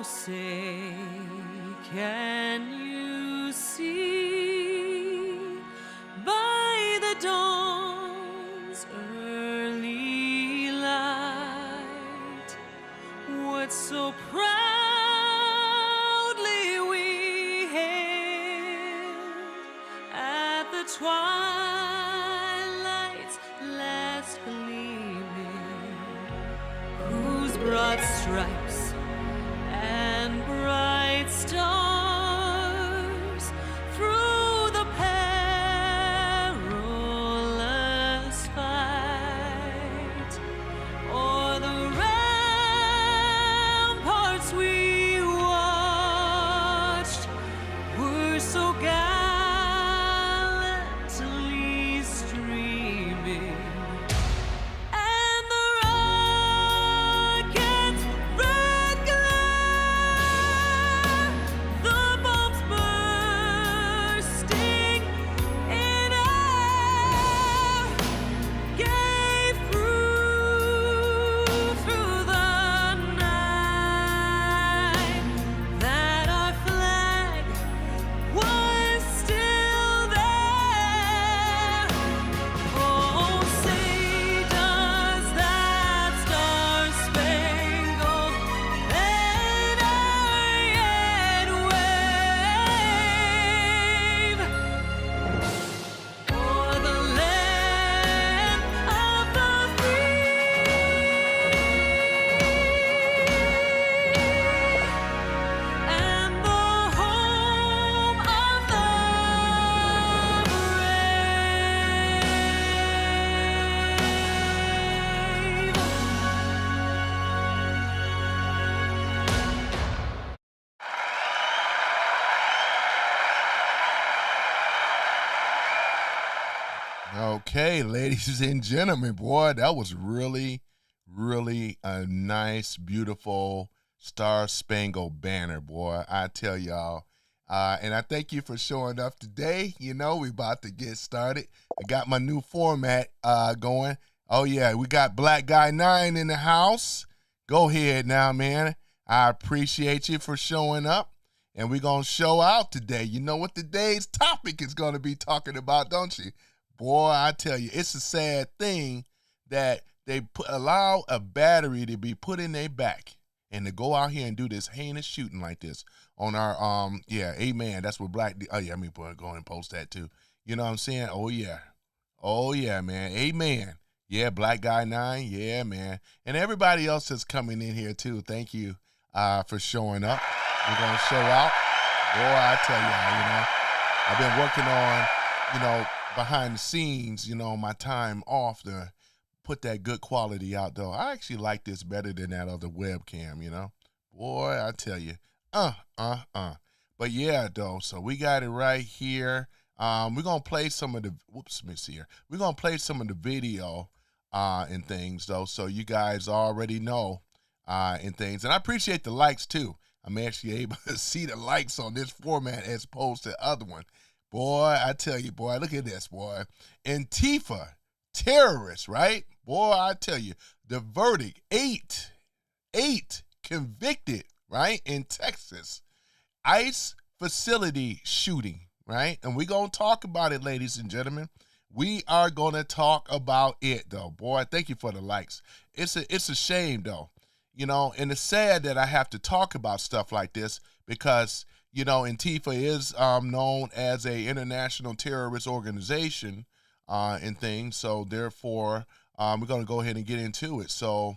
say, can you see by the dawn's early light what so proudly we hailed at the twilight's last gleaming, whose broad stripes and bright stars through the perilous fight o'er the ramparts we watched were so gallantly streaming. And the rocket's red glare, the bombs bursting in air, gave proof through the night that our flag was still there. Oh, say does that star-spangled banner yet wave o'er the land of the free and the home of the Okay, ladies and gentlemen, boy, that was really, really a nice, beautiful Star-Spangled Banner, boy. I tell y'all. And I thank you for showing up today. You know, we about to get started. I got my new format going. Oh, yeah, we got Black Guy 9 in the house. Go ahead now, man. I appreciate you for showing up. And we're going to show out today. You know what today's topic is going to be talking about, don't you? Boy, I tell you, it's a sad thing that they allow a battery to be put in their back and to go out here and do this heinous shooting like this on our, yeah, amen. That's what oh, yeah, let me go ahead and post that too. You know what I'm saying? Oh, yeah. Oh, yeah, man. Amen. Yeah, Black Guy 9. Yeah, man. And everybody else that's coming in here too. Thank you for showing up. We're going to show out. Boy, I tell y'all, I've been working on, behind the scenes, my time off to put that good quality out, though. I actually like this better than that other webcam, Boy, I tell you. But yeah, though, so we got it right here. We're going to play some of the, let me see here. We're going to play some of the video and things, though, so you guys already know and things. And I appreciate the likes, too. I'm actually able to see the likes on this format as opposed to the other one. Boy, I tell you, boy, look at this, boy. Antifa, terrorists, right? Boy, I tell you, the verdict, eight convicted, right, in Texas. ICE facility shooting, right? And we're going to talk about it, ladies and gentlemen. We are going to talk about it, though. Boy, thank you for the likes. It's a shame, though, and it's sad that I have to talk about stuff like this because Antifa is known as a international terrorist organization and things. So therefore, we're going to go ahead and get into it. So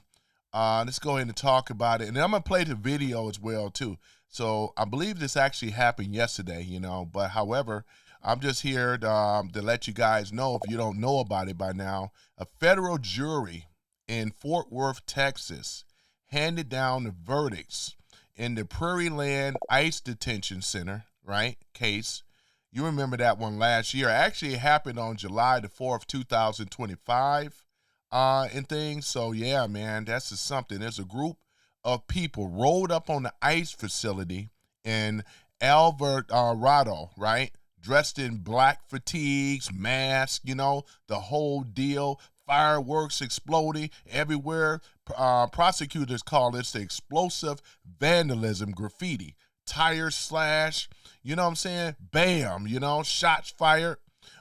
let's go ahead and talk about it. And I'm going to play the video as well, too. So I believe this actually happened yesterday, But however, I'm just here to let you guys know, if you don't know about it by now, a federal jury in Fort Worth, Texas, handed down the verdicts in the Prairie Land ICE Detention Center, right, case. You remember that one last year. Actually, it happened on July the 4th, 2025 and things. So, yeah, man, that's just something. There's a group of people rolled up on the ICE facility in Alvarado, right, dressed in black fatigues, masks, the whole deal, fireworks exploding everywhere. Prosecutors call this the explosive vandalism graffiti. Tires slash, you know what I'm saying? Bam, shots fired.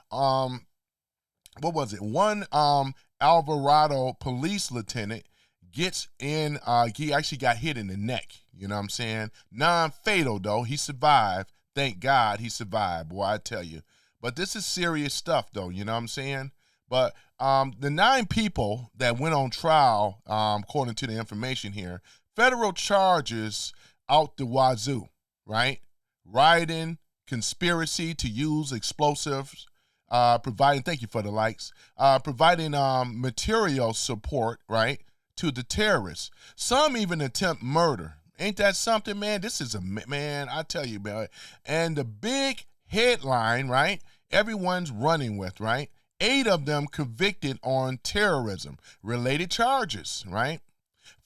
What was it? One Alvarado police lieutenant gets in, he actually got hit in the neck, you know what I'm saying? Non-fatal though, he survived. Thank God he survived, boy, I tell you. But this is serious stuff though, you know what I'm saying? But the 9 people that went on trial, according to the information here, federal charges out the wazoo, right? Rioting, conspiracy to use explosives, providing, thank you for the likes, providing material support, right, to the terrorists. Some even attempt murder. Ain't that something, man? This is man, I tell you, man. And the big headline, right, everyone's running with, right? 8 of them convicted on terrorism-related charges, right?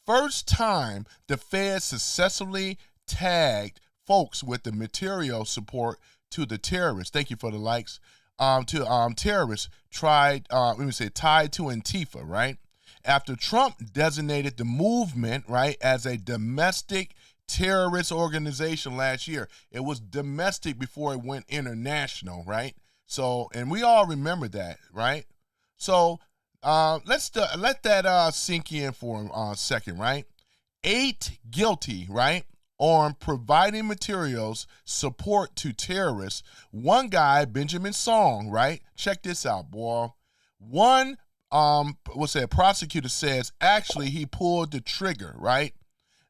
First time the Fed successfully tagged folks with the material support to the terrorists. Thank you for the likes. To terrorists tied to Antifa, right? After Trump designated the movement, right, as a domestic terrorist organization last year. It was domestic before it went international, right? So, and we all remember that, right? So, let that sink in for a second, right? 8 guilty, right, on providing materials support to terrorists. One guy, Benjamin Song, right? Check this out, boy. One, prosecutor says actually he pulled the trigger, right?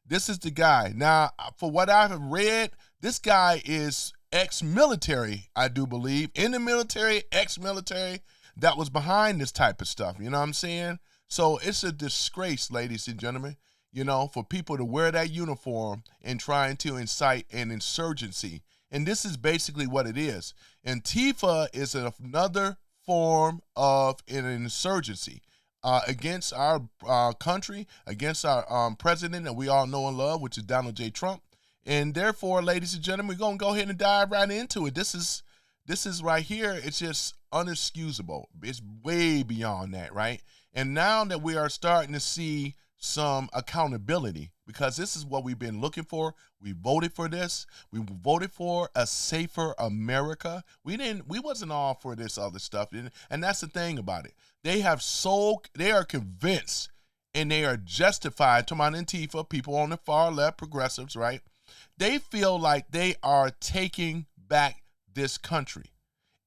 This is the guy. Now, for what I've read, this guy is ex-military, I do believe, in the military, ex-military, that was behind this type of stuff. You know what I'm saying? So it's a disgrace, ladies and gentlemen, for people to wear that uniform and trying to incite an insurgency. And this is basically what it is. Antifa is another form of an insurgency against our country, against our president that we all know and love, which is Donald J. Trump. And therefore, ladies and gentlemen, we're going to go ahead and dive right into it. This is right here. It's just unexcusable. It's way beyond that, right? And now that we are starting to see some accountability, because this is what we've been looking for. We voted for this. We voted for a safer America. We wasn't all for this other stuff. And that's the thing about it. They are convinced and they are justified, to my Antifa, people on the far left, progressives, right? They feel like they are taking back this country.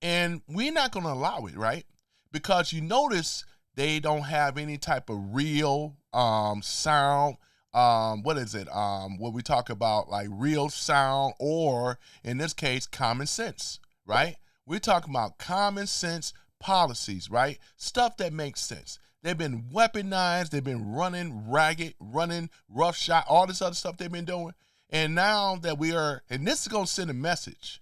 And we're not going to allow it, right? Because you notice they don't have any type of real sound. What is it? What we talk about, like real sound, or in this case, common sense, right? We're talking about common sense policies, right? Stuff that makes sense. They've been weaponized. They've been running ragged, running roughshod, all this other stuff they've been doing. And now that and this is going to send a message,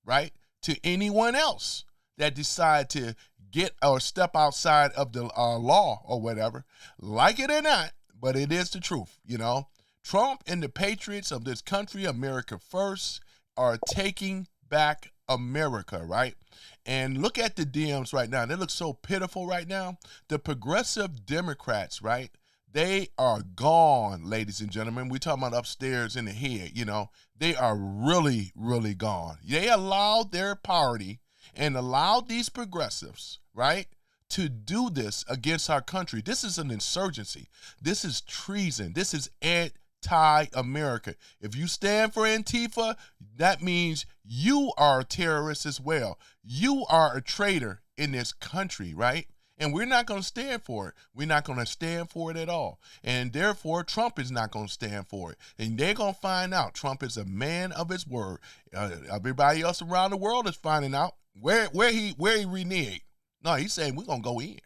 right, to anyone else that decide to get or step outside of the law or whatever, like it or not, but it is the truth, Trump and the patriots of this country, America First, are taking back America, right? And look at the DMs right now. They look so pitiful right now. The progressive Democrats, right? They are gone, ladies and gentlemen. We're talking about upstairs in the head, They are really, really gone. They allowed their party and allowed these progressives, right, to do this against our country. This is an insurgency. This is treason. This is anti-America. If you stand for Antifa, that means you are a terrorist as well. You are a traitor in this country, right? And we're not going to stand for it. We're not going to stand for it at all. And therefore, Trump is not going to stand for it. And they're going to find out Trump is a man of his word. Everybody else around the world is finding out where he reneged. No, he's saying we're going to go in.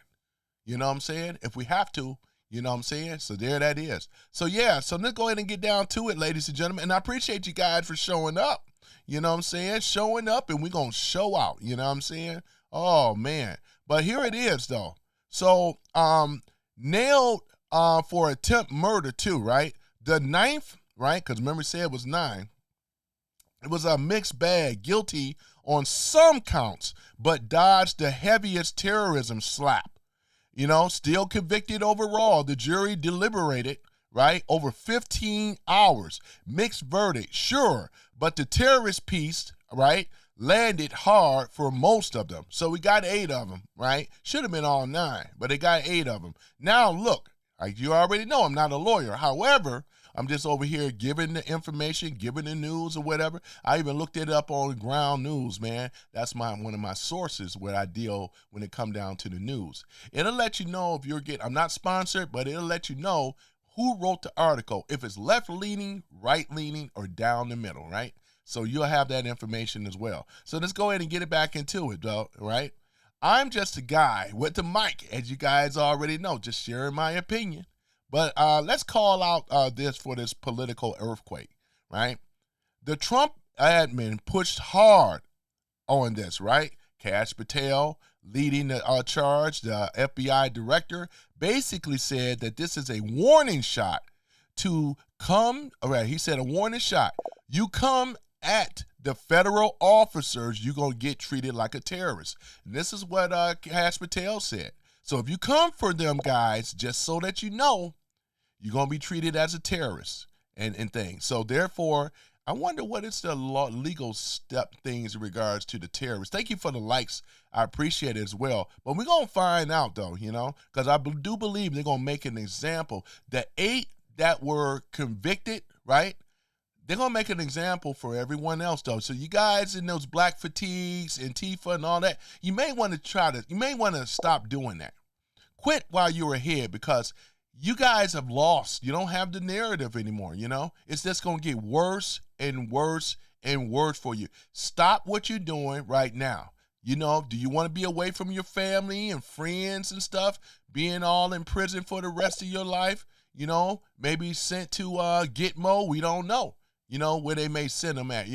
You know what I'm saying? If we have to, you know what I'm saying? So there that is. So yeah, so let's go ahead and get down to it, ladies and gentlemen. And I appreciate you guys for showing up. You know what I'm saying? Showing up, and we're going to show out. You know what I'm saying? Oh, man. But here it is, though. So, nailed for attempt murder, too, right? The 9th, right? Because remember, said it was 9. It was a mixed bag. Guilty on some counts, but dodged the heaviest terrorism slap. Still convicted overall. The jury deliberated, right, over 15 hours. Mixed verdict, sure, but the terrorist piece, right, landed hard for most of them. So we got 8 of them, right? Should have been all 9, but they got 8 of them. Now, look, like you already know, I'm not a lawyer. However, I'm just over here giving the information, giving the news or whatever. I even looked it up on Ground News, man. That's one of my sources where I deal when it come down to the news. It'll let you know if I'm not sponsored, but it'll let you know who wrote the article, if it's left-leaning, right-leaning, or down the middle, right? So you'll have that information as well. So let's go ahead and get it back into it, though, right? I'm just a guy with the mic, as you guys already know, just sharing my opinion. But let's call out this for this political earthquake, right? The Trump admin pushed hard on this, right? Kash Patel, leading the charge, the FBI director, basically said that this is a warning shot to come, all right, he said a warning shot. You come at the federal officers, you're going to get treated like a terrorist. And this is what Kash Patel said. So if you come for them guys, just so that you know, you're going to be treated as a terrorist and things. So therefore, I wonder what is the legal step things in regards to the terrorists. Thank you for the likes. I appreciate it as well. But we're going to find out, though, because I do believe they're going to make an example. The 8 that were convicted, right? They're going to make an example for everyone else, though. So you guys in those black fatigues, Antifa and all that, you may want to stop doing that. Quit while you're ahead, because you guys have lost. You don't have the narrative anymore, It's just going to get worse and worse and worse for you. Stop what you're doing right now. Do you want to be away from your family and friends and stuff, being all in prison for the rest of your life? Maybe sent to Gitmo, we don't know. Where they may send them at,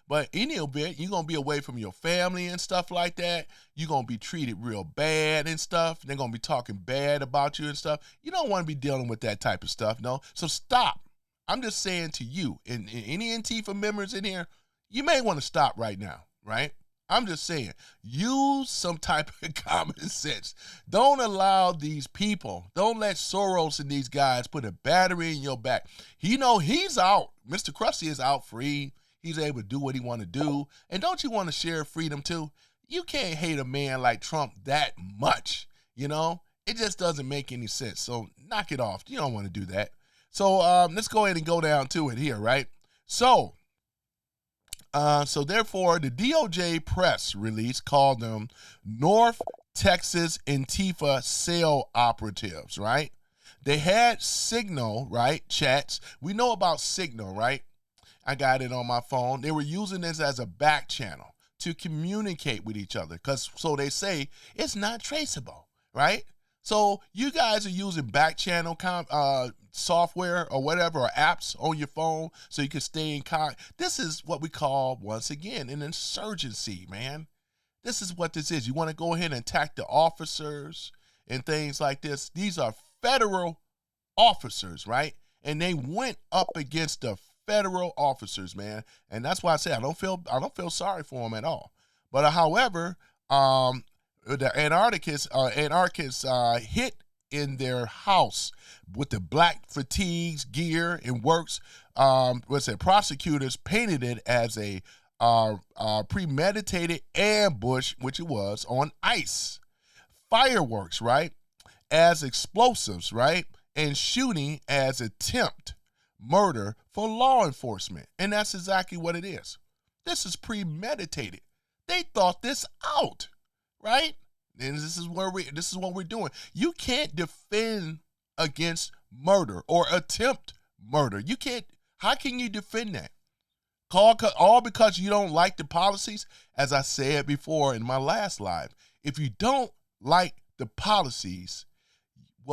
But any bit, you're going to be away from your family and stuff like that. You're going to be treated real bad and stuff. They're going to be talking bad about you and stuff. You don't want to be dealing with that type of stuff, no? So stop. I'm just saying to you, and any Antifa members in here, you may want to stop right now, right? I'm just saying, use some type of common sense. Don't allow these people, don't let Soros and these guys put a battery in your back. He's out. Mr. Krusty is out free. He's able to do what he want to do. And don't you want to share freedom too? You can't hate a man like Trump that much, It just doesn't make any sense. So knock it off. You don't want to do that. So let's go ahead and go down to it here, right? So therefore, the DOJ press release called them North Texas Antifa cell operatives, right? They had Signal, right, chats. We know about Signal, right? I got it on my phone. They were using this as a back channel to communicate with each other, so they say it's not traceable, right? So you guys are using back channel software or whatever, or apps on your phone so you can stay in contact. This is what we call, once again, an insurgency, man. This is what this is. You want to go ahead and attack the officers and things like this. These are federal officers, right? And they went up against the federal officers, man. And that's why I say I don't feel sorry for them at all. But however, the anarchists hit in their house with the black fatigues, gear, and works. Prosecutors painted it as a premeditated ambush, which it was, on ice. Fireworks, right, as explosives, right, and shooting as attempt murder for law enforcement. And that's exactly what it is. This is premeditated. They thought this out, right? And this is what we're doing. You can't defend against murder or attempt murder. You can't. How can you defend that? All because you don't like the policies. As I said before in my last live, if you don't like the policies,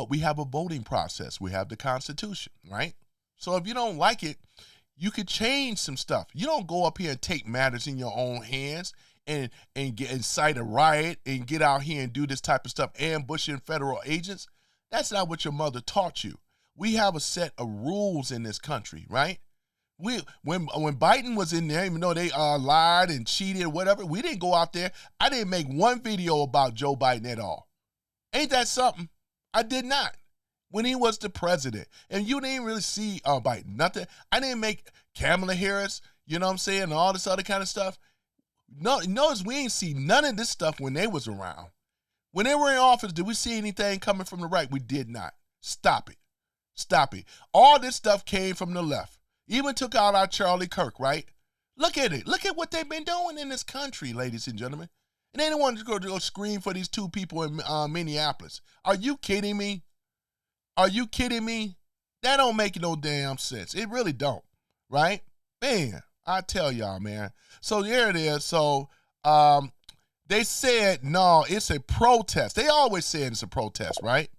we have a voting process. We have the Constitution, right? So if you don't like it, you could change some stuff. You don't go up here and take matters in your own hands and incite a riot and get out here and do this type of stuff, ambushing federal agents. That's not what your mother taught you. We have a set of rules in this country, right? When Biden was in there, even though they lied and cheated or whatever, we didn't go out there. I didn't make one video about Joe Biden at all. Ain't that something? I did not. When he was the president. And you didn't really see Biden. Nothing. I didn't make Kamala Harris, you know what I'm saying, and all this other kind of stuff. No, notice we ain't see none of this stuff when they was around. When they were in office, did we see anything coming from the right? We did not. Stop it. Stop it. All this stuff came from the left. Even took out our Charlie Kirk, right? Look at it. Look at what they've been doing in this country, ladies and gentlemen. And they didn't want to go scream for these two people in Minneapolis. Are you kidding me? Are you kidding me? That don't make no damn sense. It really don't, right? Man, I tell y'all, man. So there it is. So they said, no, it's a protest. They always say it's a protest, right?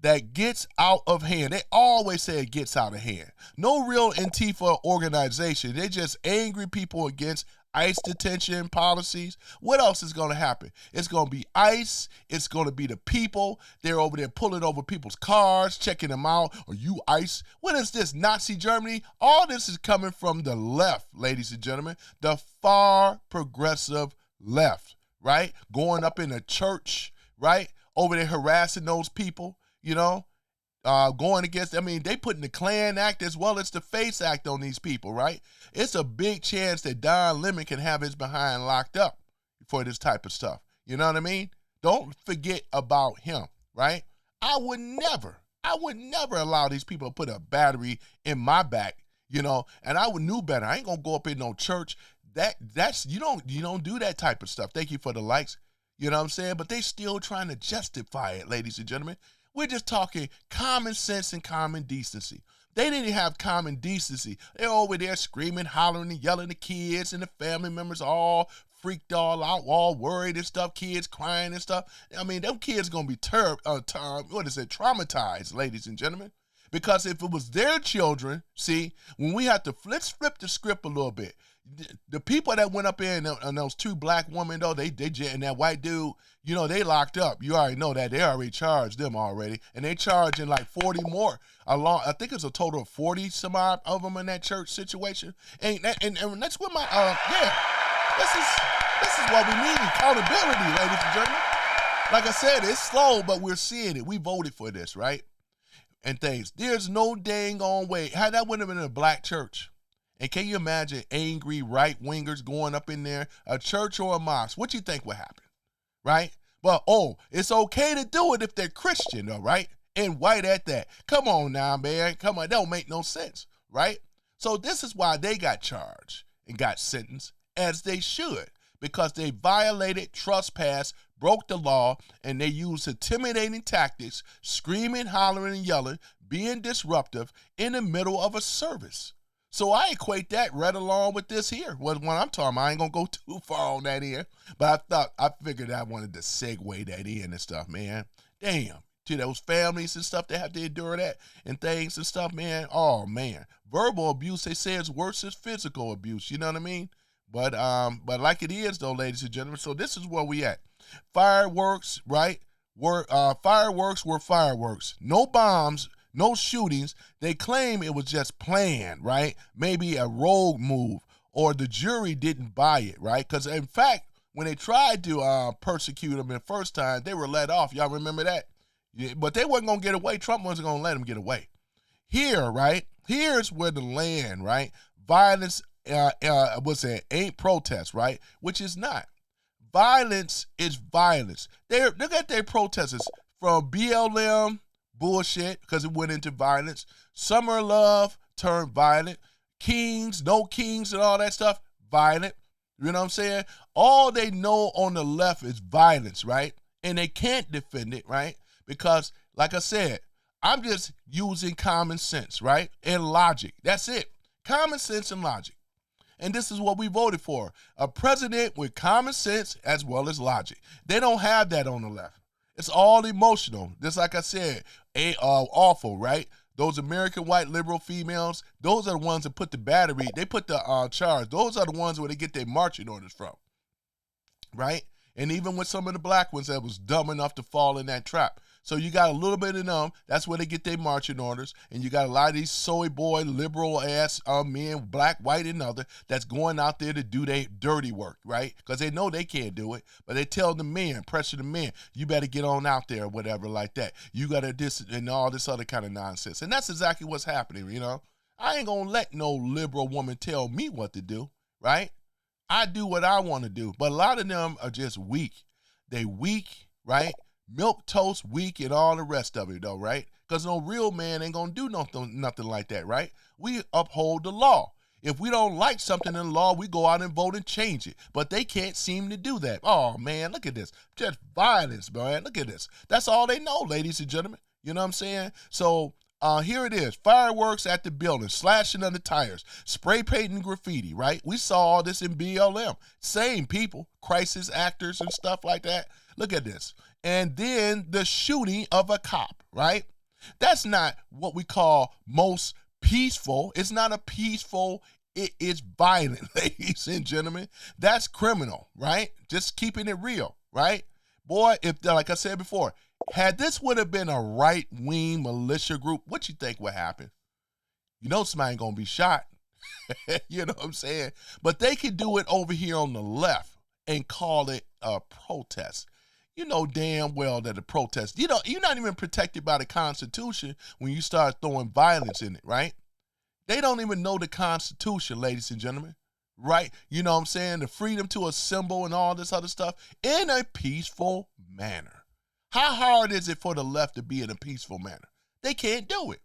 That gets out of hand. They always say it gets out of hand. No real Antifa organization. They're just angry people against ICE detention policies. What else is going to happen? It's going to be ICE. It's going to be the people. They're over there pulling over people's cars, checking them out. Are you ICE? What is this, Nazi Germany? All this is coming from the left, ladies and gentlemen. The far progressive left, right? Going up in a church, right? Over there harassing those people. You know, going against, I mean, they putting the Klan Act as well as the FACE Act on these people, right? It's a big chance that Don Lemon can have his behind locked up for this type of stuff. You know what I mean? Don't forget about him, right? I would never allow these people to put a battery in my back, you know, and I would knew better. I ain't gonna go up in no church. That's you don't do that type of stuff. Thank you for the likes. You know what I'm saying? But they still trying to justify it, ladies and gentlemen. We're just talking common sense and common decency. They didn't have common decency. They're over there screaming, hollering, and yelling. The kids and the family members all freaked all out, all worried and stuff, kids crying and stuff. I mean, them kids going to be traumatized, ladies and gentlemen. Because if it was their children, see, when we have to flip the script a little bit, the people that went up in and those two black women, though, they and that white dude, you know, they locked up. You already know that. They already charged them already. And they charging like 40 more. I think it's a total of 40 some odd of them in that church situation. And that's what my, this is what we need, accountability, ladies and gentlemen. Like I said, it's slow, but we're seeing it. We voted for this, right? And things. There's no dang on way. How that would have been in a black church. And can you imagine angry right-wingers going up in there, a church or a mosque? What you think would happen, right? Well, it's okay to do it if they're Christian, though, right? And white at that. Come on now, man. Come on. That don't make no sense, right? So this is why they got charged and got sentenced, as they should, because they violated, trespassed, broke the law, and they used intimidating tactics, screaming, hollering, and yelling, being disruptive in the middle of a service. So I equate that right along with this here. What I'm talking about, I ain't going to go too far on that here, but I figured I wanted to segue that in and stuff, man. Damn, to those families and stuff that have to endure that and things and stuff, man. Oh, man. Verbal abuse, they say, is worse as physical abuse, you know what I mean? But like it is, though, ladies and gentlemen, so this is where we at. Fireworks, right? Fireworks were fireworks. No bombs. No shootings. They claim it was just planned, right? Maybe a rogue move, or the jury didn't buy it, right? Because, in fact, when they tried to persecute them the first time, they were let off. Y'all remember that? Yeah, but they wasn't going to get away. Trump wasn't going to let them get away. Here, right? Here's where the land, right? Violence ain't protest, right? Which is not. Violence is violence. Look at their protesters from BLM, bullshit, because it went into violence. Summer Love turned violent. Kings, no kings and all that stuff, violent. You know what I'm saying? All they know on the left is violence, right? And they can't defend it, right? Because, like I said, I'm just using common sense, right? And logic. That's it. Common sense and logic. And this is what we voted for. A president with common sense as well as logic. They don't have that on the left. It's all emotional. Just like I said, awful, right? Those American white liberal females, those are the ones that put the battery, they put the charge. Those are the ones where they get their marching orders from, right? And even with some of the black ones that was dumb enough to fall in that trap. So you got a little bit of them. That's where they get their marching orders. And you got a lot of these soy boy, liberal ass men, black, white, and other, that's going out there to do their dirty work, right? Because they know they can't do it. But they tell the men, pressure the men, you better get on out there or whatever like that. You got to this and all this other kind of nonsense. And that's exactly what's happening, you know? I ain't going to let no liberal woman tell me what to do, right? I do what I want to do. But a lot of them are just weak. They weak, right? Milk toast, weak, and all the rest of it, though, right? Because no real man ain't going to do nothing like that, right? We uphold the law. If we don't like something in the law, we go out and vote and change it. But they can't seem to do that. Oh, man, look at this. Just violence, man. Look at this. That's all they know, ladies and gentlemen. You know what I'm saying? So here it is. Fireworks at the building, slashing of the tires, spray painting graffiti, right? We saw all this in BLM. Same people, crisis actors and stuff like that. Look at this. And then the shooting of a cop, right? That's not what we call most peaceful. It's not a peaceful, it's violent, ladies and gentlemen. That's criminal, right? Just keeping it real, right? Boy, if, like I said before, had this would have been a right-wing militia group, what you think would happen? You know somebody ain't gonna be shot. You know what I'm saying? But they could do it over here on the left and call it a protest. You know damn well that a protest, you know, you're not even protected by the Constitution when you start throwing violence in it, right? They don't even know the Constitution, ladies and gentlemen, right? You know what I'm saying? The freedom to assemble and all this other stuff in a peaceful manner. How hard is it for the left to be in a peaceful manner? They can't do it.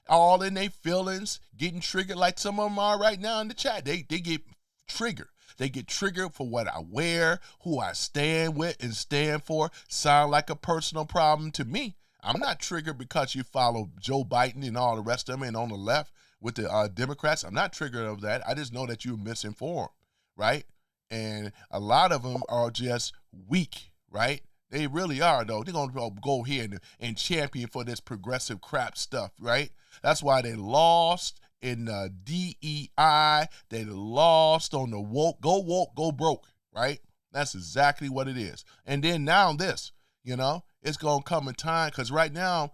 All in their feelings, getting triggered like some of them are right now in the chat. They get triggered. They get triggered for what I wear, who I stand with and stand for. Sound like a personal problem to me. I'm not triggered because you follow Joe Biden and all the rest of them and on the left with the Democrats. I'm not triggered of that. I just know that you're misinformed, right? And a lot of them are just weak, right? They really are, though. They're going to go here and champion for this progressive crap stuff, right? That's why they lost in DEI. They lost on the woke, go broke, right? That's exactly what it is. And then now this, you know, it's going to come a time, because right now,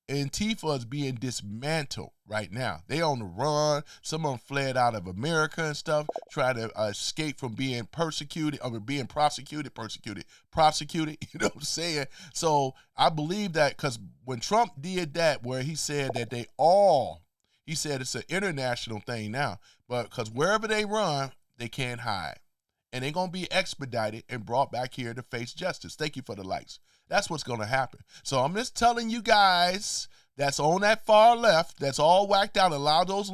Antifa is being dismantled right now. They on the run. Some of them fled out of America and stuff, try to escape from being persecuted, or being prosecuted. You know what I'm saying? So I believe that, because when Trump did that, where he said that he said it's an international thing now, but because wherever they run, they can't hide. And they're going to be expedited and brought back here to face justice. Thank you for the likes. That's what's going to happen. So I'm just telling you guys that's on that far left, that's all whacked out. Allow those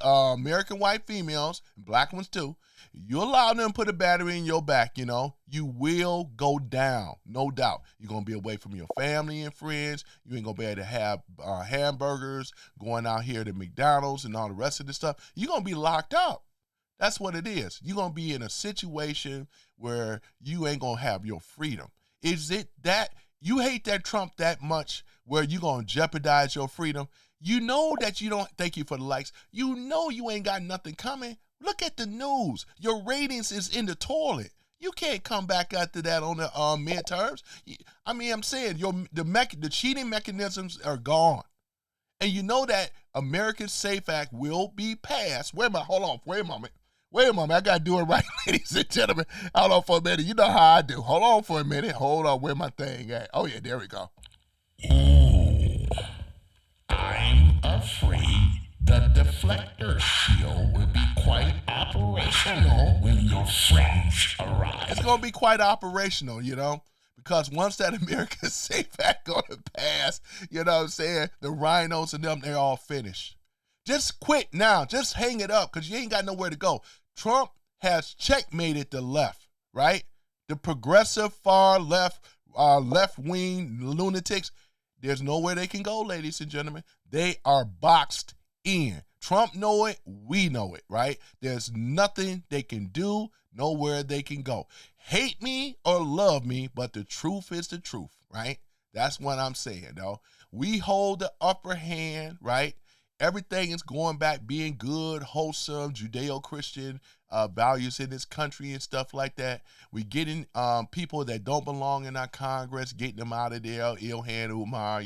American white females, black ones too, you allow them to put a battery in your back, you know, you will go down, no doubt. You're going to be away from your family and friends. You ain't going to be able to have hamburgers, going out here to McDonald's and all the rest of this stuff. You're going to be locked up. That's what it is. You're going to be in a situation where you ain't going to have your freedom. Is it that you hate that Trump that much where you going to jeopardize your freedom? You know that you don't, thank you for the likes. You know you ain't got nothing coming. Look at the news. Your ratings is in the toilet. You can't come back after that on the midterms. I mean, I'm saying the cheating mechanisms are gone. And you know that American Safe Act will be passed. Wait a minute, hold on, wait a moment. I got to do it right, ladies and gentlemen. Hold on for a minute. You know how I do. Hold on for a minute. Hold on, where my thing at? Oh, yeah, there we go. Ooh, I'm afraid the deflector shield will be quite operational when your friends arrive. It's going to be quite operational, you know, because once that American Safe Act going to pass, you know what I'm saying, the rhinos and them, they're all finished. Just quit now. Just hang it up, because you ain't got nowhere to go. Trump has checkmated the left, right? The progressive far left, left-wing lunatics, there's nowhere they can go, ladies and gentlemen. They are boxed in. Trump know it, we know it, right? There's nothing they can do, nowhere they can go. Hate me or love me, but the truth is the truth, right? That's what I'm saying, though. We hold the upper hand, right? everything is going back, being good, wholesome, Judeo-Christian values in this country and stuff like that. We're getting people that don't belong in our Congress, getting them out of there, Ilhan Umar,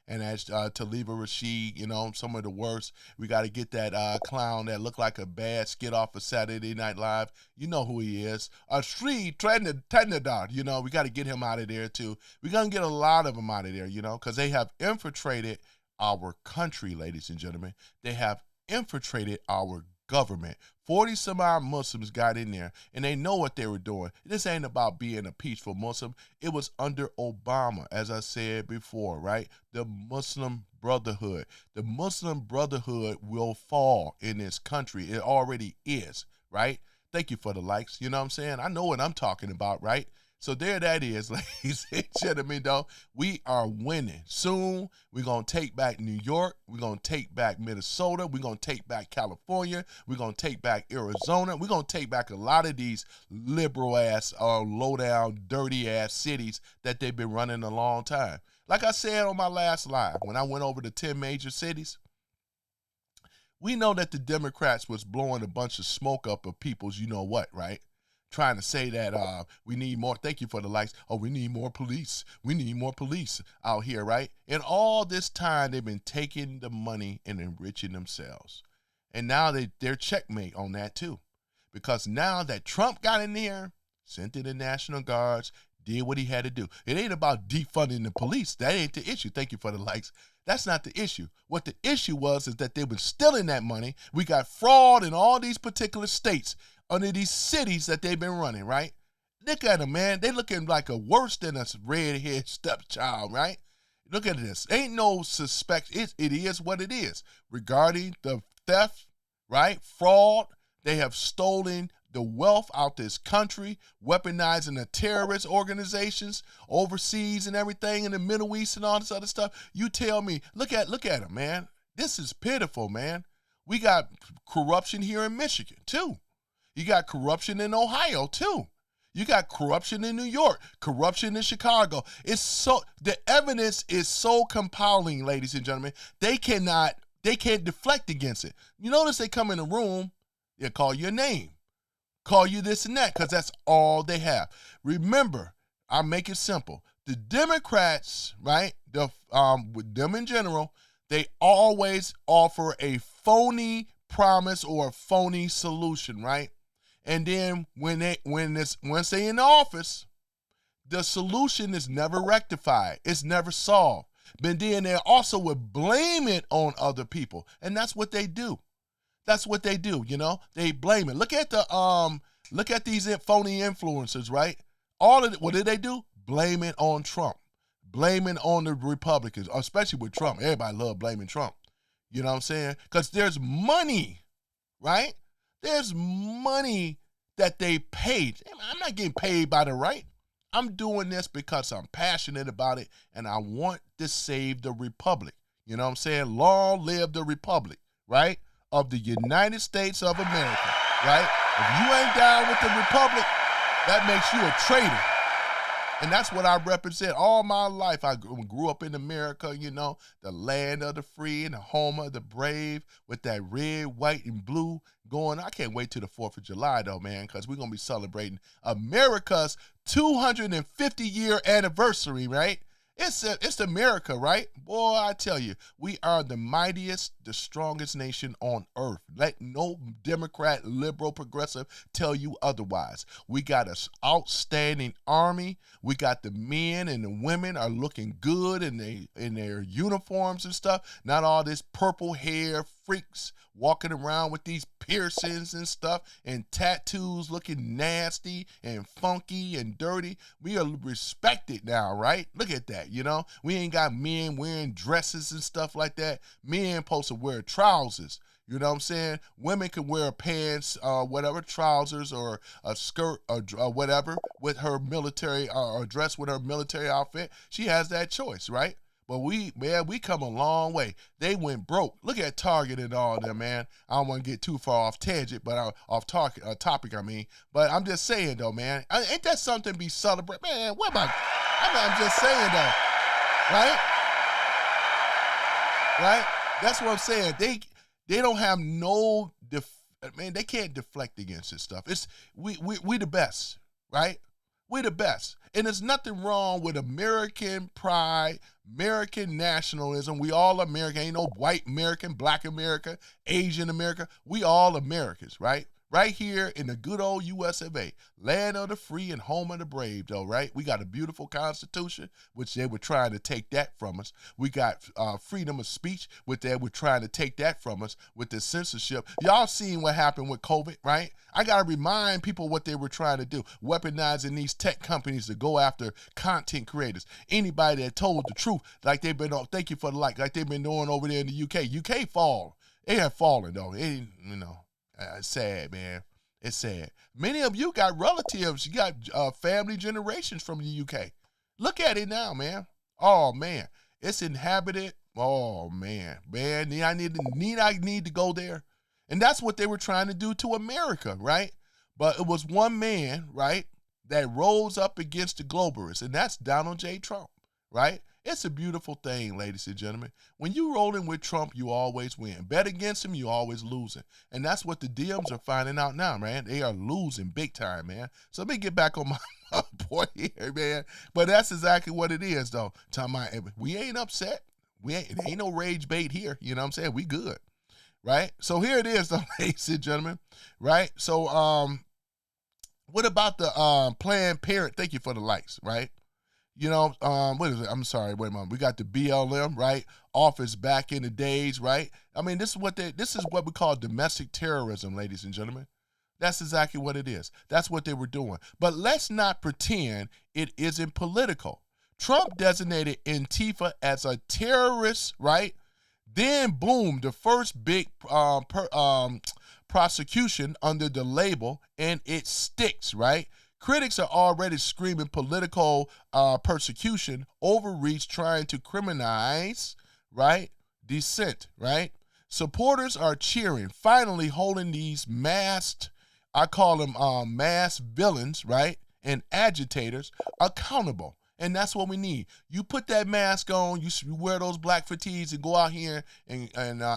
and as Taliba Rashid, some of the worst. We got to get that clown that looked like a bad skit off of Saturday Night Live. You know who he is. Sri Trinidad, we got to get him out of there too. We're going to get a lot of them out of there, because they have infiltrated our country, ladies and gentlemen. They have infiltrated our government. 40 some odd Muslims got in there and they know what they were doing. This ain't about being a peaceful Muslim. It was under Obama, as I said before, right? The Muslim Brotherhood. The Muslim Brotherhood will fall in this country. It already is, right? Thank you for the likes. You know what I'm saying? I know what I'm talking about, right? So there that is, ladies and gentlemen, though. We are winning. Soon, we're going to take back New York. We're going to take back Minnesota. We're going to take back California. We're going to take back Arizona. We're going to take back a lot of these liberal-ass, low-down, dirty-ass cities that they've been running a long time. Like I said on my last live, when I went over the 10 major cities, we know that the Democrats was blowing a bunch of smoke up of people's you-know-what, right? Trying to say that we need more, thank you for the likes, we need more police. We need more police out here, right? And all this time, they've been taking the money and enriching themselves. And now they're checkmate on that too. Because now that Trump got in there, sent in the National Guards, did what he had to do. It ain't about defunding the police. That ain't the issue. Thank you for the likes. That's not the issue. What the issue was is that they were stealing that money. We got fraud in all these particular states under these cities that they've been running, right? Look at them, man. They looking like a worse than a redhead stepchild, right? Look at this. Ain't no suspect. It is what it is. Regarding the theft, right? Fraud. They have stolen the wealth out this country, weaponizing the terrorist organizations overseas and everything in the Middle East and all this other stuff. You tell me, look at them, man. This is pitiful, man. We got corruption here in Michigan, too. You got corruption in Ohio, too. You got corruption in New York, corruption in Chicago. The evidence is so compelling, ladies and gentlemen. They can't deflect against it. You notice they come in the room, they call you a name, call you this and that, because that's all they have. Remember, I'll make it simple. The Democrats, right, with them in general, they always offer a phony promise or a phony solution, right? And then once they in the office, the solution is never rectified. It's never solved. But then they also would blame it on other people. And that's what they do. That's what they do, They blame it. Look at these phony influencers, right? What did they do? Blame it on Trump. Blame it on the Republicans, especially with Trump. Everybody love blaming Trump. You know what I'm saying? Because there's money, right? There's money that they paid. I'm not getting paid by the right. I'm doing this because I'm passionate about it and I want to save the Republic. You know what I'm saying? Long live the Republic, right? Of the United States of America, right? If you ain't down with the Republic, that makes you a traitor. And that's what I represent all my life. I grew up in America, the land of the free and the home of the brave with that red, white, and blue going. I can't wait till the 4th of July, though, man, because we're going to be celebrating America's 250-year anniversary, right? It's America, right? Boy, I tell you, we are the mightiest, the strongest nation on earth. Let no Democrat, liberal, progressive tell you otherwise. We got an outstanding army. We got the men and the women are looking good in their uniforms and stuff. Not all this purple hair freaks walking around with these piercings and stuff and tattoos looking nasty and funky and dirty. We are respected now, right? Look at that, We ain't got men wearing dresses and stuff like that. Men supposed to wear trousers. You know what I'm saying? Women can wear pants, whatever, trousers or a skirt or whatever with her military or dress with her military outfit. She has that choice, right? But we come a long way. They went broke. Look at Target and all them, man. I don't want to get too far off tangent, but off topic, I mean. But I'm just saying, though, man. Ain't that something to be celebrated? Man, what am I'm just saying, though. Right? Right? That's what I'm saying. They don't have no man. They can't deflect against this stuff. It's we the best, right? We the best, and there's nothing wrong with American pride, American nationalism. We all American. Ain't no white American, black America, Asian America. We all Americans, right? Right here in the good old US of A, land of the free and home of the brave, though, right? We got a beautiful Constitution, which they were trying to take that from us. We got freedom of speech, which they were trying to take that from us with the censorship. Y'all seen what happened with COVID, right? I got to remind people what they were trying to do, weaponizing these tech companies to go after content creators. Anybody that told the truth, like they've been, thank you for the like they've been doing over there in the UK. UK fall. They have fallen, though. It's sad, man. It's sad. Many of you got relatives. You got family generations from the UK. Look at it now, man. Oh, man. It's inhabited. Oh, man. Man, I need to go there. And that's what they were trying to do to America, right? But it was one man, right, that rose up against the globalists, and that's Donald J. Trump, right? It's a beautiful thing, ladies and gentlemen. When you rolling with Trump, you always win. Bet against him, you always losing. And that's what the DMs are finding out now, man. They are losing big time, man. So let me get back on my point here, man. But that's exactly what it is, though. Talking about, we ain't upset. It ain't no rage bait here. You know what I'm saying? We good, right? So here it is, though, ladies and gentlemen, right? So what about the Planned Parenthood? Thank you for the likes, right? You know, what is it? I'm sorry, wait a moment. We got the BLM, right? Office back in the days, right? I mean, this is what we call domestic terrorism, ladies and gentlemen. That's exactly what it is. That's what they were doing. But let's not pretend it isn't political. Trump designated Antifa as a terrorist, right? Then, boom, the first big prosecution under the label, and it sticks, right? Critics are already screaming political persecution, overreach, trying to criminalize, right, dissent, right? Supporters are cheering, finally holding these masked, I call them masked villains, right, and agitators accountable. And that's what we need. You put that mask on, you wear those black fatigues and go out here and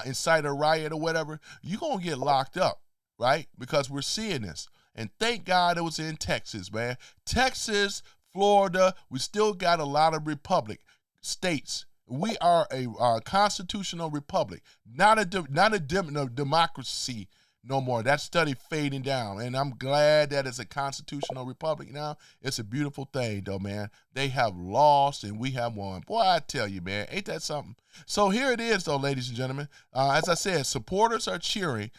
incite a riot or whatever, you're going to get locked up, right, because we're seeing this. And thank God it was in Texas, man. Texas, Florida, we still got a lot of republic states. We are a constitutional republic, not a democracy no more. That study fading down, and I'm glad that it's a constitutional republic now. It's a beautiful thing, though, man. They have lost, and we have won. Boy, I tell you, man, ain't that something? So here it is, though, ladies and gentlemen. As I said, supporters are cheering,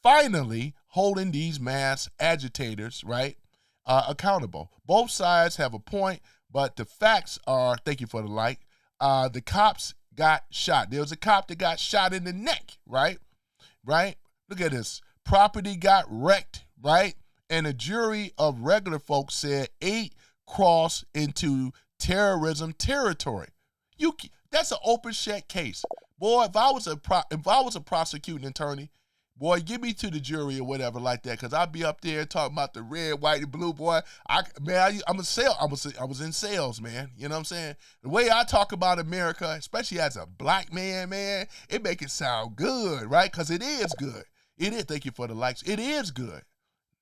finally holding these mass agitators, right, accountable. Both sides have a point, but the facts are, thank you for the like, the cops got shot. There was a cop that got shot in the neck, right? Look at this. Property got wrecked, right? And a jury of regular folks said 8 crossed into terrorism territory. That's an open shut case. Boy, if I was a prosecuting attorney, boy, give me to the jury or whatever like that, because I'd be up there talking about the red, white, and blue, boy. I was in sales, man. You know what I'm saying? The way I talk about America, especially as a black man, it make it sound good, right? Because it is good. It is. Thank you for the likes. It is good.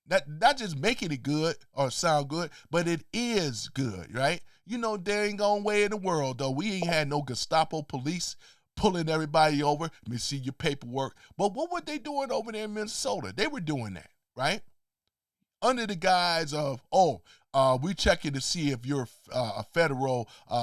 Not just making it good or sound good, but it is good, right? You know, there ain't no way in the world, though. We ain't had no Gestapo police pulling everybody over. Let me see your paperwork. But what were they doing over there in Minnesota? They were doing that, right? Under the guise of, we checking to see if you're a federal, you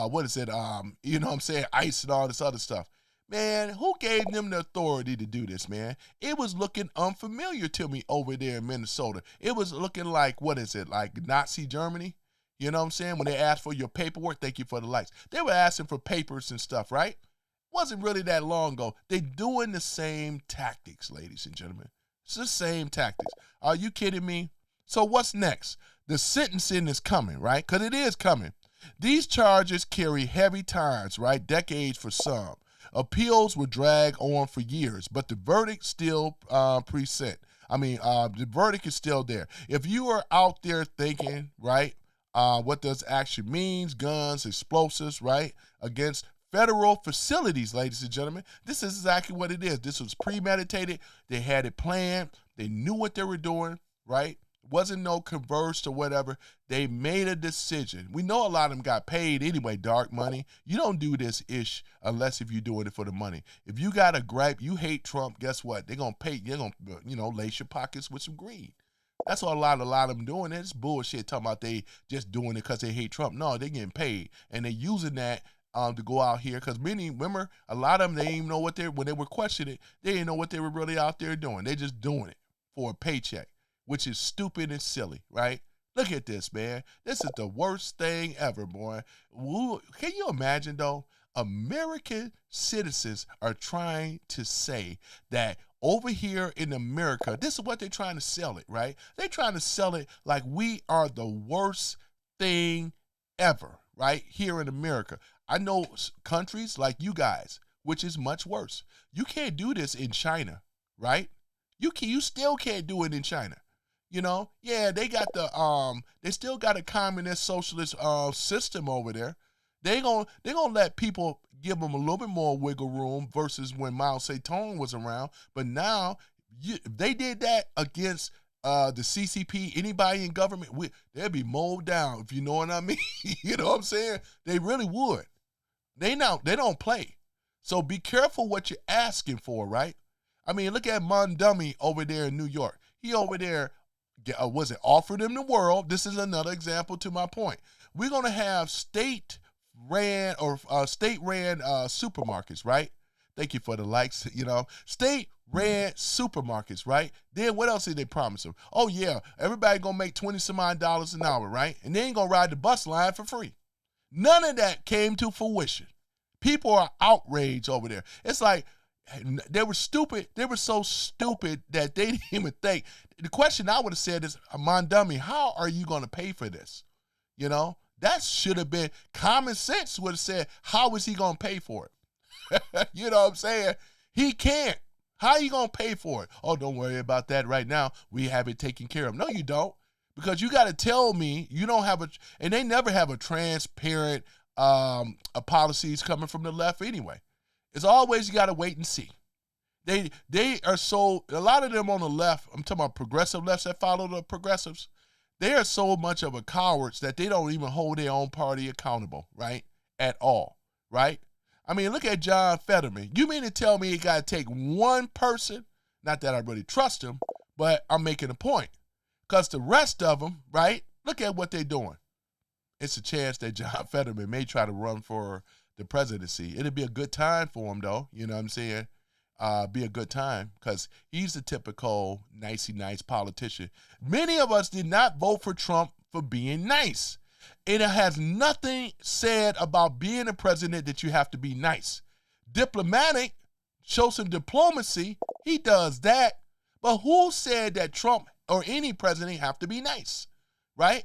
know what I'm saying, ICE and all this other stuff. Man, who gave them the authority to do this, man? It was looking unfamiliar to me over there in Minnesota. It was looking like, like Nazi Germany? You know what I'm saying? When they asked for your paperwork, thank you for the likes. They were asking for papers and stuff, right? Wasn't really that long ago. They're doing the same tactics, ladies and gentlemen. It's the same tactics. Are you kidding me? So what's next? The sentencing is coming, right? Because it is coming. These charges carry heavy times, right? Decades for some. Appeals will drag on for years, but the verdict still present. The verdict is still there. If you are out there thinking, right, what does action means, guns, explosives, right, against federal facilities, ladies and gentlemen. This is exactly what it is. This was premeditated. They had it planned. They knew what they were doing, right? Wasn't no converse or whatever. They made a decision. We know a lot of them got paid anyway, dark money. You don't do this ish unless if you're doing it for the money. If you got a gripe, you hate Trump, guess what? They're going to pay. They're going to, lace your pockets with some greed. That's what a lot of them doing. It's bullshit talking about they just doing it because they hate Trump. No, they getting paid. And they using that to go out here, because remember, a lot of them, they didn't even know when they were questioning it, they didn't know what they were really out there doing. They just doing it for a paycheck, which is stupid and silly, right? Look at this, man. This is the worst thing ever, boy. Can you imagine, though? American citizens are trying to say that over here in America, this is what they're trying to sell it, right? They're trying to sell it like we are the worst thing ever, right? Here in America. I know countries like you guys, which is much worse. You can't do this in China, right? You still can't do it in China. Yeah, they got they still got a communist socialist system over there. They gonna let people, give them a little bit more wiggle room versus when Mao Zedong was around. But now, if they did that against the CCP, anybody in government, they'd be mowed down, if you know what I mean. You know what I'm saying? They really would. They don't play. So be careful what you're asking for, right? I mean, look at Mondummy over there in New York. He over there, offered him the world. This is another example to my point. We're going to have state-ran supermarkets, right? Thank you for the likes, State-ran supermarkets, right? Then what else did they promise them? Oh, yeah, everybody going to make $20-some an hour, right? And they ain't going to ride the bus line for free. None of that came to fruition. People are outraged over there. It's like they were stupid. They were so stupid that they didn't even think. The question I would have said is, Mondummy, how are you going to pay for this? That should have been common sense. Would have said, how is he going to pay for it? You know what I'm saying? He can't. How are you going to pay for it? Oh, don't worry about that right now. We have it taken care of. No, you don't. Because you got to tell me you don't have and they never have a transparent policies coming from the left anyway. It's always you got to wait and see. They are so, a lot of them on the left, I'm talking about progressive lefts that follow the progressives, they are so much of a cowards that they don't even hold their own party accountable, right? At all, right? I mean, look at John Fetterman. You mean to tell me you got to take one person? Not that I really trust him, but I'm making a point. Because the rest of them, right, look at what they're doing. It's a chance that John Fetterman may try to run for the presidency. It'll be a good time for him, though. You know what I'm saying? Be a good time, because he's the typical nicey nice politician. Many of us did not vote for Trump for being nice. And it has nothing said about being a president that you have to be nice. Diplomatic, show some diplomacy, he does that. But who said that Trump or any president have to be nice, right?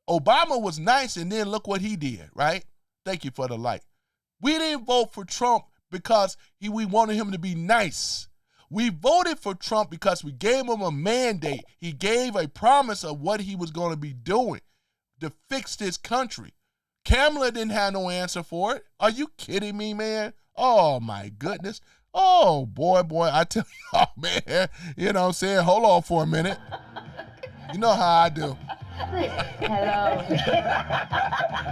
Obama was nice, and then look what he did, right? Thank you for the like. We didn't vote for Trump because we wanted him to be nice. We voted for Trump because we gave him a mandate. He gave a promise of what he was going to be doing to fix this country. Kamala didn't have no answer for it. Are you kidding me, man? Oh, my goodness. Oh, boy, I tell you, oh, man. You know what I'm saying? Hold on for a minute. You know how I do. Hello.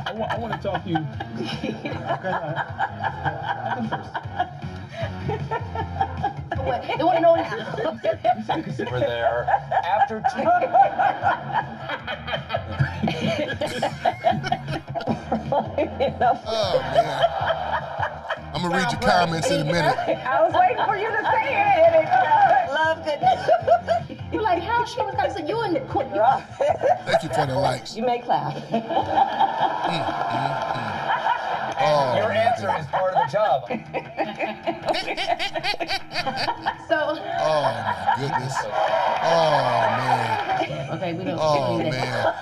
I want to talk to you. Okay, I'll go first. What? They want to know now. We're there. After Oh, man. I'm going to read your comments in a minute. I was waiting for you to say it. And love goodness. You're like, how she was going to say you and Thank you for the likes. You may clap. Oh, your answer is part of the job. So. Oh, my goodness. Oh, man. Okay, we don't. Oh, do man.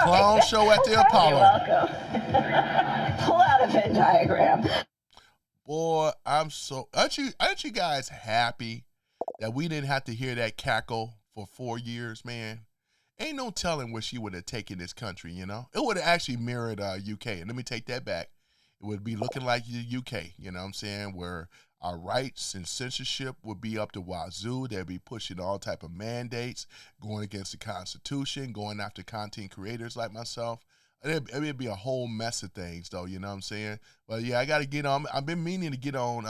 Clown show at the Apollo. You're welcome. Pull out a Venn diagram. Boy, aren't you guys happy that we didn't have to hear that cackle for 4 years, man? Ain't no telling where she would have taken this country, you know? It would have actually mirrored UK. And let me take that back. It would be looking like the UK, you know what I'm saying, where our rights and censorship would be up to wazoo. They'd be pushing all type of mandates, going against the Constitution, going after content creators like myself. It'd be a whole mess of things, though, you know what I'm saying? But yeah, I got to get on. I've been meaning to get on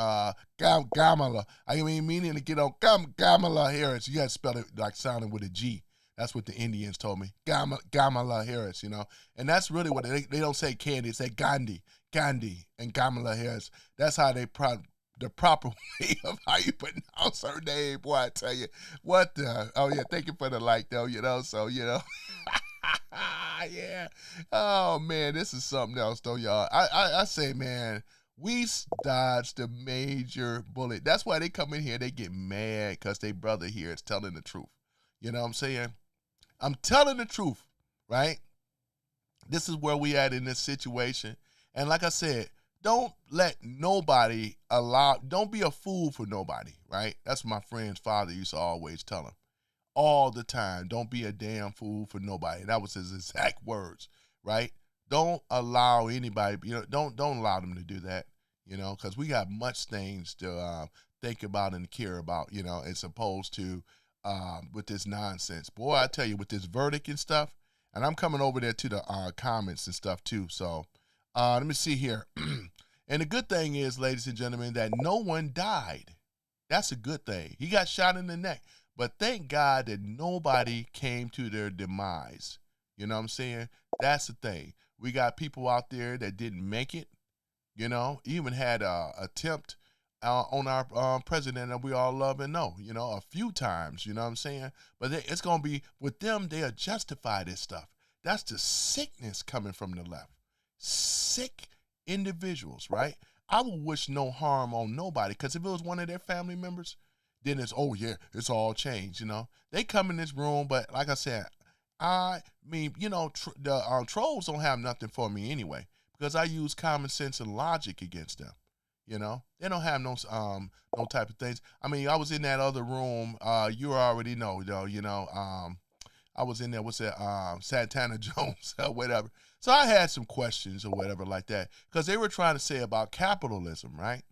Kamala. I mean, meaning to get on Kamala Harris. You got to spell it like sounding with a G. That's what the Indians told me. Kamala Harris, you know? And that's really what they don't say Candy, they say Gandhi, and Kamala Harris. That's how they the proper way of how you pronounce her name, boy, I tell you. What the? Oh, yeah, thank you for the like, though, you know? So, you know. Yeah. Oh, man, this is something else, though, y'all. I say, man, we dodged a major bullet. That's why they come in here, they get mad because their brother here is telling the truth. You know what I'm saying? I'm telling the truth, right? This is where we at in this situation. And like I said, don't let nobody don't be a fool for nobody, right? That's what my friend's father used to always tell him. All the time, don't be a damn fool for nobody. That was his exact words, right? Don't allow anybody, don't allow them to do that, because we got much things to think about and care about, as opposed to with this nonsense. Boy, I tell you, with this verdict and stuff, and I'm coming over there to the comments and stuff too. So let me see here. And the good thing is, ladies and gentlemen, that no one died. That's a good thing. He got shot in the neck. But thank God that nobody came to their demise. You know what I'm saying? That's the thing. We got people out there that didn't make it, even had an attempt on our president that we all love and know, a few times, you know what I'm saying? But it's going to be, with them, they'll justify this stuff. That's the sickness coming from the left. Sick individuals, right? I would wish no harm on nobody, because if it was one of their family members, then it's, oh yeah, it's all changed, They come in this room, but like I said, I mean, the trolls don't have nothing for me anyway, because I use common sense and logic against them. They don't have no type of things. I mean, I was in that other room. You already know, though. I was in there. What's that? Santana Jones or whatever. So I had some questions or whatever like that, because they were trying to say about capitalism, right?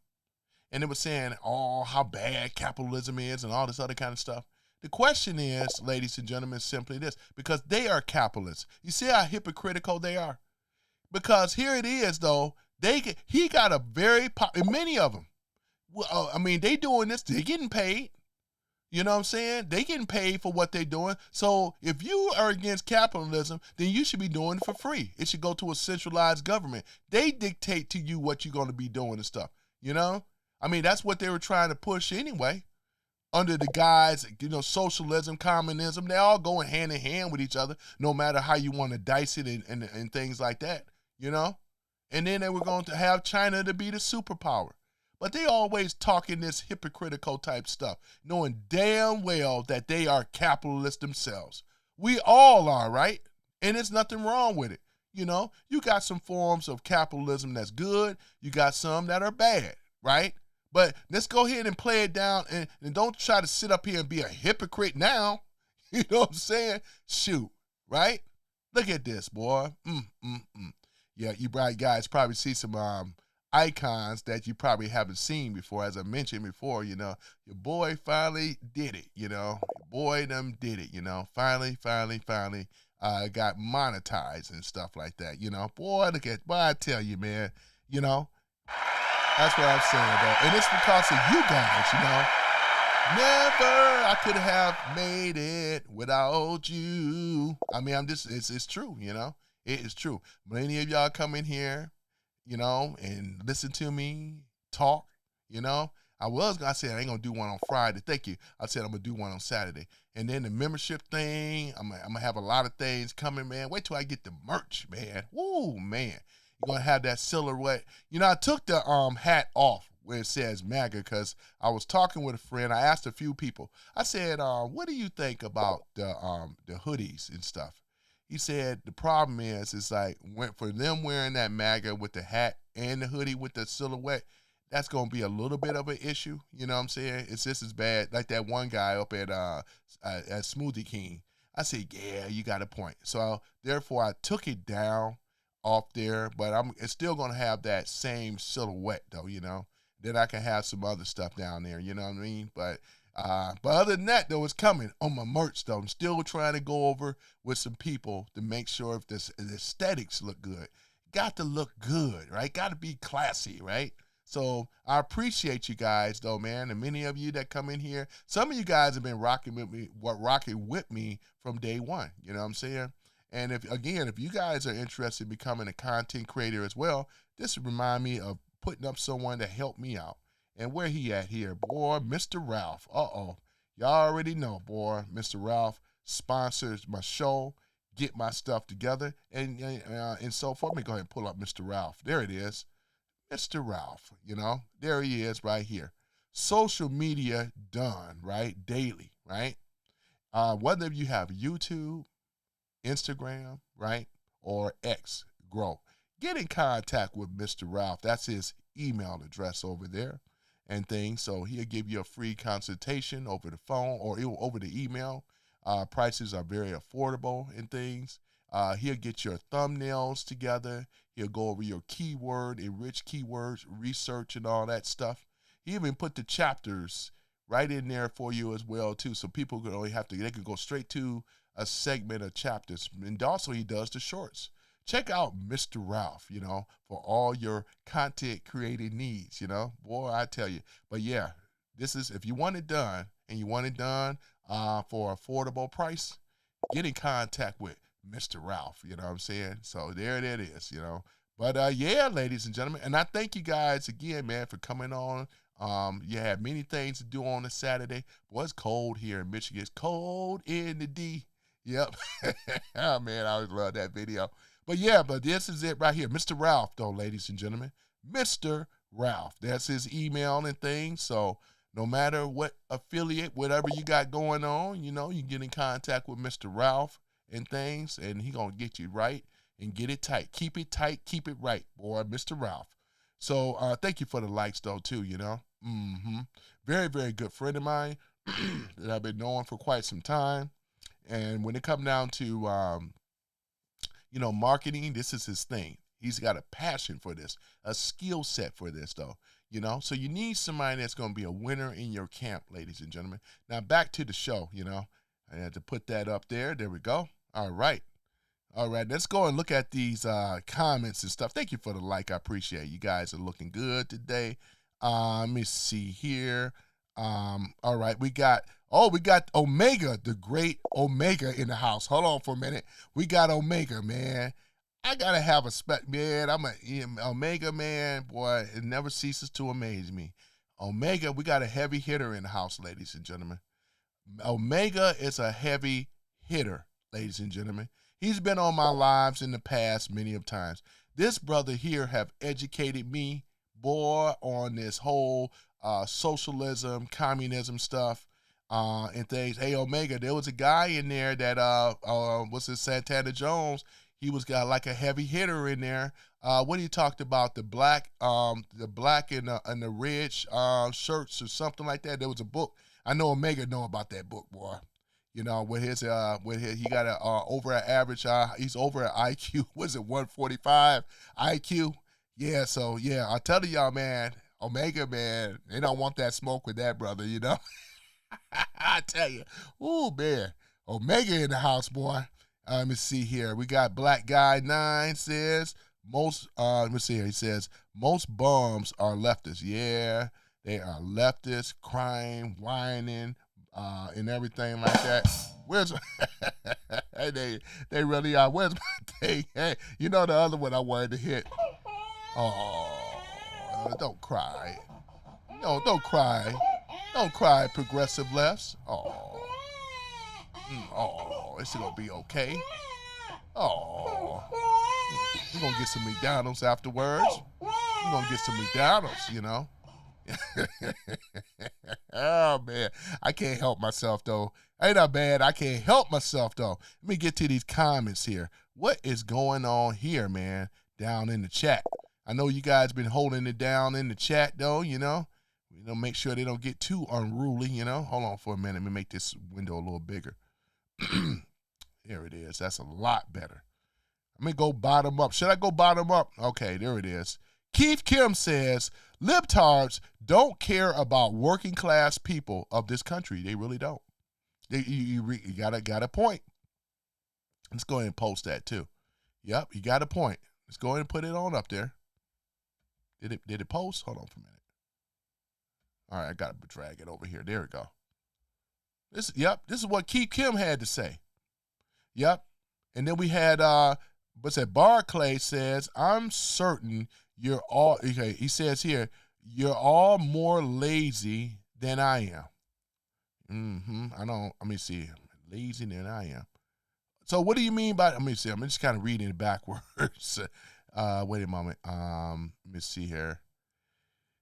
And it was saying, oh, how bad capitalism is and all this other kind of stuff. The question is, ladies and gentlemen, simply this, because they are capitalists. You see how hypocritical they are? Because here it is, though. He got a very, many of them. Well, I mean, they doing this, they getting paid. You know what I'm saying? They getting paid for what they doing. So if you are against capitalism, then you should be doing it for free. It should go to a centralized government. They dictate to you what you're going to be doing and stuff, I mean, that's what they were trying to push anyway. Under the guise, socialism, communism, they all going hand in hand with each other, no matter how you want to dice it and things like that, And then they were going to have China to be the superpower. But they always talking this hypocritical type stuff, knowing damn well that they are capitalists themselves. We all are, right? And there's nothing wrong with it. You got some forms of capitalism that's good. You got some that are bad, right? But let's go ahead and play it down and don't try to sit up here and be a hypocrite now. You know what I'm saying? Shoot, right? Look at this, boy. Yeah, you guys probably see some icons that you probably haven't seen before. As I mentioned before, your boy finally did it, Your boy them did it, Finally got monetized and stuff like that, Boy, boy, I tell you, man, That's what I'm saying, though. And it's because of you guys, Never I could have made it without you. I mean, it's true, It is true. Many of y'all come in here, and listen to me talk, I said I ain't going to do one on Friday. Thank you. I said I'm going to do one on Saturday. And then the membership thing, I'm going to have a lot of things coming, man. Wait till I get the merch, man. Woo, man. You're going to have that silhouette. I took the hat off where it says MAGA because I was talking with a friend. I asked a few people. I said, what do you think about the hoodies and stuff? He said the problem is, it's like for them wearing that MAGA with the hat and the hoodie with the silhouette, that's going to be a little bit of an issue. You know what I'm saying? It's just as bad. Like that one guy up at Smoothie King. I said, yeah, you got a point. So therefore I took it down. off there, but it's still gonna have that same silhouette though, you know. Then I can have some other stuff down there, you know what I mean? But other than that though, it's coming on my merch though. I'm still trying to go over with some people to make sure if the aesthetics look good. Got to look good, right? Got to be classy, right? So I appreciate you guys though, man, and many of you that come in here. Some of you guys have been rocking with me from day one. You know what I'm saying? And if you guys are interested in becoming a content creator as well, this remind me of putting up someone to help me out. And where he at here, boy, Mr. Ralph. Y'all already know, boy, Mr. Ralph sponsors my show, get my stuff together, and so forth. Let me go ahead and pull up Mr. Ralph. There it is, Mr. Ralph. You know, there he is right here. Social media done right daily, right? Whether you have YouTube, Instagram, right, or X, grow. Get in contact with Mr. Ralph. That's his email address over there and things. So he'll give you a free consultation over the phone or over the email. Prices are very affordable and things. He'll get your thumbnails together. He'll go over your keyword, enrich keywords, research and all that stuff. He even put the chapters right in there for you as well too. So people could only they could go straight to a segment of chapters. And also he does the shorts. Check out Mr. Ralph, you know, for all your content creating needs, you know. Boy, I tell you. But yeah, this is, if you want it done and you want it done for affordable price, get in contact with Mr. Ralph, you know what I'm saying? So there it is, you know. But yeah, ladies and gentlemen, and I thank you guys again, man, for coming on. You had many things to do on a Saturday. Boy, it's cold here in Michigan. It's cold in the D. Yep. Oh, man, I always love that video. But yeah, but this is it right here. Mr. Ralph, though, ladies and gentlemen. Mr. Ralph. That's his email and things. So no matter what affiliate, whatever you got going on, you know, you get in contact with Mr. Ralph and things, and he going to get you right and get it tight. Keep it tight, keep it right, boy, Mr. Ralph. So thank you for the likes, though, too, you know. Very, very good friend of mine that I've been knowing for quite some time. And when it comes down to, you know, marketing, this is his thing. He's got a passion for this, a skill set for this, though, you know. So you need somebody that's going to be a winner in your camp, ladies and gentlemen. Now, back to the show, you know. I had to put that up there. There we go. All right. All right, let's go and look at these comments and stuff. Thank you for the like. I appreciate it. You guys are looking good today. Let me see here. All right, we got Omega, the great Omega in the house. Hold on for a minute. We got Omega, man. I gotta have a man. I'm a Omega man, boy. It never ceases to amaze me. Omega, we got a heavy hitter in the house, ladies and gentlemen. Omega is a heavy hitter, ladies and gentlemen. He's been on my lives in the past many of times. This brother here have educated me, boy, on this whole socialism, communism stuff, and things. Hey, Omega, there was a guy in there that what's his Santana Jones. He was got like a heavy hitter in there. What he talked about, the black and the red shirts or something like that. There was a book. I know Omega know about that book, boy. You know, with his he got a over an average. He's over an IQ. Was it 145 IQ? Yeah. So yeah, I tell y'all, man, Omega, man, they don't want that smoke with that brother. You know. I tell you, ooh, man, Omega in the house, boy. Let me see here. We got Black Guy 9 says most. Let me see here. He says most bums are leftists. Yeah, they are leftists, crying, whining, and everything like that. Where's they really are. Where's my thing? Hey, you know the other one I wanted to hit. Oh, don't cry. No, don't cry. Don't cry, progressive lefts. Oh, it's gonna be okay. Oh, we're gonna get some McDonald's afterwards. We're gonna get some McDonald's, you know. Oh man, I can't help myself though. Ain't that bad? I can't help myself though. Let me get to these comments here. What is going on here, man? Down in the chat. I know you guys been holding it down in the chat though, you know. Make sure they don't get too unruly, you know. Hold on for a minute. Let me make this window a little bigger. Here it is. That's a lot better. Let me go bottom up. Should I go bottom up? Okay, there it is. Keith Kim says, libtards don't care about working class people of this country. They really don't. You got a point. Let's go ahead and post that too. Yep, you got a point. Let's go ahead and put it on up there. Did it post? Hold on for a minute. All right, I got to drag it over here. There we go. This is what Keith Kim had to say. Yep. And then we had what's that? Barclay says, I'm certain you're all okay. He says here, you're all more lazy than I am. Let me see. Lazy than I am. So what do you mean by, let me see. I'm just kind of reading it backwards. Wait a moment. Let me see here.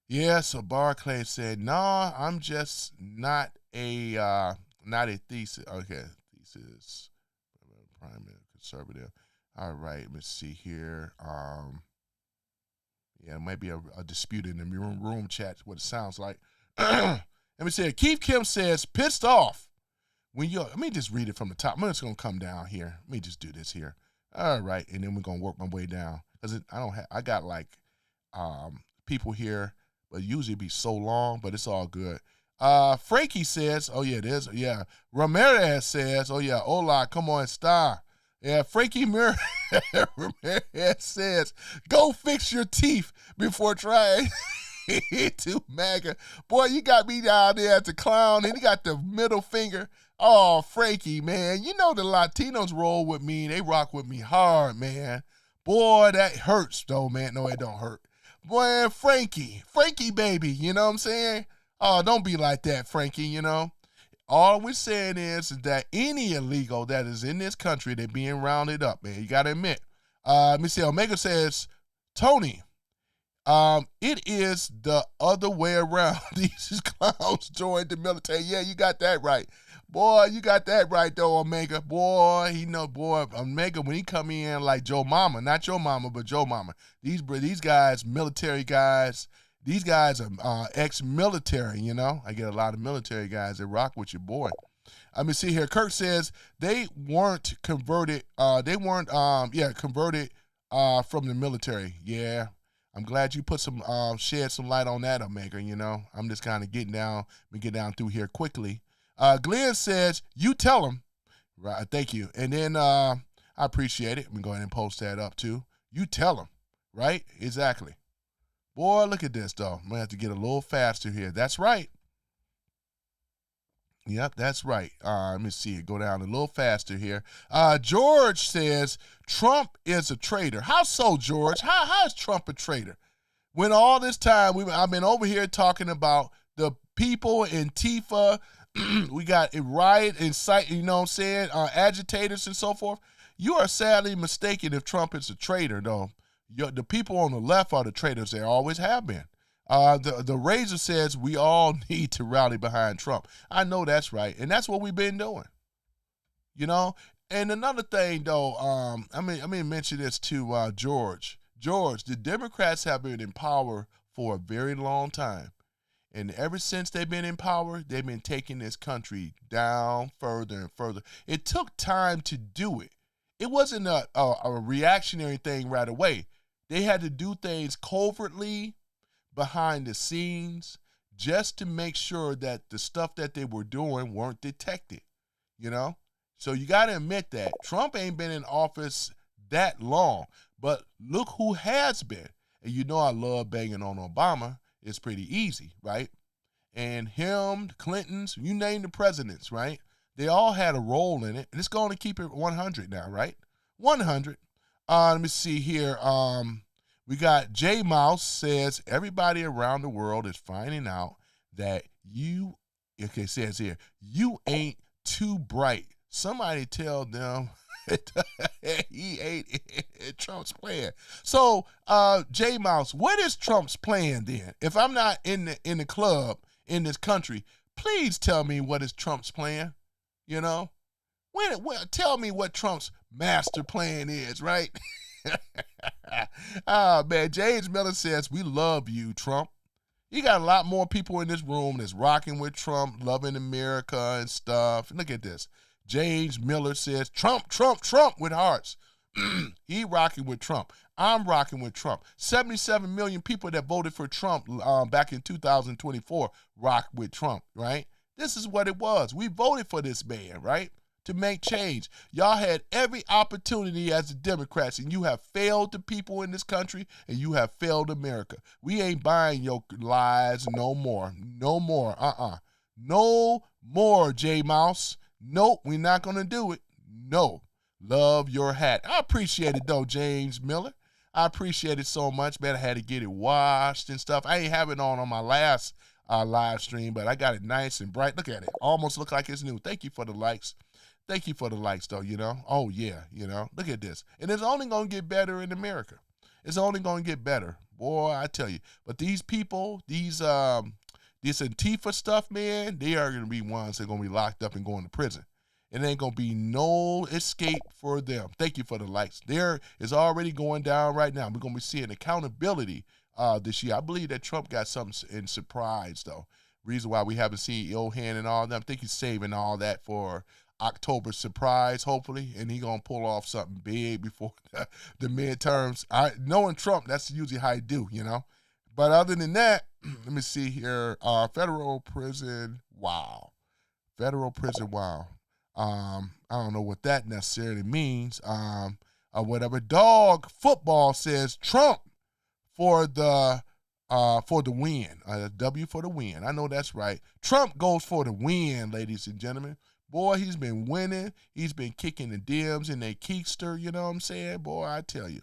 Yeah, so Barclay said, no, I'm just not a thesis. Okay, thesis. Prime conservative. All right, let me see here. Yeah, it might be a dispute in the room chat, what it sounds like. Let me see. Keith Kim says, pissed off. Let me just read it from the top. I'm just going to come down here. Let me just do this here. All right, and then we're going to work my way down. Because I got like people here, but usually it be so long, but it's all good. Frankie says, oh yeah, it is. Yeah. Ramirez says, oh yeah, hola, come on, star. Yeah, Frankie Ramirez says, go fix your teeth before trying to MAGA. Boy, you got me down there as a clown, and you got the middle finger. Oh, Frankie, man, you know the Latinos roll with me. They rock with me hard, man. Boy, that hurts, though, man. No, it don't hurt. Boy, Frankie, baby, you know what I'm saying? Oh, don't be like that, Frankie, you know? All we're saying is that any illegal that is in this country, they're being rounded up, man. You got to admit. Let me see. Omega says, Tony, it is the other way around. These clowns joined the military. Yeah, you got that right. Boy, you got that right, though, Omega. Boy, Omega, when he come in like Joe Mama, not your mama, but Joe Mama. These guys, military guys, these guys are ex-military, you know. I get a lot of military guys that rock with your boy. Let me see here. Kirk says they weren't converted. Converted from the military. Yeah. I'm glad you put shed some light on that, Omega, you know. I'm just kind of getting down through here quickly. Glenn says, you tell him. Right, thank you. And then I appreciate it. I'm going to go ahead and post that up too. You tell him, right? Exactly. Boy, look at this, though. I'm going to have to get a little faster here. That's right. Yep, that's right. Let me see it. Go down a little faster here. George says, Trump is a traitor. How so, George? How is Trump a traitor? When all this time, I've been over here talking about the people, Antifa, we got a riot, incite, you know what I'm saying, agitators and so forth. You are sadly mistaken if Trump is a traitor, though. The people on the left are the traitors. They always have been. The Razor says we all need to rally behind Trump. I know that's right, and that's what we've been doing. You know? And another thing, though, I mean, mention this to George. George, the Democrats have been in power for a very long time. And ever since they've been in power, they've been taking this country down further and further. It took time to do it. It wasn't a reactionary thing right away. They had to do things covertly, behind the scenes, just to make sure that the stuff that they were doing weren't detected, you know? So you got to admit that. Trump ain't been in office that long, but look who has been. And you know I love banging on Obama. It's pretty easy, right? And him, the Clintons, you name the presidents, right? They all had a role in it. And it's going to keep it 100 now, right? 100. Let me see here. We got J Mouse says, everybody around the world is finding out that it says here, you ain't too bright. Somebody tell them he ain't Trump's plan. So, J Mouse, what is Trump's plan then? If I'm not in the club in this country, please tell me what is Trump's plan. You know, tell me what Trump's master plan is, right? Man, James Miller says, we love you, Trump. You got a lot more people in this room that's rocking with Trump, loving America and stuff. Look at this. James Miller says, Trump, Trump, Trump with hearts. He rocking with Trump. I'm rocking with Trump. 77 million people that voted for Trump back in 2024 rock with Trump, right? This is what it was. We voted for this man, right? To make change. Y'all had every opportunity as the Democrats, and you have failed the people in this country, and you have failed America. We ain't buying your lies no more. No more. No more, J Mouse. Nope, we're not going to do it. No. Love your hat. I appreciate it, though, James Miller. I appreciate it so much, man. I had to get it washed and stuff. I ain't have it on my last live stream, but I got it nice and bright. Look at it. Almost look like it's new. Thank you for the likes. Thank you for the likes, though, you know. Oh, yeah, you know. Look at this. And it's only going to get better in America. It's only going to get better. Boy, I tell you. But these people, this Antifa stuff, man, they are going to be ones that are going to be locked up and going to prison. It ain't going to be no escape for them. Thank you for the likes. There is already going down right now. We're going to be seeing accountability this year. I believe that Trump got something in surprise, though. Reason why we haven't seen Johan and all that. I think he's saving all that for October surprise, hopefully, and he going to pull off something big before the midterms. Knowing Trump, that's usually how he do, you know. But other than that, let me see here. Federal prison, wow. Federal prison, wow. I don't know what that necessarily means. Whatever. Dog football says Trump for the win. W for the win. I know that's right. Trump goes for the win, ladies and gentlemen. Boy, he's been winning. He's been kicking the dims in their keister, you know what I'm saying? Boy, I tell you.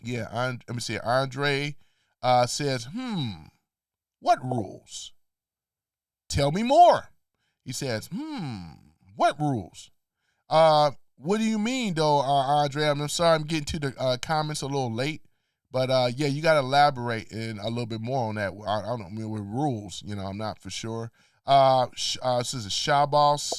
Yeah, let me see. Andre says, what rules? Tell me more. He says, what rules? What do you mean, though, Andre? I'm sorry I'm getting to the comments a little late. But, yeah, you got to elaborate a little bit more on that. I don't mean with rules. You know, I'm not for sure. This is a Shabos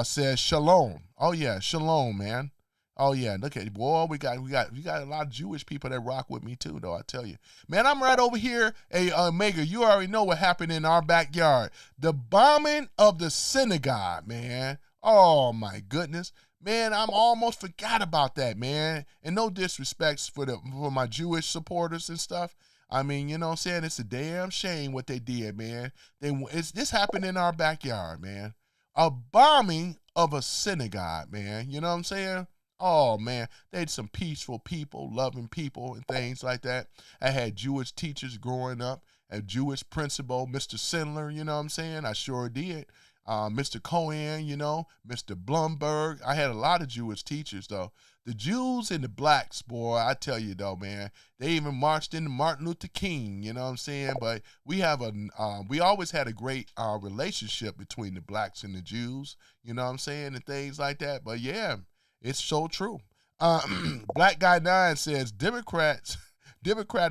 says shalom. Oh, yeah, shalom, man. Oh, yeah, look at it. Boy, we got a lot of Jewish people that rock with me, too, though, I tell you. Man, I'm right over here. Hey, Omega, you already know what happened in our backyard. The bombing of the synagogue, man. Oh, my goodness. Man, I'm almost forgot about that, man. And no disrespects for my Jewish supporters and stuff. I mean, you know what I'm saying? It's a damn shame what they did, man. This happened in our backyard, man. A bombing of a synagogue, man. You know what I'm saying? Oh, man, they had some peaceful people, loving people, and things like that. I had Jewish teachers growing up, a Jewish principal, Mr. Sindler, you know what I'm saying? I sure did. Mr. Cohen, you know, Mr. Blumberg. I had a lot of Jewish teachers, though. The Jews and the blacks, boy, I tell you, though, man, they even marched into Martin Luther King, you know what I'm saying? But we always had a great relationship between the blacks and the Jews, you know what I'm saying, and things like that. But, yeah. It's so true. Black Guy 9 says, Democrat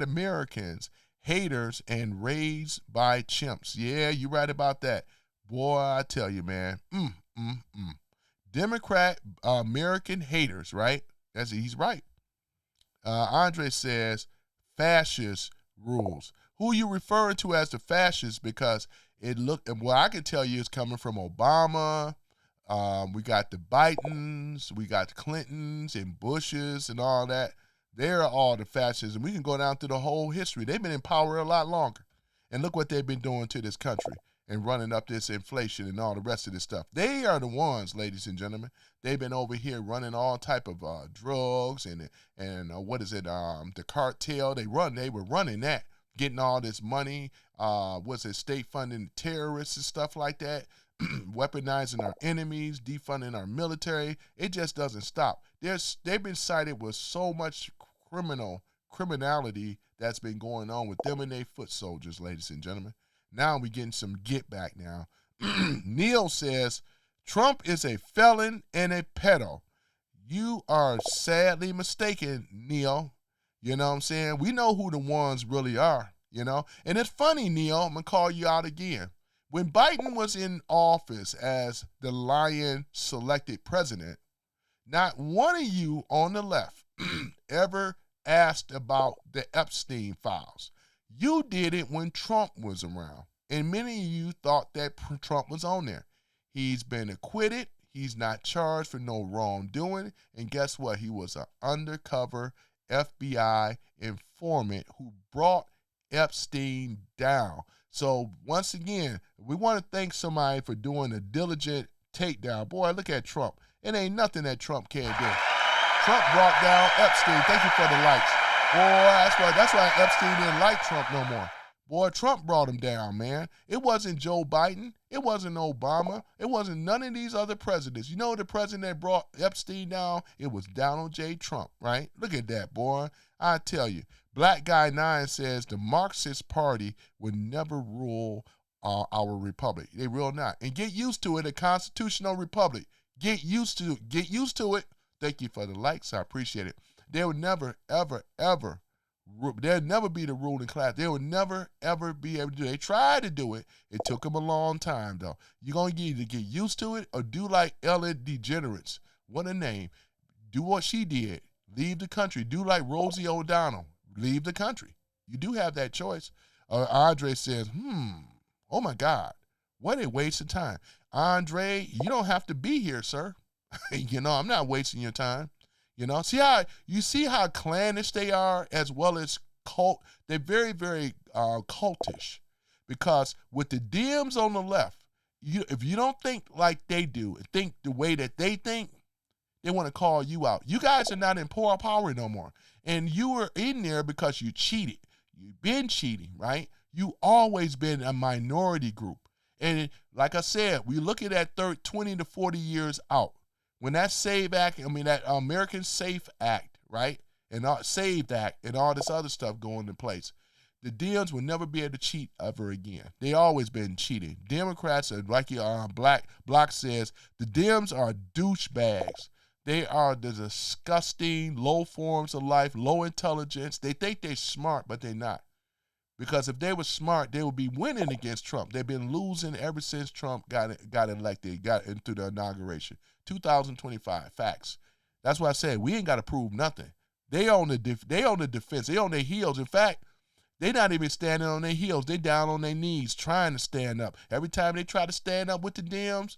Americans, haters, and raised by chimps. Yeah, you're right about that. Boy, I tell you, man. Democrat American haters, right? He's right. Andre says, fascist rules. Who you referring to as the fascists? Because I can tell you it's coming from Obama. We got the Bidens, we got the Clintons and Bushes and all that. They're all the fascists, and we can go down through the whole history. They've been in power a lot longer. And look what they've been doing to this country and running up this inflation and all the rest of this stuff. They are the ones, ladies and gentlemen. They've been over here running all type of drugs and the cartel. They were running that, getting all this money. State funding terrorists and stuff like that. Weaponizing our enemies, defunding our military. It just doesn't stop. They've been cited with so much criminality that's been going on with them and their foot soldiers, ladies and gentlemen. Now we're getting some get back now. Neil says, Trump is a felon and a pedo. You are sadly mistaken, Neil. You know what I'm saying? We know who the ones really are, you know? And it's funny, Neil, I'm going to call you out again. When Biden was in office as the Lion selected president, not one of you on the left ever asked about the Epstein files. You did it when Trump was around, and many of you thought that Trump was on there. He's been acquitted. He's not charged for no wrongdoing. And guess what? He was an undercover FBI informant who brought Epstein down. So once again, we want to thank somebody for doing a diligent takedown. Boy, look at Trump. It ain't nothing that Trump can't do. Trump brought down Epstein. Thank you for the likes. Boy, that's why Epstein didn't like Trump no more. Boy, Trump brought him down, man. It wasn't Joe Biden. It wasn't Obama. It wasn't none of these other presidents. You know the president that brought Epstein down? It was Donald J. Trump, right? Look at that, boy. I tell you. Black Guy 9 says the Marxist Party would never rule our republic. They will not. And get used to it, a constitutional republic. Get used to it. Thank you for the likes. I appreciate it. They would never, ever, ever, there'll never be the ruling class. They would never, ever be able to do it. They tried to do it. It took them a long time, though. You're going to either get used to it or do like Ellen DeGeneres. What a name. Do what she did. Leave the country. Do like Rosie O'Donnell. Leave the country. You do have that choice. Andre says, oh my God, what a waste of time. Andre, you don't have to be here, sir. I'm not wasting your time. See how clannish they are, as well as cult. They're very, very cultish, because with the Dems on the left, if you don't think like they do, think the way that they think, they want to call you out. You guys are not in power no more, and you were in there because you cheated. You've been cheating, right? You always been a minority group, and like I said, we looking at 20 to 40 years out. When that that American Safe Act, right, and Saved Act and all this other stuff go into place, the Dems will never be able to cheat ever again. They always been cheating. Democrats are like Block says, the Dems are douchebags. They are the disgusting, low forms of life, low intelligence. They think they're smart, but they're not. Because if they were smart, they would be winning against Trump. They've been losing ever since Trump got elected, got into the inauguration. 2025, facts. That's why I said we ain't got to prove nothing. They on the defense. They on their heels. In fact, they not even standing on their heels. They down on their knees trying to stand up. Every time they try to stand up with the Dems,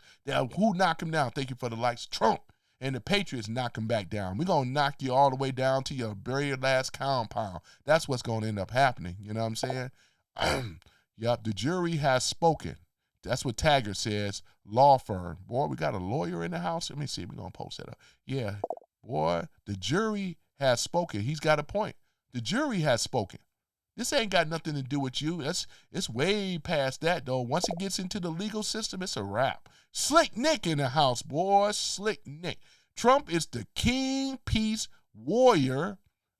who knock them down? Thank you for the likes. Trump. And the Patriots knock them back down. We're going to knock you all the way down to your very last compound. That's what's going to end up happening. You know what I'm saying? Yep, the jury has spoken. That's what Taggart says. Law firm. Boy, we got a lawyer in the house. Let me see. We're going to post that up. Yeah, boy, the jury has spoken. He's got a point. The jury has spoken. This ain't got nothing to do with you. It's way past that, though. Once it gets into the legal system, it's a wrap. Slick Nick in the house, boy. Slick Nick. Trump is the king peace warrior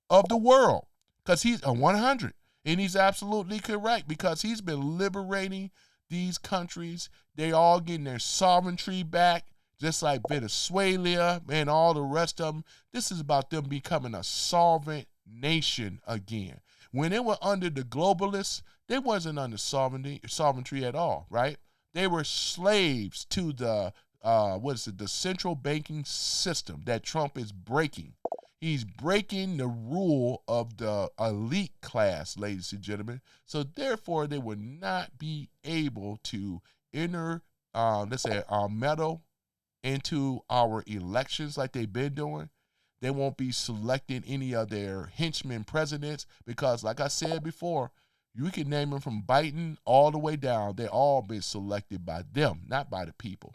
of the world because he's a 100. And he's absolutely correct because he's been liberating these countries. They all getting their sovereignty back, just like Venezuela and all the rest of them. This is about them becoming a sovereign nation again. When they were under the globalists, they wasn't under sovereignty at all, right? They were slaves to the central banking system that Trump is breaking. He's breaking the rule of the elite class, ladies and gentlemen. So therefore, they would not be able to enter, meddle into our elections like they've been doing. They won't be selecting any of their henchmen presidents because, like I said before, you can name them from Biden all the way down. They all been selected by them, not by the people,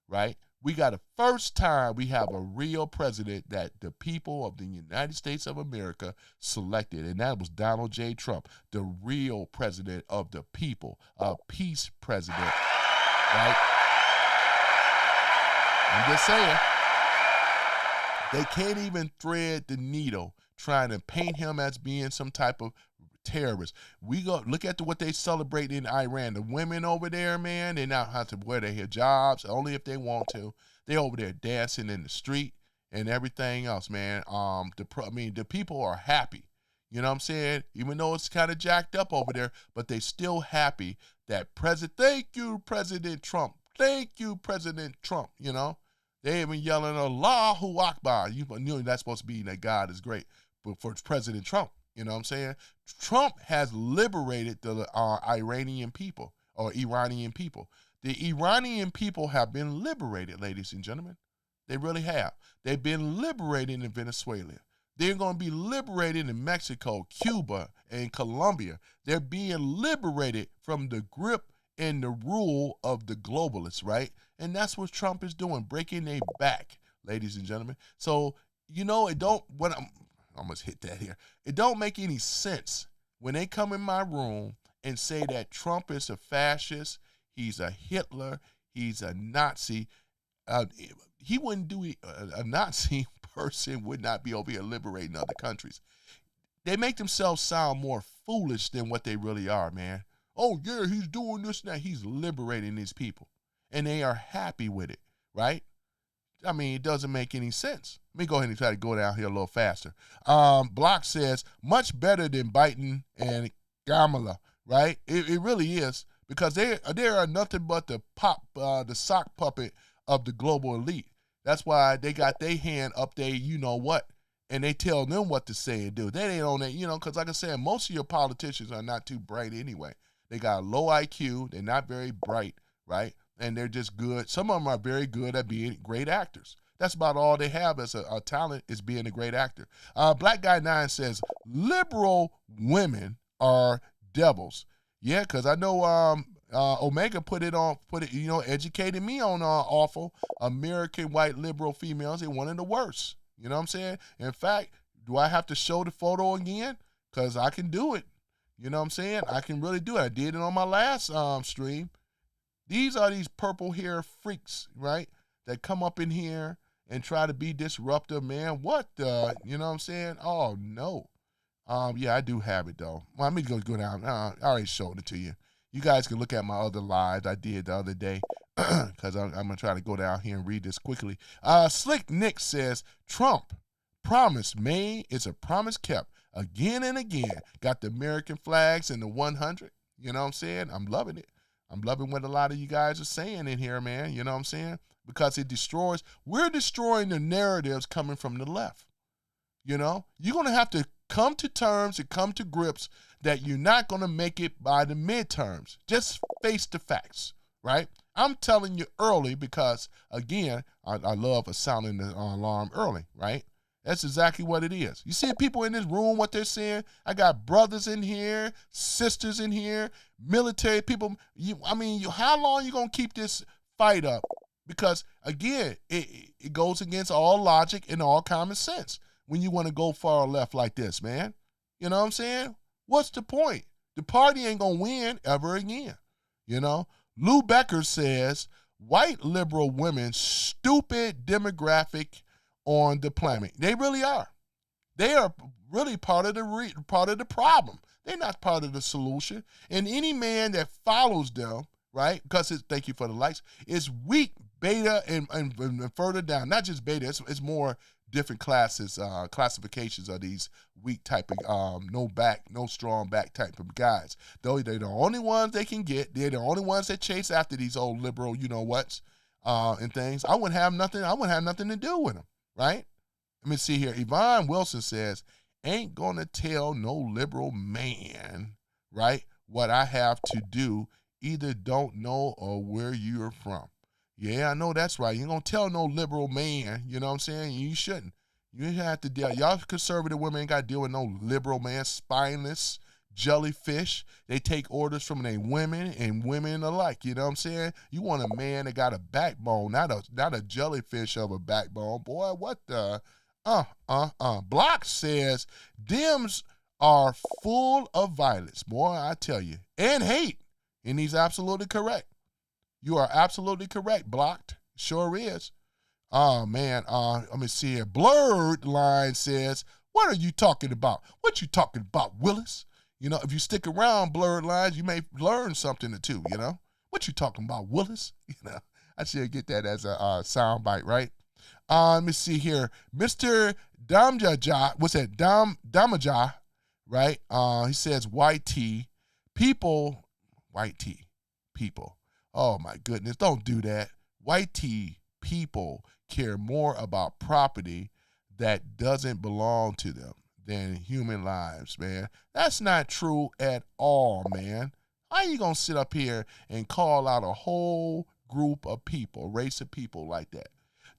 right? We got a first time we have a real president that the people of the United States of America selected, and that was Donald J. Trump, the real president of the people, a peace president, right? I'm just saying. They can't even thread the needle trying to paint him as being some type of terrorist. We go look at what they celebrate in Iran. The women over there, man, they now have to wear their hijabs only if they want to. They over there dancing in the street and everything else, man. The people are happy. You know what I'm saying? Even though it's kind of jacked up over there, but they still happy that thank you, President Trump. Thank you, President Trump, you know? They even yelling Allahu Akbar. You know that's supposed to be that God is great. But for President Trump, you know what I'm saying? Trump has liberated the Iranian people or Iranian people. The Iranian people have been liberated, ladies and gentlemen. They really have. They've been liberated in Venezuela. They're going to be liberated in Mexico, Cuba, and Colombia. They're being liberated from the grip and the rule of the globalists, right? And that's what Trump is doing, breaking their back, ladies and gentlemen. So, you know, it don't, what I almost hit that here. It don't make any sense when they come in my room and say that Trump is a fascist, he's a Hitler, he's a Nazi. He wouldn't do it. A Nazi person would not be over here liberating other countries. They make themselves sound more foolish than what they really are, man. Oh, yeah, he's doing this now. He's liberating these people. And they are happy with it, right? I mean, it doesn't make any sense. Let me go ahead and try to go down here a little faster. Block says, much better than Biden and Kamala, right? It really is, because they are nothing but the sock puppet of the global elite. That's why they got their hand up there, you know what, and they tell them what to say and do. They ain't on that, you know, because like I said, most of your politicians are not too bright anyway. They got a low IQ. They're not very bright, right? And they're just good. Some of them are very good at being great actors. That's about all they have as a talent, is being a great actor. Black Guy 9 says, liberal women are devils. Yeah, because I know Omega put it, you know, educated me on awful American white liberal females. They're one of the worst. You know what I'm saying? In fact, do I have to show the photo again? Because I can do it. You know what I'm saying? I can really do it. I did it on my last stream. These are these purple hair freaks, right, that come up in here and try to be disruptive, man. What the, you know what I'm saying? Oh, no. Yeah, I do have it, though. Well, let me go down. I already showed it to you. You guys can look at my other lives I did the other day, because I'm going to try to go down here and read this quickly. Slick Nick says, Trump, promise made is a promise kept. Again and again. Got the American flags and the 100. You know what I'm saying? I'm loving it. I'm loving what a lot of you guys are saying in here, man. You know what I'm saying? Because it destroys, we're destroying the narratives coming from the left. You know? You're going to have to come to terms and come to grips that you're not going to make it by the midterms. Just face the facts, right? I'm telling you early because, again, I love sounding the alarm early, right? That's exactly what it is. You see people in this room, what they're saying? I got brothers in here, sisters in here, military people. How long you going to keep this fight up? Because, again, it goes against all logic and all common sense when you want to go far left like this, man. You know what I'm saying? What's the point? The party ain't going to win ever again, you know? Lou Becker says, white liberal women, stupid demographic on the planet. They really are. They are really part of the problem. They're not part of the solution. And any man that follows them, right, because thank you for the likes, is weak, beta, and further down. Not just beta, it's more different classes, classifications of these weak type of, no strong back type of guys. Though they're the only ones they can get. They're the only ones that chase after these old liberal, you know what's, and things. I wouldn't have nothing to do with them. Right? Let me see here. Yvonne Wilson says, ain't gonna tell no liberal man, right, what I have to do. Either don't know or where you're from. Yeah, I know that's right. You ain't gonna tell no liberal man, you know what I'm saying? You shouldn't. You ain't have to deal. Y'all conservative women ain't got to deal with no liberal man, spineless jellyfish. They take orders from their women and women alike. You know what I'm saying? You want a man that got a backbone, not a jellyfish of a backbone. Boy, what the? Block says, Dems are full of violence. Boy, I tell you. And hate. And he's absolutely correct. You are absolutely correct, Blocked. Sure is. Oh, man. Let me see here. Blurred Line says, what are you talking about? What you talking about, Willis? You know, if you stick around Blurred Lines, you may learn something or two, you know? What you talking about, Willis? You know, I should get that as a sound bite, right? Let me see here. Mr. Damjaja, what's that? Damaja, right? He says, YT, people, YT, people. Oh, my goodness, don't do that. YT people care more about property that doesn't belong to them than human lives, man. That's not true at all, man. How you gonna sit up here and call out a whole group of people, race of people like that?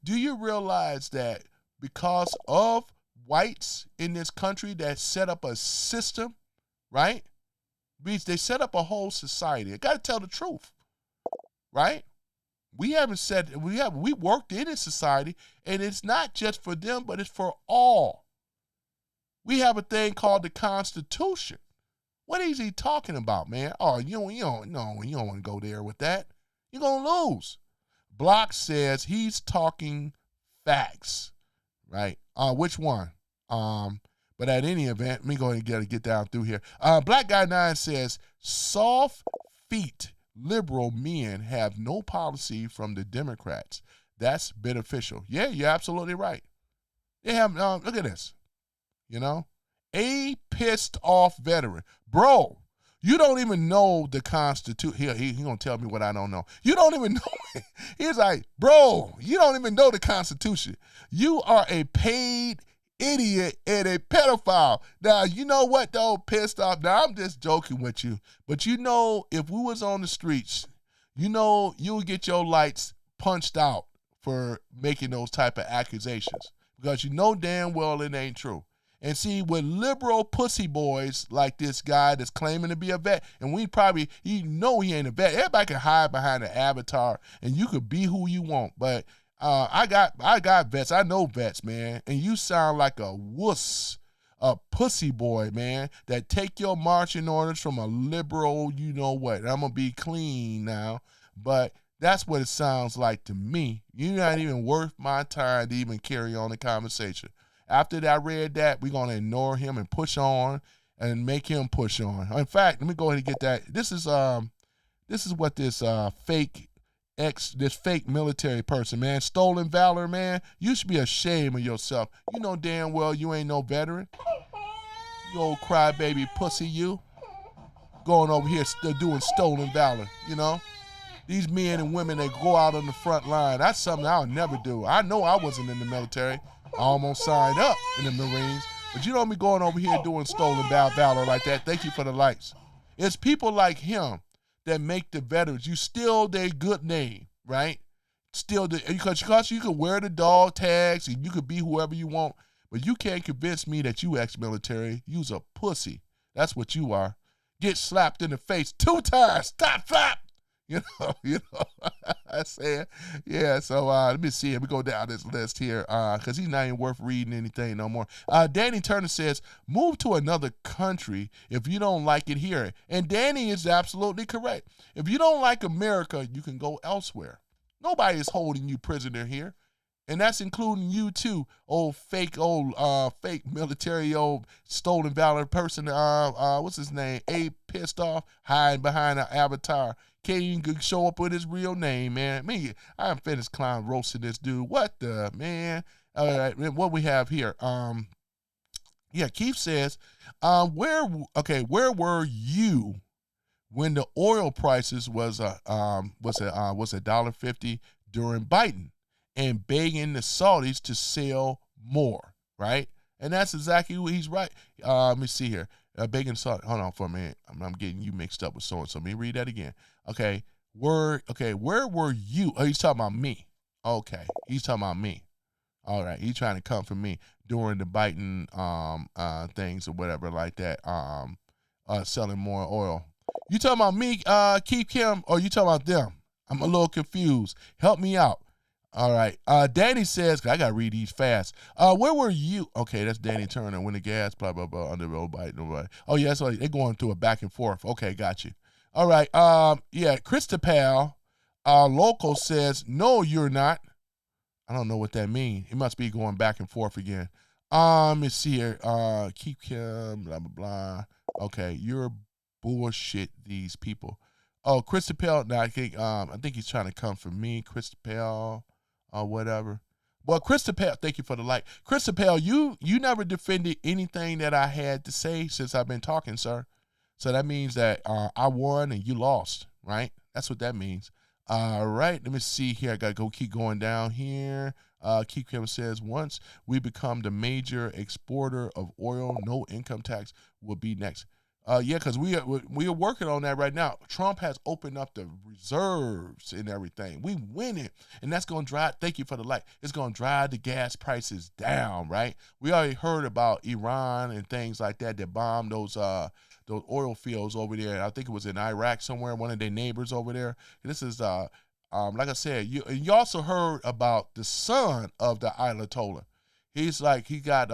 Do you realize that because of whites in this country that set up a system, right? They set up a whole society. I gotta tell the truth, right? We worked in a society, and it's not just for them, but it's for all. We have a thing called the Constitution. What is he talking about, man? Oh, you don't want to go there with that. You're gonna lose. Block says he's talking facts, right? Which one? But at any event, let me go ahead and get down through here. Black Guy 9 says soft feet liberal men have no policy from the Democrats. That's beneficial. Yeah, you're absolutely right. They have, look at this, a pissed off veteran. Bro, you don't even know the Constitution. He gonna tell me what I don't know. You don't even know. He's like, bro, you don't even know the Constitution. You are a paid idiot and a pedophile. Now, you know what, though, pissed off. Now, I'm just joking with you. But if we was on the streets, you would get your lights punched out for making those type of accusations. Because you know damn well it ain't true. And see, with liberal pussy boys like this guy that's claiming to be a vet, and he ain't a vet. Everybody can hide behind an avatar, and you could be who you want. But I got vets. I know vets, man. And you sound like a wuss, a pussy boy, man, that take your marching orders from a liberal, you know what. I'm going to be clean now. But that's what it sounds like to me. You're not even worth my time to even carry on the conversation. After I read that, we're going to ignore him and push on and make him push on. In fact, let me go ahead and get that. This is what this fake military person, man, stolen valor, man. You should be ashamed of yourself. You know damn well you ain't no veteran. You old crybaby pussy, you. Going over here still doing stolen valor, These men and women that go out on the front line, that's something I'll never do. I know I wasn't in the military. I almost signed up in the Marines. But you don't be going over here doing stolen valor like that. Thank you for the likes. It's people like him that make the veterans. You steal their good name, right? Because you can wear the dog tags and you could be whoever you want, but you can't convince me that you ex-military. You's a pussy. That's what you are. Get slapped in the face 2 times. Stop, slap. I said, yeah. So let me see. Let me go down this list here because he's not even worth reading anything no more. Danny Turner says, move to another country if you don't like it here. And Danny is absolutely correct. If you don't like America, you can go elsewhere. Nobody is holding you prisoner here. And that's including you too, fake military, old stolen valor person. What's his name? Pissed off, hiding behind an avatar. Can't even show up with his real name, man. I'm finished clown roasting this dude. What the, man? All right, what we have here? Keith says, where were you when the oil prices was $1.50 during Biden and begging the Saudis to sell more, right? And that's exactly what he's right. Let me see here. Begging Saudi. Hold on for a minute. I'm getting you mixed up with so-and-so. Let me read that again. Okay. Where were you? Oh, he's talking about me. Okay. He's talking about me. All right. He's trying to come for me during the Biden things or whatever like that. Selling more oil. You talking about me, Keith Kim, or you talking about them? I'm a little confused. Help me out. All right. Danny says, I got to read these fast. Where were you? Okay, that's Danny Turner. When the gas, blah, blah, blah, under road bite. Oh, yeah, so they're going through a back and forth. Okay, got you. All right. Christopal, local says, no, you're not. I don't know what that means. It must be going back and forth again. Let me see here. Keep him, blah, blah, blah. Okay, you're bullshit, these people. Oh, Christopal, I think he's trying to come for me, Christopal. Or whatever. Well, Christopal, thank you for the like. Christopal, you never defended anything that I had to say since I've been talking, sir. So that means that I won and you lost, right? That's what that means. All right, let me see here. I got to keep going down here. Keith Kim says, once we become the major exporter of oil, no income tax will be next. Yeah, because we are working on that right now. Trump has opened up the reserves and everything. We winning, and that's going to drive. Thank you for the light. It's going to drive the gas prices down, right? We already heard about Iran and things like that bombed those oil fields over there. I think it was in Iraq somewhere. One of their neighbors over there. This is like I said, you also heard about the son of the Ayatollah. He's like he got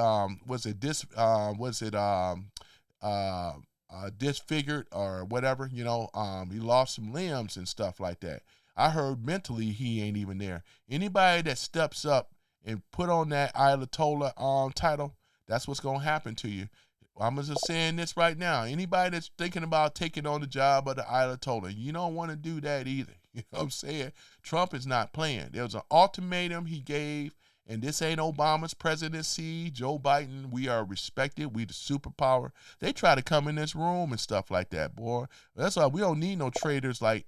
disfigured or whatever, he lost some limbs and stuff like that. I heard mentally he ain't even there. Anybody that steps up and put on that Ayatollah title, that's what's going to happen to you. I'm just saying this right now. Anybody that's thinking about taking on the job of the Ayatollah, you don't want to do that either. You know what I'm saying? Trump is not playing. There was an ultimatum he gave, and this ain't Obama's presidency. Joe Biden, we are respected. We the superpower. They try to come in this room and stuff like that, boy. That's why we don't need no traitors like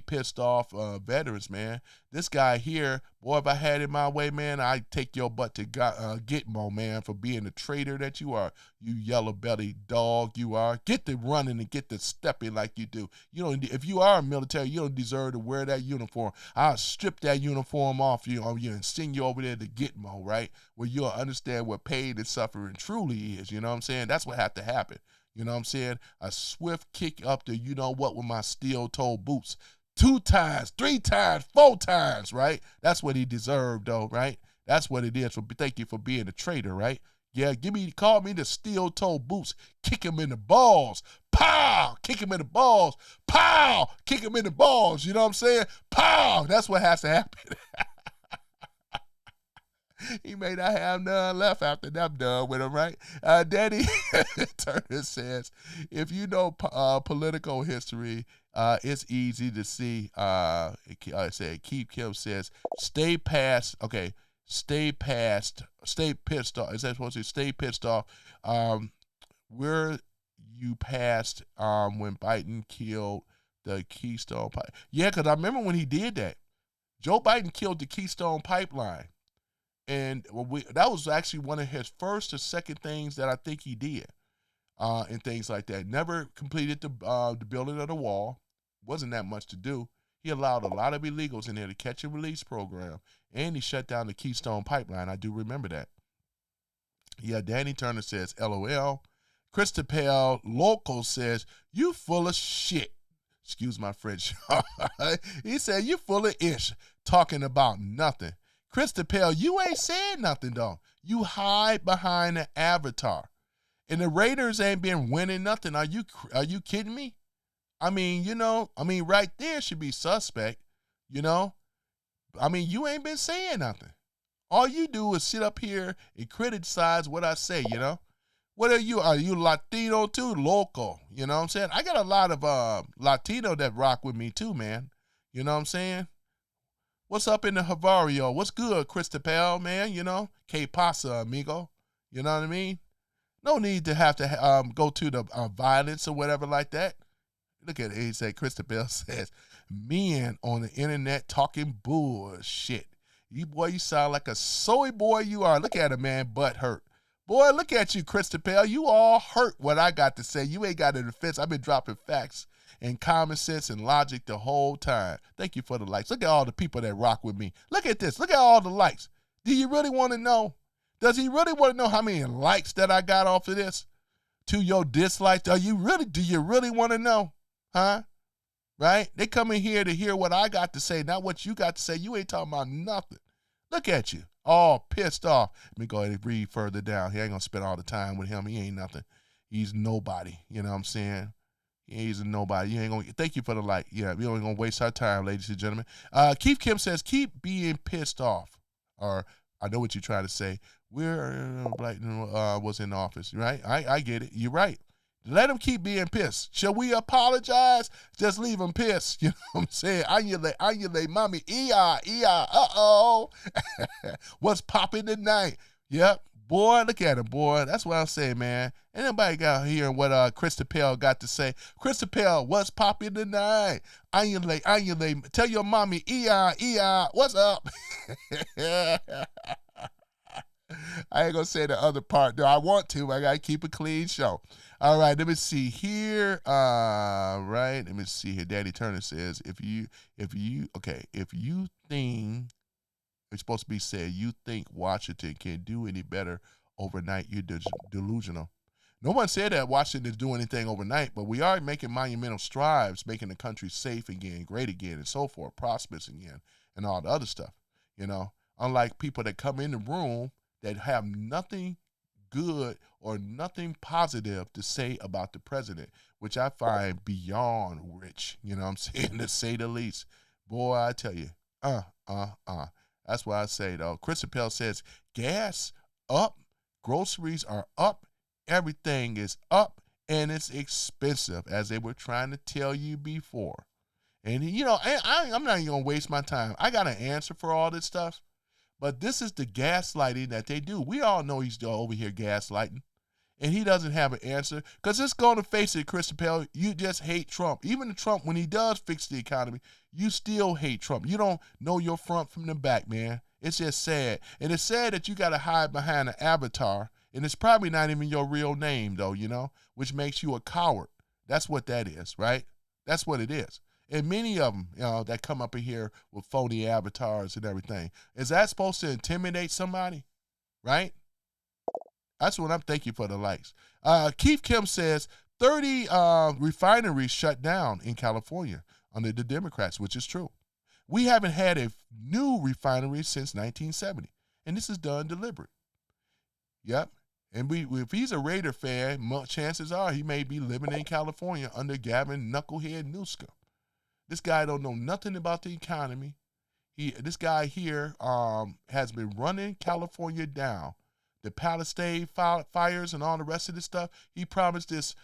pissed off veterans, man. This guy here, boy, if I had it my way, man, I'd take your butt to Gitmo, man, for being the traitor that you are. You yellow-bellied dog you are. Get to running and get to stepping like you do. You don't. If you are military, you don't deserve to wear that uniform. I'll strip that uniform off you and send you over there to Gitmo, right? Where you'll understand what pain and suffering truly is. You know what I'm saying? That's what had to happen. You know what I'm saying? A swift kick up to you-know-what with my steel-toed boots. 2 times, 3 times, 4 times, right? That's what he deserved, though, right? That's what it is. Thank you for being a traitor, right? Yeah, call me the steel-toed boots. Kick him in the balls. Pow! Kick him in the balls. Pow! Kick him in the balls. You know what I'm saying? Pow! That's what has to happen. He may not have none left after I'm done with him, right? Daddy Turner says, if you know political history, it's easy to see. Keith Kim says, stay pissed off. Is that supposed to stay pissed off? Where you passed when Biden killed the Keystone Pipe. Yeah, because I remember when he did that. Joe Biden killed the Keystone Pipeline. And that was actually one of his first or second things that I think he did, and things like that. Never completed the building of the wall. Wasn't that much to do. He allowed a lot of illegals in there to catch and release program, and he shut down the Keystone Pipeline. I do remember that. Yeah, Danny Turner says, LOL. Christopher Local says, you full of shit. Excuse my French. He said, you full of ish, talking about nothing. Christopher, you ain't saying nothing, though. You hide behind an avatar. And the Raiders ain't been winning nothing. Are you kidding me? I mean, right there should be suspect, you ain't been saying nothing. All you do is sit up here and criticize what I say, What are you? Are you Latino too? Local, you know what I'm saying? I got a lot of Latino that rock with me too, man. You know what I'm saying? What's up in the Havario? What's good, Christopher, man? Que pasa, amigo? You know what I mean? No need to have to go to the violence or whatever like that. Look at it. He said, Christopher says, men on the internet talking bullshit. You sound like a soy boy you are. Look at him, man, butt hurt. Boy, look at you, Christopher. You all hurt what I got to say. You ain't got a defense. I've been dropping facts and common sense and logic the whole time. Thank you for the likes. Look at all the people that rock with me. Look at this. Look at all the likes. Do you really want to know? Does he really want to know how many likes that I got off of this? To your dislikes? Do you really want to know? Huh? Right? They come in here to hear what I got to say, not what you got to say. You ain't talking about nothing. Look at you. All pissed off. Let me go ahead and read further down. He ain't going to spend all the time with him. He ain't nothing. He's nobody. You know what I'm saying? He's a nobody. You ain't gonna. Thank you for the like. Yeah, we ain't gonna waste our time, ladies and gentlemen. Keith Kim says, keep being pissed off. Or I know what you're trying to say. We're black was in office, right? I get it. You're right. Let him keep being pissed. Shall we apologize? Just leave him pissed. You know what I'm saying? Ayule, mommy, uh-oh. What's popping tonight? Yep. Boy, look at him, boy. That's what I'm saying, man. Ain't nobody got hearing what Christopher got to say. Christopher, what's popping tonight? Ayule, tell your mommy, what's up? I ain't gonna say the other part. No, I want to. I gotta keep a clean show. All right, let me see here. Right, let me see here. Daddy Turner says, if you think it's supposed to be said, you think Washington can do any better overnight, you're delusional. No one said that Washington is doing anything overnight, but we are making monumental strides, making the country safe again, great again, and so forth, prosperous again, and all the other stuff. You know, unlike people that come in the room that have nothing good or nothing positive to say about the president, which I find beyond rich, you know what I'm saying, to say the least. Boy, I tell you, That's why I say, though. Chris Appel says, gas up, groceries are up, everything is up, and it's expensive, as they were trying to tell you before. And, you know, I'm not even going to waste my time. I got an answer for all this stuff. But this is the gaslighting that they do. We all know he's over here gaslighting. And he doesn't have an answer. Because let's go to face it, Chris Appel, you just hate Trump. Even Trump, when he does fix the economy, you still hate Trump. You don't know your front from the back, man. It's just sad. And it's sad that you got to hide behind an avatar. And it's probably not even your real name, though, you know, which makes you a coward. That's what that is, right? That's what it is. And many of them, you know, that come up in here with phony avatars and everything. Is that supposed to intimidate somebody? Right? That's what I'm thanking for the likes. Keith Kim says 30 refineries shut down in California under the Democrats, which is true. We haven't had a new refinery since 1970, and this is done deliberate. Yep. And if he's a Raider fan, chances are he may be living in California under Gavin Knucklehead Newsom. This guy don't know nothing about the economy. This guy here has been running California down. The Palisade fires and all the rest of this stuff. He promised this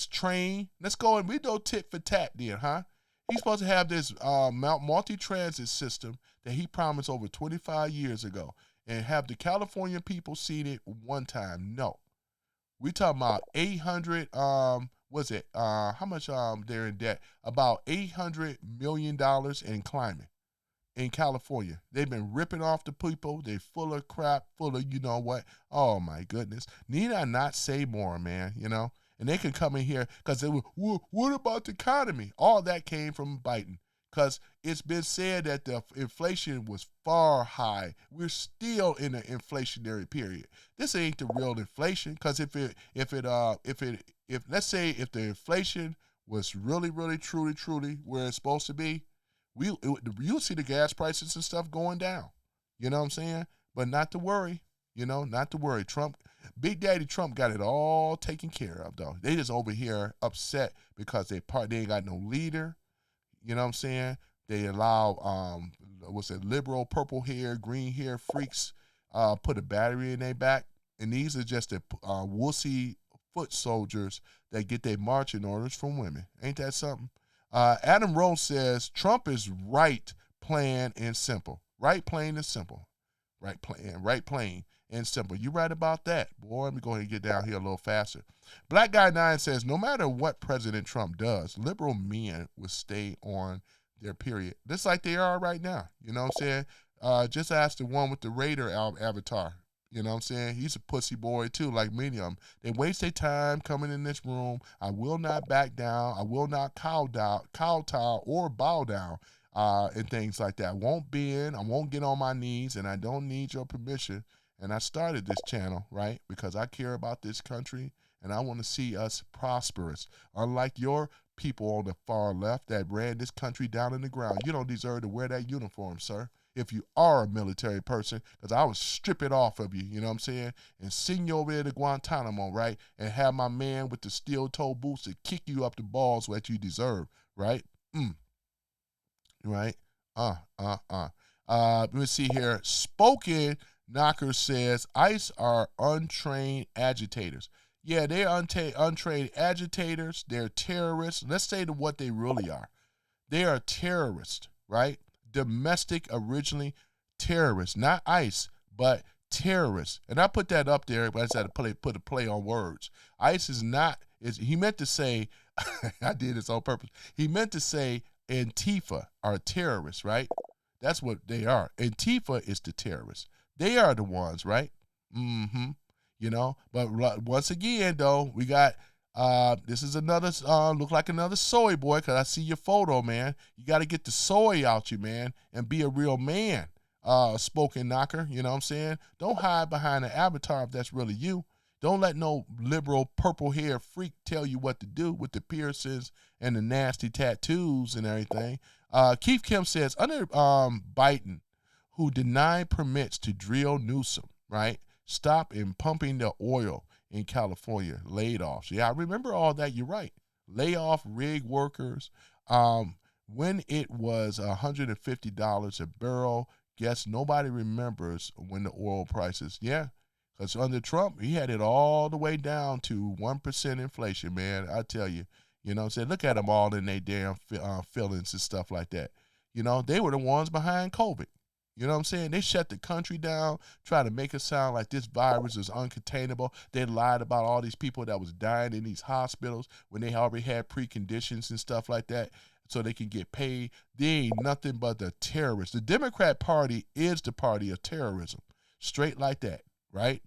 train. Let's go and we go tit for tat then, huh? He's supposed to have this multi-transit system that he promised over 25 years ago and have the California people seen it one time. No. We talking about 800, how much they're in debt? About $800 million in climbing in California. They've been ripping off the people. They're full of crap, full of you know what. Oh, my goodness. Need I not say more, man, you know? And they can come in here because they were, what about the economy? All that came from Biden because it's been said that the inflation was far high. We're still in an inflationary period. This ain't the real inflation because if let's say if the inflation was really, really, truly where it's supposed to be, you'll see the gas prices and stuff going down. You know what I'm saying? But not to worry. You know, not to worry. Big Daddy Trump got it all taken care of, though. They just over here upset because they ain't got no leader. You know what I'm saying? They allow, liberal purple hair, green hair freaks put a battery in their back. And these are just the wussy foot soldiers that get their marching orders from women. Ain't that something? Adam Rose says, Trump is right, plain, and simple. Right, plain, and simple. Right, plain, and simple. You right about that. Boy, let me go ahead and get down here a little faster. Black Guy 9 says, no matter what President Trump does, liberal men will stay on their period. Just like they are right now. You know what I'm saying? Just ask the one with the Raider avatar. You know what I'm saying? He's a pussy boy, too, like many of them. They waste their time coming in this room. I will not back down. I will not kowtow or bow down and things like that. I won't bend. I won't get on my knees, and I don't need your permission. And I started this channel, right, because I care about this country, and I want to see us prosperous. Unlike your people on the far left that ran this country down in the ground. You don't deserve to wear that uniform, sir. If you are a military person, because I would strip it off of you, you know what I'm saying, and send you over there to Guantanamo, right, and have my man with the steel-toe boots to kick you up the balls that you deserve, right? Right? Let me see here. Spoken Knocker says, ICE are untrained agitators. Yeah, they're untrained agitators. They're terrorists. Let's say to what they really are. They are terrorists, right? Domestic originally terrorists, not ICE, but terrorists. And I put that up there, but I just had to put a play on words. ICE he meant to say, I did this on purpose. He meant to say Antifa are terrorists, right? That's what they are. Antifa is the terrorists. They are the ones, right? Mm-hmm. But once again, though, we got this is another look like another soy boy, because I see your photo, man. You got to get the soy out you, man, and be a real man. Spoken knocker, you know what I'm saying? Don't hide behind an avatar if that's really you. Don't let no liberal purple hair freak tell you what to do with the piercings and the nasty tattoos and everything. Keith Kim says, under Biden, who denied permits to drill Newsom, right? Stop in pumping the oil in California, laid off. Yeah, I remember all that. You're right. Lay off rig workers. When it was $150 a barrel, guess nobody remembers when the oil prices. Yeah, because under Trump, he had it all the way down to 1% inflation, man. I tell you, you know what I'm saying? Look at them all in their damn feelings and stuff like that. You know, they were the ones behind COVID. You know what I'm saying? They shut the country down, try to make it sound like this virus is uncontainable. They lied about all these people that was dying in these hospitals when they already had preconditions and stuff like that so they can get paid. They ain't nothing but the terrorists. The Democrat Party is the party of terrorism. Straight like that, right?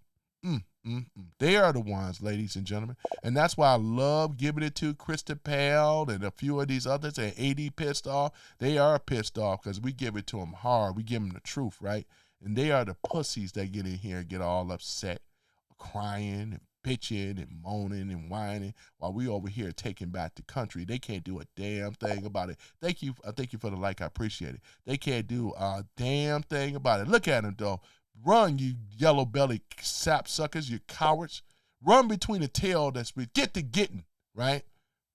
They are the ones, ladies and gentlemen. And that's why I love giving it to Krista Pale and a few of these others. And AD pissed off. They are pissed off because we give it to them hard. We give them the truth, right? And they are the pussies that get in here and get all upset, crying and bitching and moaning and whining while we over here taking back the country. They can't do a damn thing about it. Thank you for the like. I appreciate it. They can't do a damn thing about it. Look at them, though. Run, you yellow-bellied sapsuckers, you cowards. Run between the tail that's get to getting, right?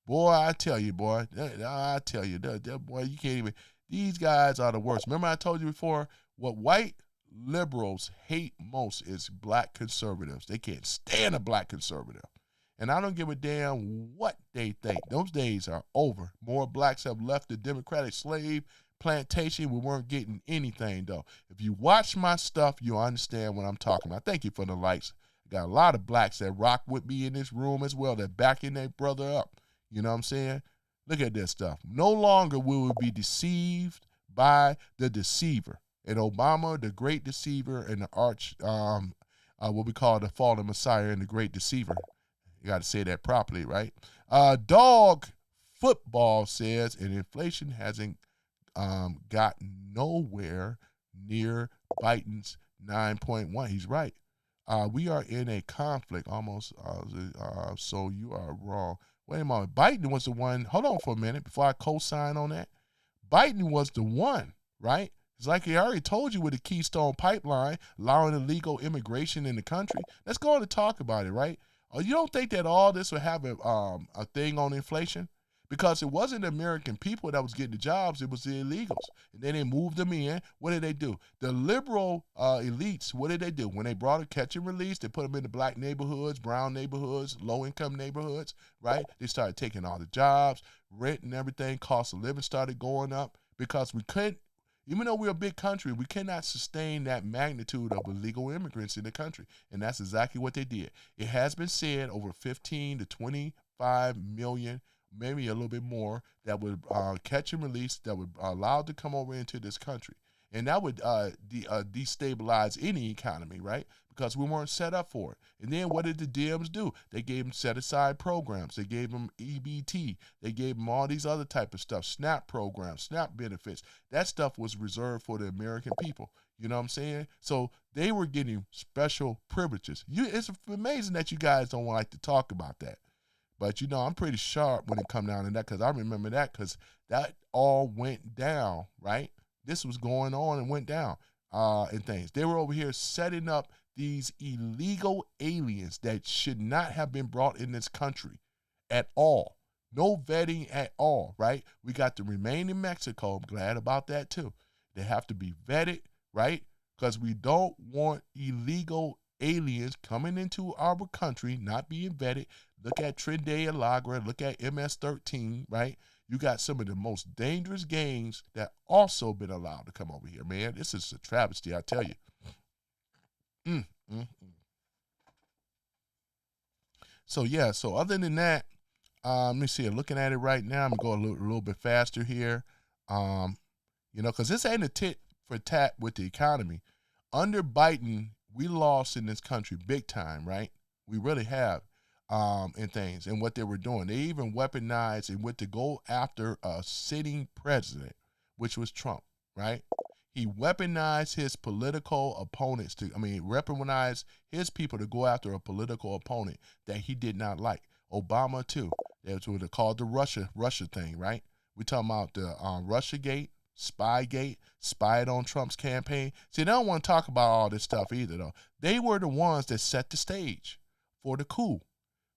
Boy, I tell you, boy. Boy, you can't even. These guys are the worst. Remember I told you before, what white liberals hate most is black conservatives. They can't stand a black conservative. And I don't give a damn what they think. Those days are over. More blacks have left the Democratic slave plantation. We weren't getting anything, though. If you watch my stuff, you'll understand what I'm talking about. Thank you for the likes. I got a lot of blacks that rock with me in this room as well, that backing their brother up. You know what I'm saying? Look at this stuff. No longer will we be deceived by the deceiver. And Obama, the great deceiver, and the what we call the fallen messiah and the great deceiver. You got to say that properly, right? Dog Football says, and inflation hasn't got nowhere near Biden's 9.1. He's right. We are in a conflict almost, so you are wrong. Wait a moment. Biden was the one. Hold on for a minute before I co-sign on that. Biden was the one, right? It's like he already told you with the Keystone Pipeline, allowing illegal immigration in the country. Let's go on and talk about it, right? You don't think that all this would have a thing on inflation? Because it wasn't the American people that was getting the jobs, it was the illegals. And then they moved them in. What did they do? The liberal elites, what did they do? When they brought a catch and release, they put them in the black neighborhoods, brown neighborhoods, low-income neighborhoods, right? They started taking all the jobs, rent and everything, cost of living started going up because we couldn't, even though we're a big country, we cannot sustain that magnitude of illegal immigrants in the country. And that's exactly what they did. It has been said over 15 to 25 million, maybe a little bit more, that would catch and release, that would allow to come over into this country. And that would destabilize any economy, right? Because we weren't set up for it. And then what did the Dems do? They gave them set-aside programs. They gave them EBT. They gave them all these other type of stuff, SNAP programs, SNAP benefits. That stuff was reserved for the American people. You know what I'm saying? So they were getting special privileges. It's amazing that you guys don't like to talk about that. But, you know, I'm pretty sharp when it come down to that because I remember that because that all went down, right? This was going on and went down and things. They were over here setting up these illegal aliens that should not have been brought in this country at all. No vetting at all, right? We got to remain in Mexico. I'm glad about that, too. They have to be vetted, right? Because we don't want illegal aliens coming into our country, not being vetted. Look at Trinidad and Lagra. Look at MS-13, right? You got some of the most dangerous gangs that also been allowed to come over here, man. This is a travesty, I tell you. So, yeah, so other than that, let me see. Looking at it right now, I'm going to go a little bit faster here. You know, because this ain't a tit for tat with the economy. Under Biden, we lost in this country big time, right? We really have, in things and what they were doing. They even weaponized and went to go after a sitting president, which was Trump, right? He weaponized his political opponents weaponized his people to go after a political opponent that he did not like. Obama too. That's what they called the Russia thing, right? We talking about the Russiagate, Spygate, spied on Trump's campaign. See, they don't want to talk about all this stuff either, though. They were the ones that set the stage for the coup.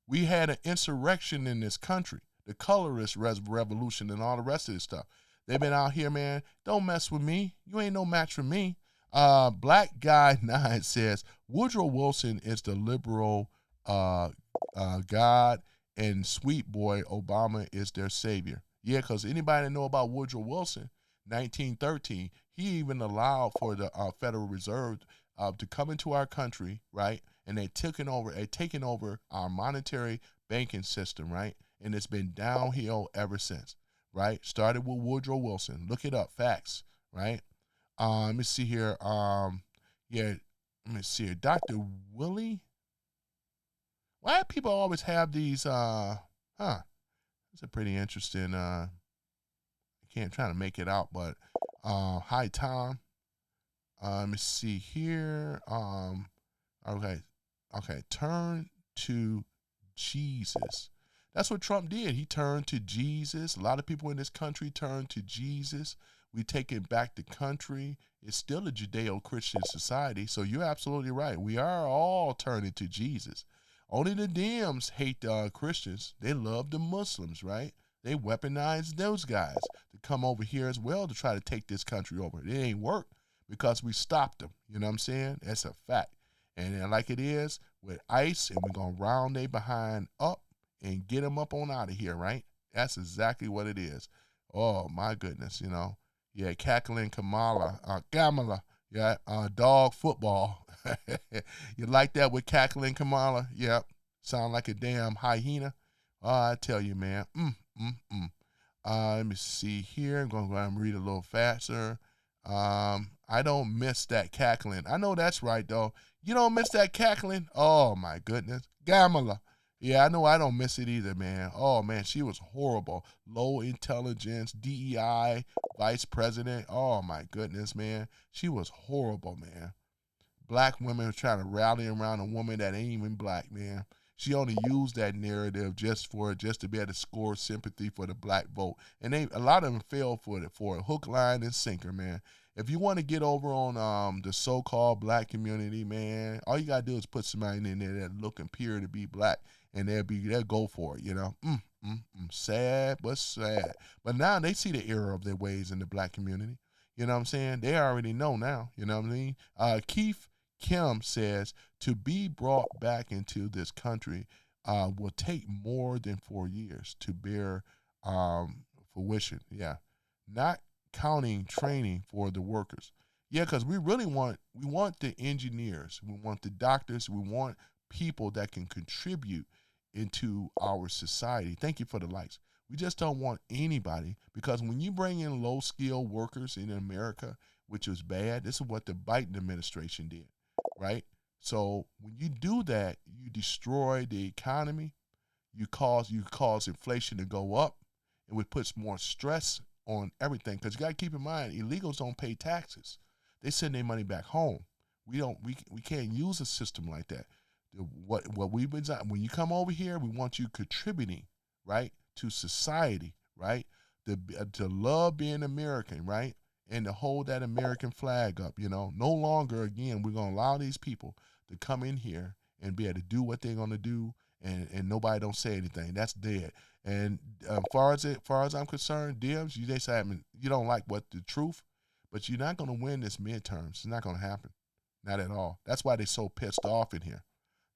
We had an insurrection in this country, the colorist revolution and all the rest of this stuff. They've been out here, man. Don't mess with me. You ain't no match for me. Black Guy 9 says Woodrow Wilson is the liberal God, and sweet boy Obama is their savior. Yeah, because anybody know about Woodrow Wilson, 1913, he even allowed for the Federal Reserve to come into our country, right? And they taken over our monetary banking system, right? And it's been downhill ever since, right? Started with Woodrow Wilson. Look it up, facts, right? Let me see here. Let me see here. Dr. Willie. Why do people always have these? It's a pretty interesting. I can't try to make it out, but hi Tom. Let me see here. Okay. Turn to Jesus. That's what Trump did. He turned to Jesus. A lot of people in this country turned to Jesus. We take it back the country. It's still a Judeo-Christian society. So you're absolutely right. We are all turning to Jesus. Only the Dems hate Christians. They love the Muslims, right? They weaponize those guys to come over here as well to try to take this country over. It ain't work because we stopped them. You know what I'm saying? That's a fact. And like it is with ICE, and we're going to round they behind up and get them up on out of here, right? That's exactly what it is. Oh, my goodness, you know. Yeah, cackling Kamala. Yeah, dog football. You like that with cackling Kamala? Yep. Sound like a damn hyena. I tell you, man. Let me see here. I'm going to go ahead and read a little faster. I don't miss that cackling. I know that's right, though. You don't miss that cackling? Oh, my goodness. Gamala. Yeah, I know I don't miss it either, man. Oh, man, she was horrible. Low intelligence, DEI, vice president. Oh, my goodness, man. She was horrible, man. Black women trying to rally around a woman that ain't even black, man. She only used that narrative just to be able to score sympathy for the black vote. And a lot of them fell for it, for a hook, line, and sinker, man. If you want to get over on the so-called black community, man, all you gotta do is put somebody in there that look and appear to be black, and they'll go for it, you know. Sad, but sad. But now they see the error of their ways in the black community. You know what I'm saying? They already know now. You know what I mean? Keith Kim says, to be brought back into this country will take more than 4 years to bear fruition. Yeah. Not counting training for the workers. Yeah, because we want the engineers, we want the doctors, we want people that can contribute into our society. Thank you for the likes. We just don't want anybody, because when you bring in low-skilled workers in America, which was bad, this is what the Biden administration did, right? So when you do that, you destroy the economy, you cause inflation to go up, and it puts more stress on everything. Because you got to keep in mind, illegals don't pay taxes. They send their money back home. We can't use a system like that. What we've been, when you come over here, we want you contributing, right, to society, right, to love being American, right, and to hold that American flag up. You know, no longer again we're gonna allow these people to come in here and be able to do what they're gonna do, and nobody don't say anything. That's dead. And far as I'm concerned, Dems, you don't like what the truth, but you're not gonna win this midterms. It's not gonna happen, not at all. That's why they're so pissed off in here.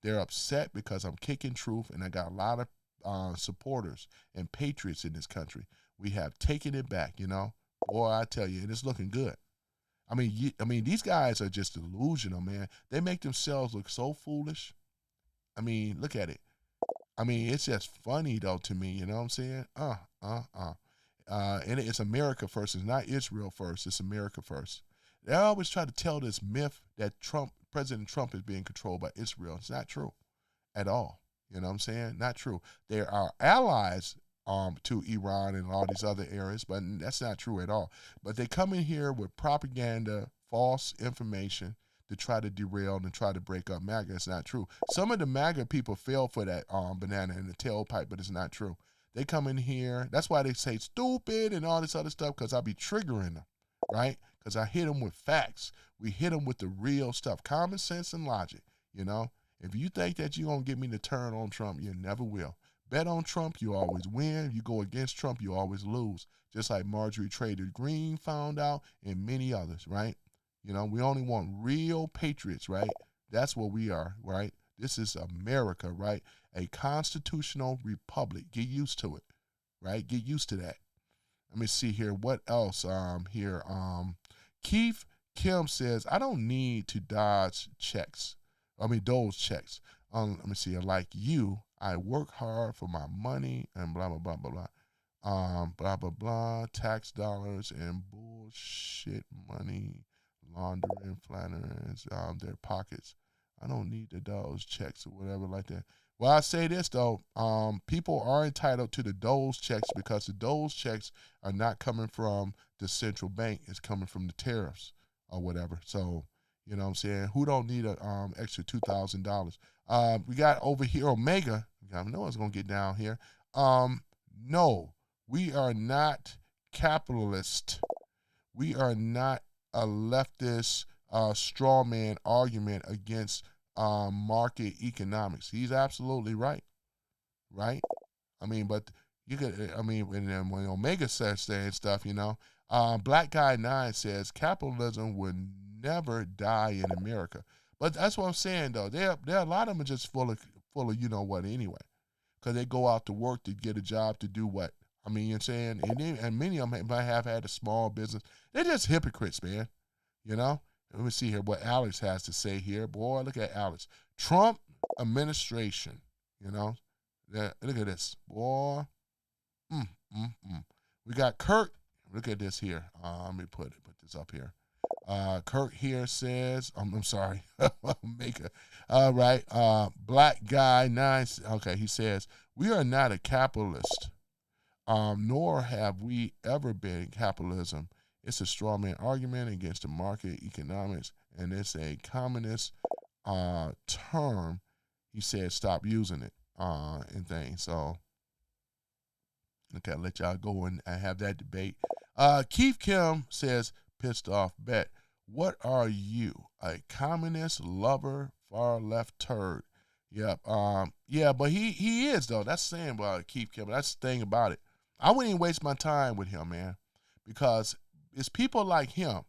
They're upset because I'm kicking truth, and I got a lot of supporters and patriots in this country. We have taken it back, you know. Boy, I tell you, and it's looking good. I mean, these guys are just delusional, man. They make themselves look so foolish. I mean, look at it. I mean, it's just funny, though, to me. You know what I'm saying? And it's America first. It's not Israel first. It's America first. They always try to tell this myth that Trump President Trump is being controlled by Israel. It's not true at all. You know what I'm saying? Not true. There are allies to Iran and all these other areas, but that's not true at all. But they come in here with propaganda, false information to try to derail and try to break up MAGA. It's not true. Some of the MAGA people fell for that banana in the tailpipe, but it's not true. They come in here. That's why they say stupid and all this other stuff, because I be triggering them, right? Because I hit them with facts. We hit them with the real stuff, common sense and logic, you know? If you think that you're going to get me to turn on Trump, you never will. Bet on Trump, you always win. You go against Trump, you always lose. Just like Marjorie Taylor Greene found out and many others, right? You know, we only want real patriots, right? That's what we are, right? This is America, right? A constitutional republic. Get used to it, right? Get used to that. Let me see here. What else here? Keith Kim says, I don't need to dodge checks. Those checks. Let me see. Like you, I work hard for my money and blah, blah, blah, blah, blah. Blah, blah, blah. Tax dollars and bullshit money laundering, flattering their pockets. I don't need the those checks or whatever like that. Well, I say this, though. People are entitled to the Dole's checks because the Dole's checks are not coming from the central bank. It's coming from the tariffs or whatever. So, you know what I'm saying? Who don't need a extra $2,000? We got over here Omega. I know it's going to get down here. No, we are not capitalist. We are not a leftist straw man argument against market economics. He's absolutely right. Right? But you could, when Omega says saying stuff, you know, Black Guy 9 says capitalism would never die in America. But that's what I'm saying, though. There are a lot of them are just full of you know what anyway, because they go out to work to get a job to do what. You know what I'm saying? And many of them might have had a small business. They're just hypocrites, man. You know? Let me see here what Alex has to say here. Boy, look at Alex. Trump administration, you know? Look at this. Boy. We got Kirk. Look at this here. Let me put this up here. Kirk here says, I'm sorry, Maker. All right. Black Guy 9. Okay, he says, we are not a capitalist. Nor have we ever been capitalism. It's a straw man argument against the market economics, and it's a communist term. He said stop using it and things. So, okay, I'll let y'all go and have that debate. Keith Kim says, pissed off bet. What are you, a communist lover, far left turd? Yep. Yeah, but he is, though. That's the thing about Keith Kim. That's the thing about it. I wouldn't even waste my time with him, man, because it's people like him.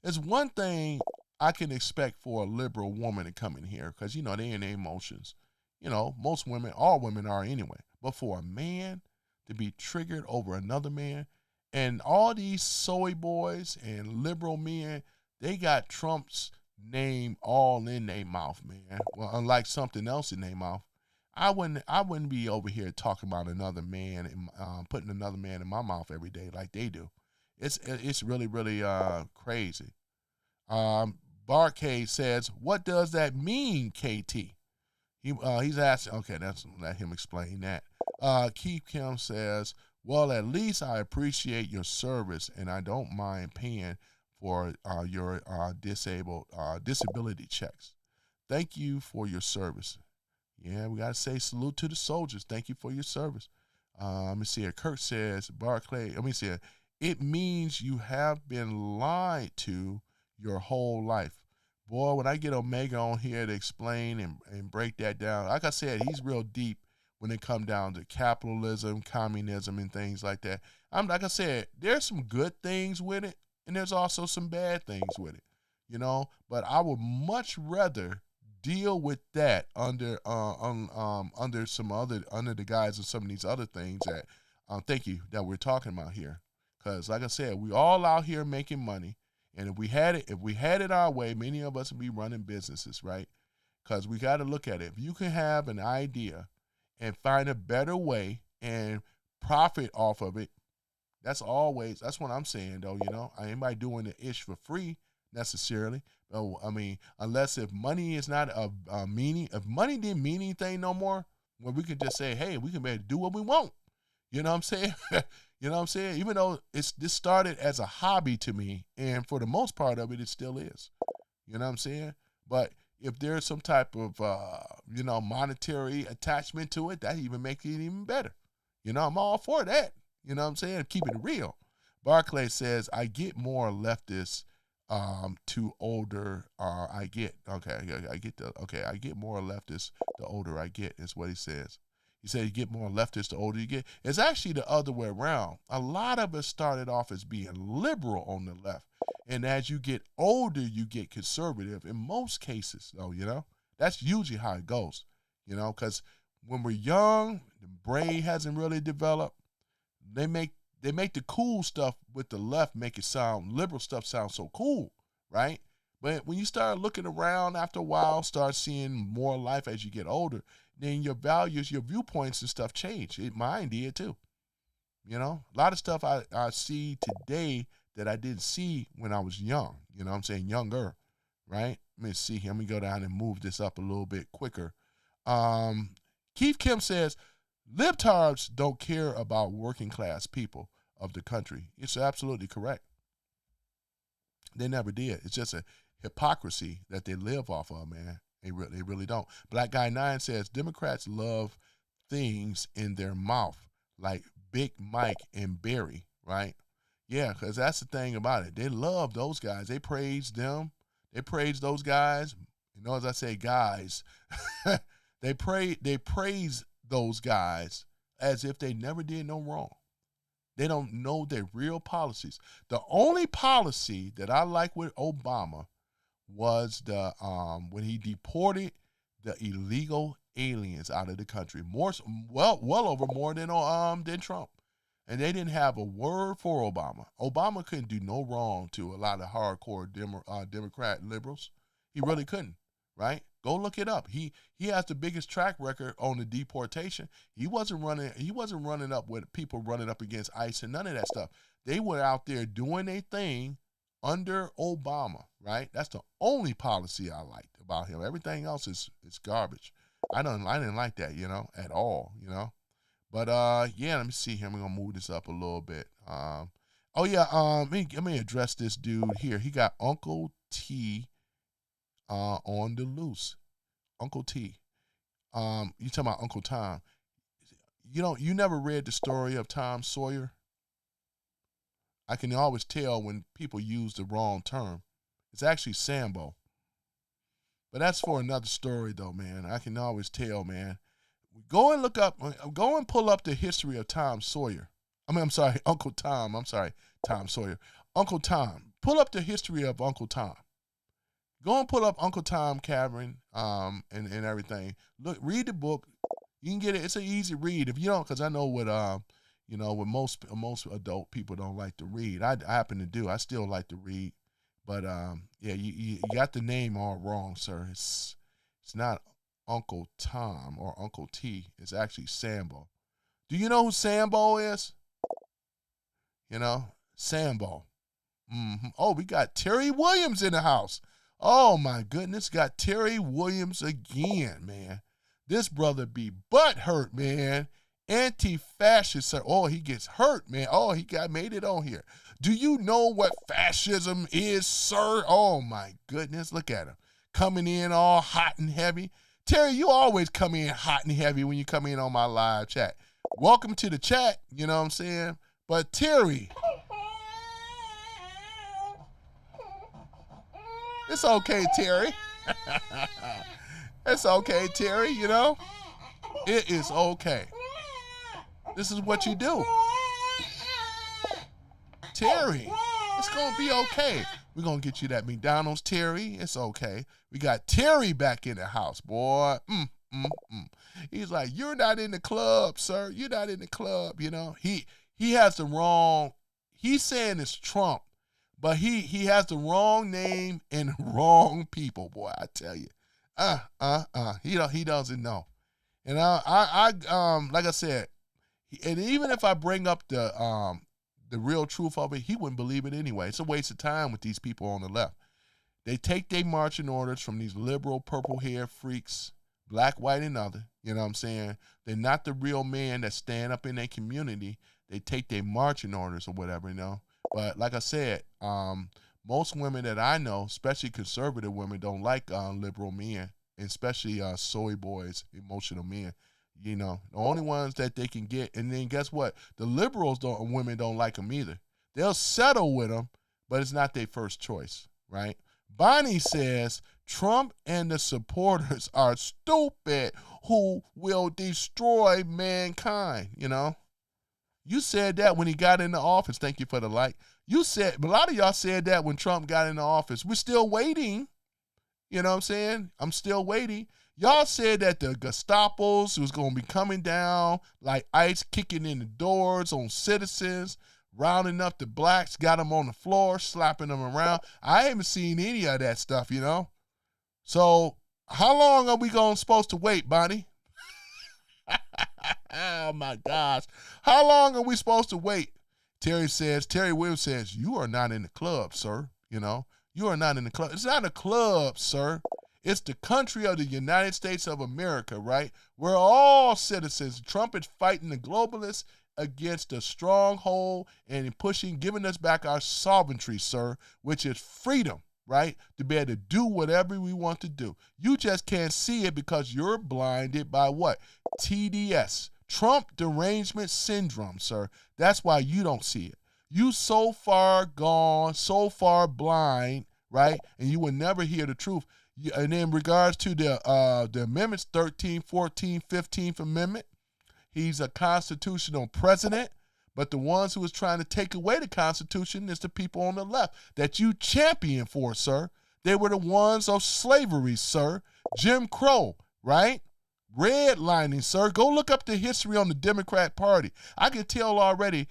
It's one thing I can expect for a liberal woman to come in here because, you know, they in their emotions. You know, most women, all women are anyway. But for a man to be triggered over another man, and all these soy boys and liberal men, they got Trump's name all in their mouth, man. Well, unlike something else in their mouth. I wouldn't be over here talking about another man and putting another man in my mouth every day like they do. It's really, really crazy. Barcade says, what does that mean, KT? He's asking, okay, let him explain that. Keith Kim says, well, at least I appreciate your service and I don't mind paying for your disability checks. Thank you for your service. Yeah, we got to say salute to the soldiers. Thank you for your service. Let me see here. Kirk says, Barclay, let me see here. It means you have been lied to your whole life. Boy, when I get Omega on here to explain and break that down, like I said, he's real deep when it comes down to capitalism, communism, and things like that. Like I said, there's some good things with it, and there's also some bad things with it, you know. But I would much rather deal with that under the guise of some of these other things that that we're talking about here. Because like I said, we all out here making money, and if we had it our way, many of us would be running businesses, right? Because we got to look at it. If you can have an idea and find a better way and profit off of it, that's what I'm saying, though. You know, anybody doing the ish for free, necessarily. Oh, I mean, unless if money is not a meaning, if money didn't mean anything no more, well, we could just say, hey, we can do what we want. You know what I'm saying? You know what I'm saying? Even though this started as a hobby to me, and for the most part of it, it still is. You know what I'm saying? But if there's some type of, monetary attachment to it, that even makes it even better. You know, I'm all for that. You know what I'm saying? Keeping it real. Barclay says, I get more leftist to older I get. I get more leftist the older I get, is what he says. He said you get more leftist the older you get. It's actually the other way around. A lot of us started off as being liberal on the left. And as you get older, you get conservative in most cases, though, you know. That's usually how it goes, you know, because when we're young, the brain hasn't really developed. They make the cool stuff with the left make it sound, liberal stuff sound so cool, right? But when you start looking around after a while, start seeing more life as you get older, then your values, your viewpoints and stuff change. Mine did too. You know, a lot of stuff I see today that I didn't see when I was young. You know what I'm saying? Younger, right? Let me see here. Let me go down and move this up a little bit quicker. Keith Kim says, libtards don't care about working class people of the country. It's absolutely correct. They never did. It's just a hypocrisy that they live off of, man. They really don't. Black Guy 9 says, Democrats love things in their mouth, like Big Mike and Barry, right? Yeah, because that's the thing about it. They love those guys. They praise them. They praise those guys. You know, as I say, guys, they praise those guys as if they never did no wrong. They don't know their real policies. The only policy that I like with Obama was the when he deported the illegal aliens out of the country, well over more than Trump, and they didn't have a word for Obama. Obama couldn't do no wrong to a lot of hardcore Democrat liberals. He really couldn't, right? Go look it up. He has the biggest track record on the deportation. He wasn't running up with people running up against ICE and none of that stuff. They were out there doing their thing under Obama, right? That's the only policy I liked about him. Everything else is garbage. I didn't like that, you know, at all, you know. But yeah, let me see here. We're gonna move this up a little bit. Let me address this dude here. He got Uncle T on the loose. Uncle T. You talking about Uncle Tom. You never read the story of Tom Sawyer? I can always tell when people use the wrong term. It's actually Sambo. But that's for another story, though, man. I can always tell, man. Go and pull up the history of Tom Sawyer. Uncle Tom. Tom Sawyer. Uncle Tom. Pull up the history of Uncle Tom. Go and pull up Uncle Tom Cavern and everything. Look, read the book. You can get it. It's an easy read. If you don't, because I know what most adult people don't like to read. I happen to do. I still like to read. But yeah, you got the name all wrong, sir. It's not Uncle Tom or Uncle T. It's actually Sambo. Do you know who Sambo is? You know, Sambo. Mm-hmm. Oh, we got Terry Williams in the house. Oh my goodness, got Terry Williams again, man. This brother be butt hurt, man. Anti-fascist, sir. Oh, he gets hurt, man. Oh, he made it on here. Do you know what fascism is, sir? Oh my goodness, look at him. Coming in all hot and heavy. Terry, you always come in hot and heavy when you come in on my live chat. Welcome to the chat, you know what I'm saying? But Terry, it's okay, Terry. It's okay, Terry, you know? It is okay. This is what you do. Terry, it's going to be okay. We're going to get you that McDonald's, Terry. It's okay. We got Terry back in the house, boy. He's like, you're not in the club, sir. You're not in the club, you know? He has the wrong, he's saying it's Trump, but he has the wrong name and wrong people, boy, I tell you. He doesn't know. And I like I said, and even if I bring up the real truth of it, he wouldn't believe it anyway. It's a waste of time with these people on the left. They take their marching orders from these liberal purple-haired freaks, black, white, and other. You know what I'm saying? They're not the real men that stand up in their community. They take their marching orders or whatever, you know. But like I said, most women that I know, especially conservative women, don't like liberal men, especially soy boys, emotional men. You know, the only ones that they can get, and then guess what? The liberals women don't like them either. They'll settle with them, but it's not their first choice, right? Bonnie says Trump and the supporters are stupid who will destroy mankind, you know? You said that when he got into office. Thank you for the like. You said, a lot of y'all said that when Trump got into office. We're still waiting. You know what I'm saying? I'm still waiting. Y'all said that the Gestapos was going to be coming down like ice, kicking in the doors on citizens, rounding up the blacks, got them on the floor, slapping them around. I haven't seen any of that stuff, you know? So how long are we supposed to wait, Bonnie? Oh, my gosh. How long are we supposed to wait? Terry Williams says, you are not in the club, sir. You know, you are not in the club. It's not a club, sir. It's the country of the United States of America, right? We're all citizens. Trump is fighting the globalists against the stronghold and giving us back our sovereignty, sir, which is freedom, right? To be able to do whatever we want to do. You just can't see it because you're blinded by what? TDS, Trump derangement syndrome, sir. That's why you don't see it. You so far gone, so far blind, right? And you will never hear the truth. And in regards to the amendments, 13th, 14th, 15th Amendment, he's a constitutional president, but the ones who is trying to take away the Constitution is the people on the left that you champion for, sir. They were the ones of slavery, sir. Jim Crow, right? Redlining, sir. Go look up the history on the Democrat Party. I can tell already,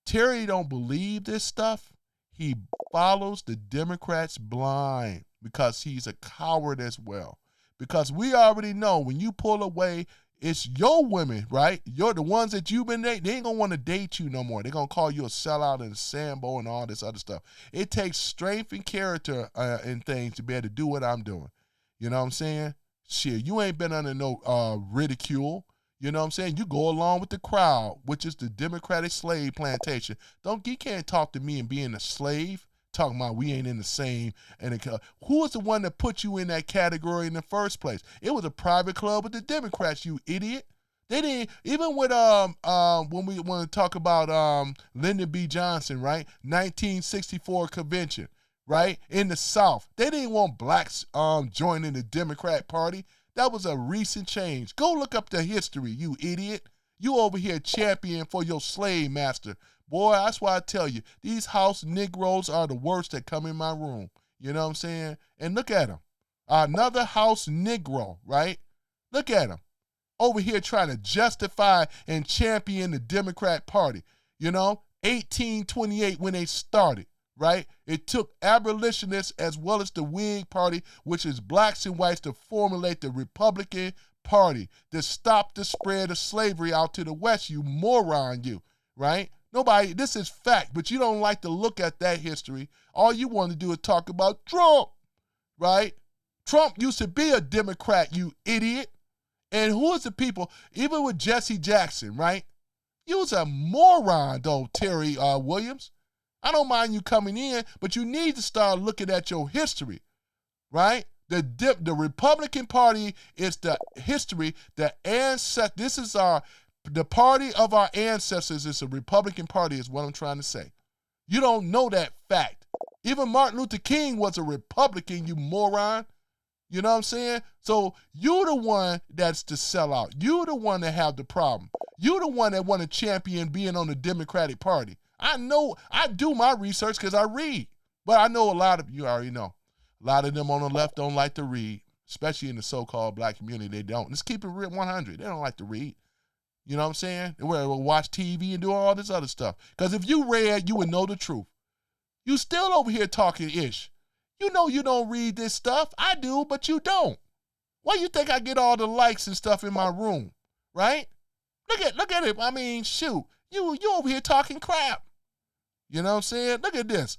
Terry don't believe this stuff. He follows the Democrats blind because he's a coward as well. Because we already know when you pull away, it's your women, right? You're the ones that you've been dating. They ain't going to want to date you no more. They're going to call you a sellout and a Sambo and all this other stuff. It takes strength and character and things to be able to do what I'm doing. You know what I'm saying? Shit, you ain't been under no ridicule. You know what I'm saying? You go along with the crowd, which is the Democratic slave plantation. You can't talk to me and being a slave. Talking about we ain't in the same. Who was the one that put you in that category in the first place? It was a private club with the Democrats, you idiot. They didn't, even with when we want to talk about Lyndon B. Johnson, right? 1964 convention, right? In the South. They didn't want blacks joining the Democrat Party. That was a recent change. Go look up the history, you idiot. You over here champion for your slave master. Boy, that's why I tell you, these house Negroes are the worst that come in my room. You know what I'm saying? And look at them. Another house Negro, right? Look at them. Over here trying to justify and champion the Democrat Party. You know, 1828 when they started, right? It took abolitionists as well as the Whig Party, which is blacks and whites, to formulate the Republican Party to stop the spread of slavery out to the West, you moron, you, right? Nobody, this is fact, but you don't like to look at that history. All you want to do is talk about Trump, right? Trump used to be a Democrat, you idiot. And who is the people, even with Jesse Jackson, right? You was a moron, though, Terry Williams. I don't mind you coming in, but you need to start looking at your history, right? The Republican Party is the history, the ancestor. This is the party of our ancestors is the Republican Party is what I'm trying to say. You don't know that fact. Even Martin Luther King was a Republican, you moron. You know what I'm saying? So you're the one that's the sellout. You're the one that have the problem. You're the one that want to champion being on the Democratic Party. I know, I do my research because I read. But I know a lot of you already know. A lot of them on the left don't like to read, especially in the so-called black community. They don't. Let's keep it real 100. They don't like to read. You know what I'm saying? They will watch TV and do all this other stuff. Because if you read, you would know the truth. You still over here talking ish. You know you don't read this stuff. I do, but you don't. Why you think I get all the likes and stuff in my room? Right? Look at it. I mean, shoot. You over here talking crap. You know what I'm saying? Look at this.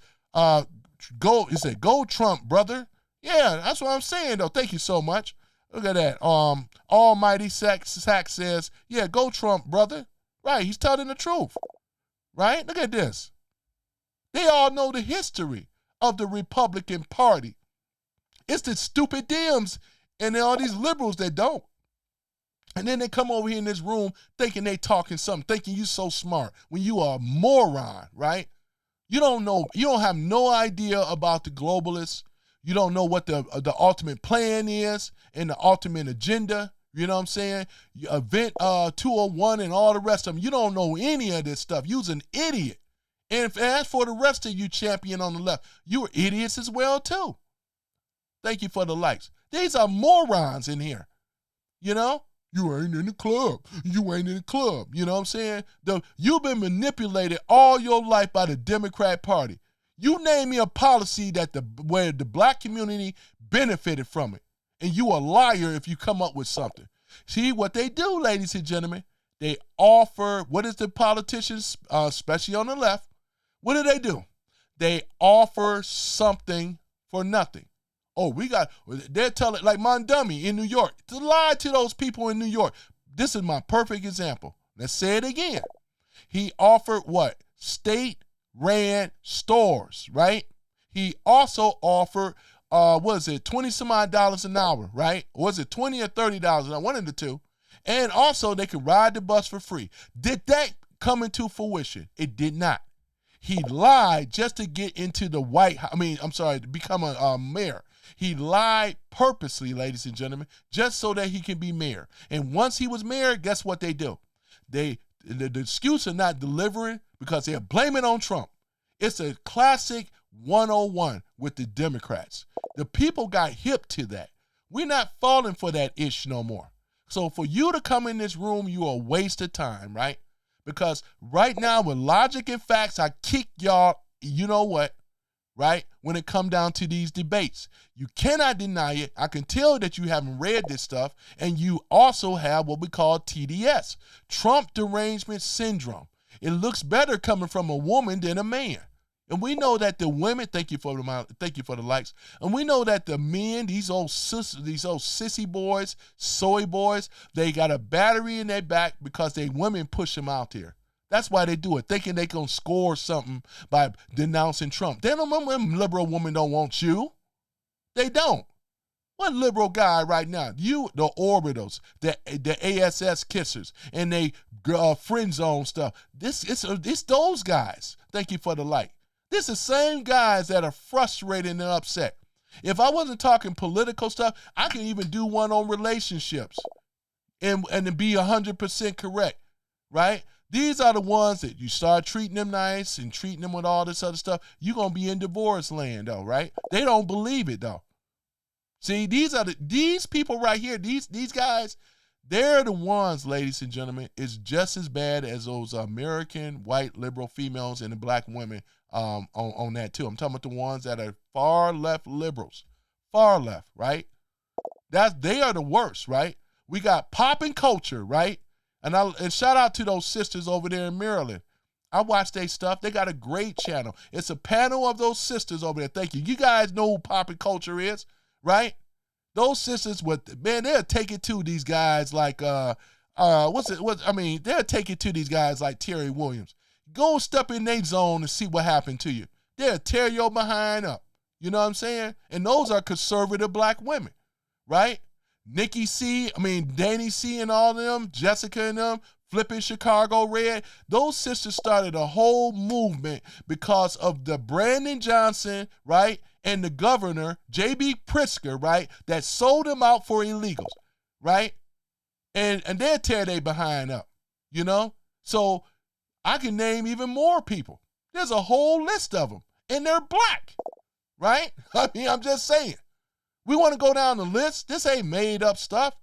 Go Trump, brother. Yeah, that's what I'm saying, though. Thank you so much. Look at that. Almighty Sack says, yeah, go Trump, brother. Right, he's telling the truth. Right? Look at this. They all know the history of the Republican Party. It's the stupid Dems and all these liberals that don't. And then they come over here in this room thinking they talking something, thinking you so smart when you are a moron, right? You don't know, you don't have no idea about the globalists. You don't know what the ultimate plan is and the ultimate agenda. You know what I'm saying? Event 201 and all the rest of them. You don't know any of this stuff. You's an idiot. And as for the rest of you champion on the left, you are idiots as well too. Thank you for the likes. These are morons in here. You know? You ain't in the club. You ain't in the club. You know what I'm saying? You've been manipulated all your life by the Democrat Party. You name me a policy that where the black community benefited from it. And you a liar if you come up with something. See what they do, ladies and gentlemen? They offer, what is the politicians, especially on the left, what do? They offer something for nothing. Oh, they're telling, like Mondummy in New York, to lie to those people in New York. This is my perfect example. Let's say it again. He offered what? State-ran stores, right? He also offered, $20 some odd an hour, right? Or was it $20 or $30 an hour? One of the two. And also they could ride the bus for free. Did that come into fruition? It did not. He lied just to get into the to become a mayor. He lied purposely, ladies and gentlemen, just so that he can be mayor. And once he was mayor, guess what they do? The excuse of not delivering because they're blaming on Trump. It's a classic 101 with the Democrats. The people got hip to that. We're not falling for that ish no more. So for you to come in this room, you are a waste of time, right? Because right now with logic and facts, I kick y'all, you know what, right? When it come down to these debates. You cannot deny it. I can tell that you haven't read this stuff, and you also have what we call TDS, Trump Derangement Syndrome. It looks better coming from a woman than a man. And we know that the women, thank you for the likes, and we know that the men, these old sissy boys, soy boys, they got a battery in their back because they women push them out there. That's why they do it, thinking they can score something by denouncing Trump. They don't, them liberal women don't want you. They don't. What liberal guy right now? You, the orbitals, the ASS kissers, and they friend zone stuff. It's those guys. Thank you for the like. This is the same guys that are frustrated and upset. If I wasn't talking political stuff, I can even do one on relationships and be 100% correct, right? These are the ones that you start treating them nice and treating them with all this other stuff. You're going to be in divorce land, though, right? They don't believe it, though. See, these people right here, these guys, they're the ones, ladies and gentlemen, is just as bad as those American white liberal females and the black women on that too. I'm talking about the ones that are far left liberals, far left, right? They are the worst, right? We got popping culture, right? And shout out to those sisters over there in Maryland. I watch their stuff. They got a great channel. It's a panel of those sisters over there. Thank you. You guys know who popping culture is, right? Those sisters, they'll take it to these guys like they'll take it to these guys like Terry Williams. Go step in their zone and see what happened to you. They'll tear your behind up. You know what I'm saying? And those are conservative black women, right? Danny C and all of them, Jessica and them, flipping Chicago Red. Those sisters started a whole movement because of the Brandon Johnson, right? And the governor, J.B. Pritzker, right? That sold them out for illegals, right? And they'll tear their behind up, you know? So I can name even more people. There's a whole list of them, and they're black, right? I mean, I'm just saying. We want to go down the list. This ain't made up stuff.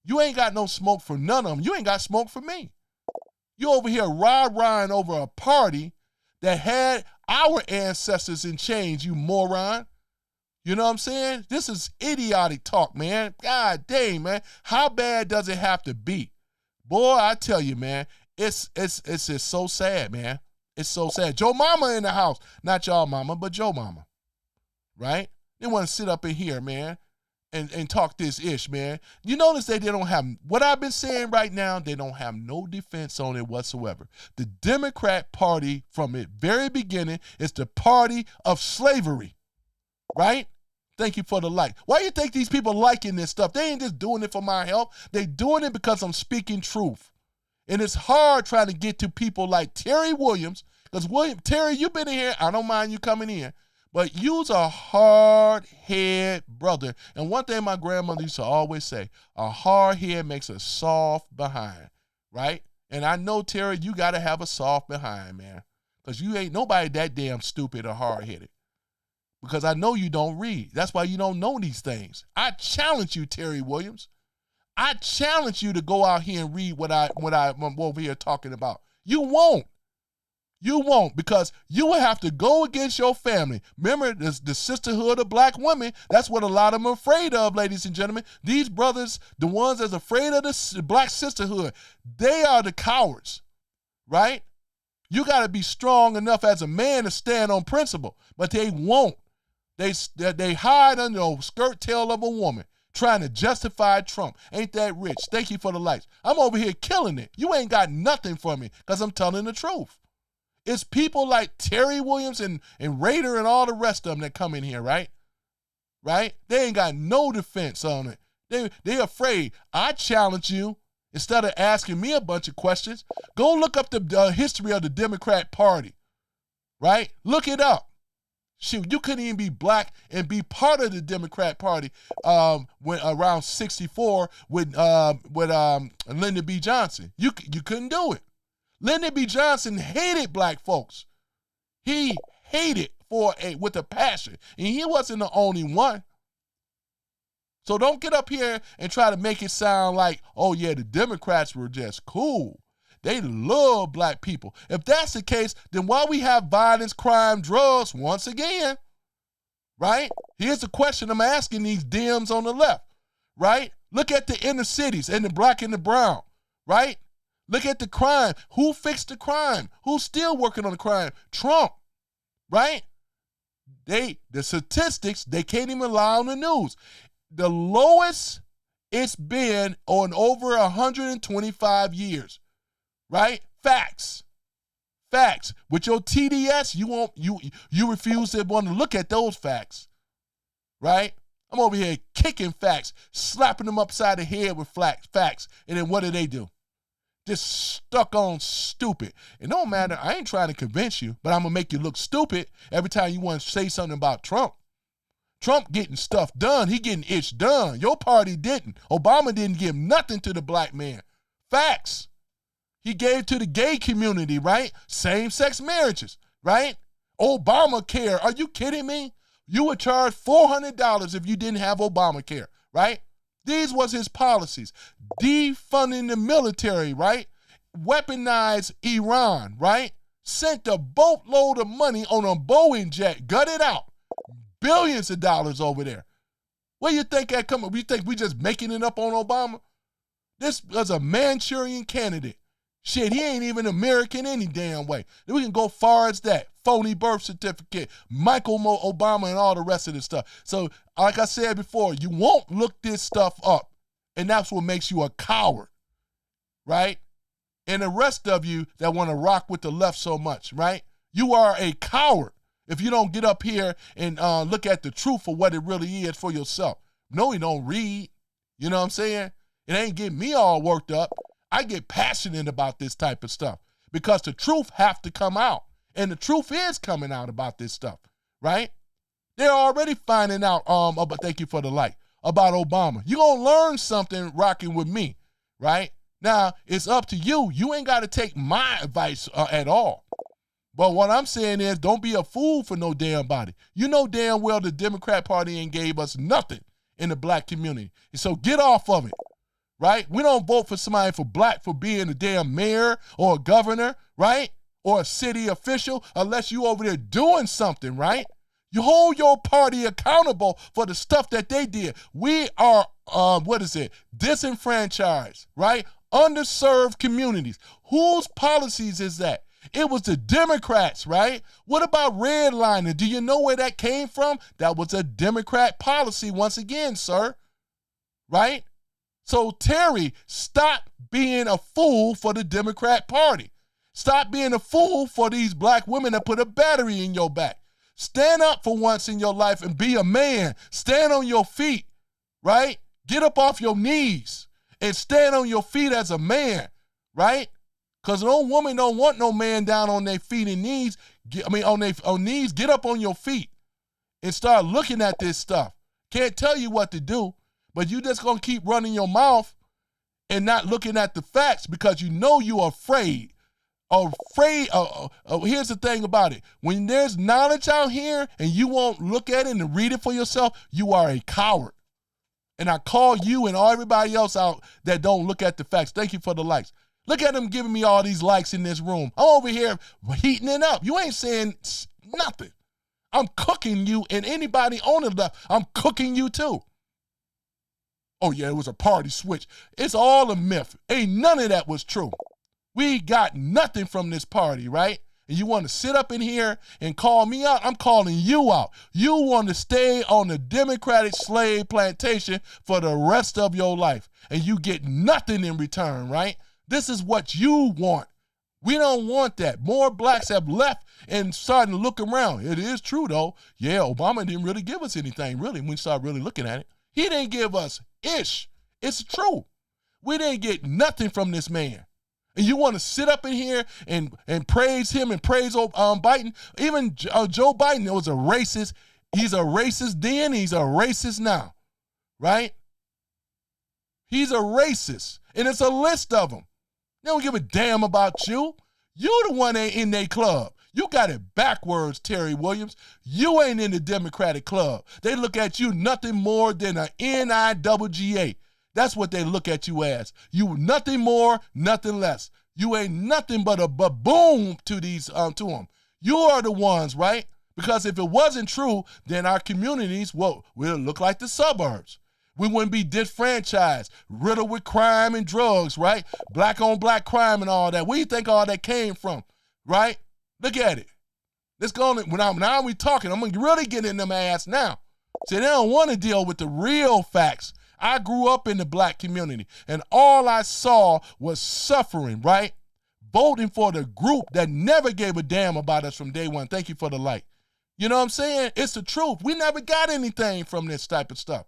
You ain't got no smoke for none of them. You ain't got smoke for me. You over here rah-rahing over a party that had our ancestors in chains, you moron. You know what I'm saying? This is idiotic talk, man. God dang, man. How bad does it have to be? Boy, I tell you, man, it's just so sad, man. It's so sad. Joe Mama in the house. Not y'all mama, but Joe Mama. Right? They want to sit up in here, man, and talk this ish, man. You notice they don't have, what I've been saying right now, they don't have no defense on it whatsoever. The Democrat Party, from its very beginning, is the party of slavery, right? Thank you for the like. Why do you think these people liking this stuff? They ain't just doing it for my help. They doing it because I'm speaking truth. And it's hard trying to get to people like Terry Williams, because Terry, you've been in here. I don't mind you coming in. But you's a hard head brother. And one thing my grandmother used to always say, a hard head makes a soft behind, right? And I know, Terry, you got to have a soft behind, man, because you ain't nobody that damn stupid or hard-headed. Because I know you don't read. That's why you don't know these things. I challenge you, Terry Williams. I challenge you to go out here and read what I'm over here talking about. You won't. You won't, because you will have to go against your family. Remember, the sisterhood of black women, that's what a lot of them are afraid of, ladies and gentlemen. These brothers, the ones that's afraid of the black sisterhood, they are the cowards, right? You got to be strong enough as a man to stand on principle, but they won't. They hide under the skirt tail of a woman, trying to justify Trump. Ain't that rich? Thank you for the likes. I'm over here killing it. You ain't got nothing for me because I'm telling the truth. It's people like Terry Williams and Raider and all the rest of them that come in here, right? Right? They ain't got no defense on it. They afraid. I challenge you, instead of asking me a bunch of questions, go look up the history of the Democrat Party, right? Look it up. Shoot, you couldn't even be black and be part of the Democrat Party when around 1964 with Lyndon B. Johnson. You couldn't do it. Lyndon B. Johnson hated black folks. He hated with a passion, and he wasn't the only one. So don't get up here and try to make it sound like, oh yeah, the Democrats were just cool. They love black people. If that's the case, then why we have violence, crime, drugs once again, right? Here's the question I'm asking these Dems on the left, right? Look at the inner cities and the black and the brown, right? Look at the crime. Who fixed the crime? Who's still working on the crime? Trump, right? The statistics, they can't even lie on the news. The lowest it's been on over 125 years, right? Facts. With your TDS, you refuse to want to look at those facts, right? I'm over here kicking facts, slapping them upside the head with facts, and then what do? Just stuck on stupid. It don't matter. I ain't trying to convince you, but I'm going to make you look stupid every time you want to say something about Trump. Trump getting stuff done. He getting itch done. Your party didn't. Obama didn't give nothing to the black man. Facts. He gave to the gay community, right? Same-sex marriages, right? Obamacare. Are you kidding me? You would charge $400 if you didn't have Obamacare, right? These was his policies. Defunding the military, right? Weaponized Iran, right? Sent a boatload of money on a Boeing jet. Gut it out. Billions of dollars over there. Where you think that coming? You think we just making it up on Obama? This was a Manchurian candidate. Shit, he ain't even American any damn way. Then we can go far as that. Phony birth certificate, Michael Obama, and all the rest of this stuff. So, like I said before, you won't look this stuff up. And that's what makes you a coward, right? And the rest of you that want to rock with the left so much, right? You are a coward if you don't get up here and look at the truth for what it really is for yourself. No, you don't read. You know what I'm saying? It ain't getting me all worked up. I get passionate about this type of stuff because the truth have to come out. And the truth is coming out about this stuff, right? They're already finding out, but thank you for the like, about Obama. You're going to learn something rocking with me, right? Now, it's up to you. You ain't got to take my advice at all. But what I'm saying is don't be a fool for no damn body. You know damn well the Democrat Party ain't gave us nothing in the black community. And so get off of it. Right? We don't vote for somebody for being a damn mayor or a governor, right? Or a city official unless you over there doing something, right? You hold your party accountable for the stuff that they did. We are, disenfranchised, right? Underserved communities. Whose policies is that? It was the Democrats, right? What about redlining? Do you know where that came from? That was a Democrat policy once again, sir, right? So Terry, stop being a fool for the Democrat Party. Stop being a fool for these black women that put a battery in your back. Stand up for once in your life and be a man. Stand on your feet, right? Get up off your knees and stand on your feet as a man, right? Because no woman don't want no man down on their feet and knees. On knees, get up on your feet and start looking at this stuff. Can't tell you what to do, but you just gonna keep running your mouth and not looking at the facts because you know you are afraid. Here's the thing about it. When there's knowledge out here and you won't look at it and read it for yourself, you are a coward. And I call you and everybody else out that don't look at the facts. Thank you for the likes. Look at them giving me all these likes in this room. I'm over here heating it up. You ain't saying nothing. I'm cooking you, and anybody on the left, I'm cooking you too. Oh yeah, it was a party switch. It's all a myth. Ain't none of that was true. We got nothing from this party, right? And you want to sit up in here and call me out? I'm calling you out. You want to stay on the Democratic slave plantation for the rest of your life, and you get nothing in return, right? This is what you want. We don't want that. More blacks have left and starting to look around. It is true, though. Yeah, Obama didn't really give us anything, really, when we start really looking at it. He didn't give us ish. It's true. We didn't get nothing from this man. And you want to sit up in here and praise him and praise Biden? Even Joe Biden was a racist. He's a racist then, he's a racist now, right? He's a racist, and it's a list of them. They don't give a damn about you. You the one ain't in their club. You got it backwards, Terry Williams. You ain't in the Democratic club. They look at you nothing more than an NIWGA. That's what they look at you as. You nothing more, nothing less. You ain't nothing but a baboon to these to them. You are the ones, right? Because if it wasn't true, then our communities will look like the suburbs. We wouldn't be disfranchised, riddled with crime and drugs, right? Black on black crime and all that. Where do you think all that came from, right? Look at it. Let's go on. Now we talking. I'm going to really get in them ass now. See, they don't want to deal with the real facts. I grew up in the black community, and all I saw was suffering, right? Voting for the group that never gave a damn about us from day one. Thank you for the like. You know what I'm saying? It's the truth. We never got anything from this type of stuff.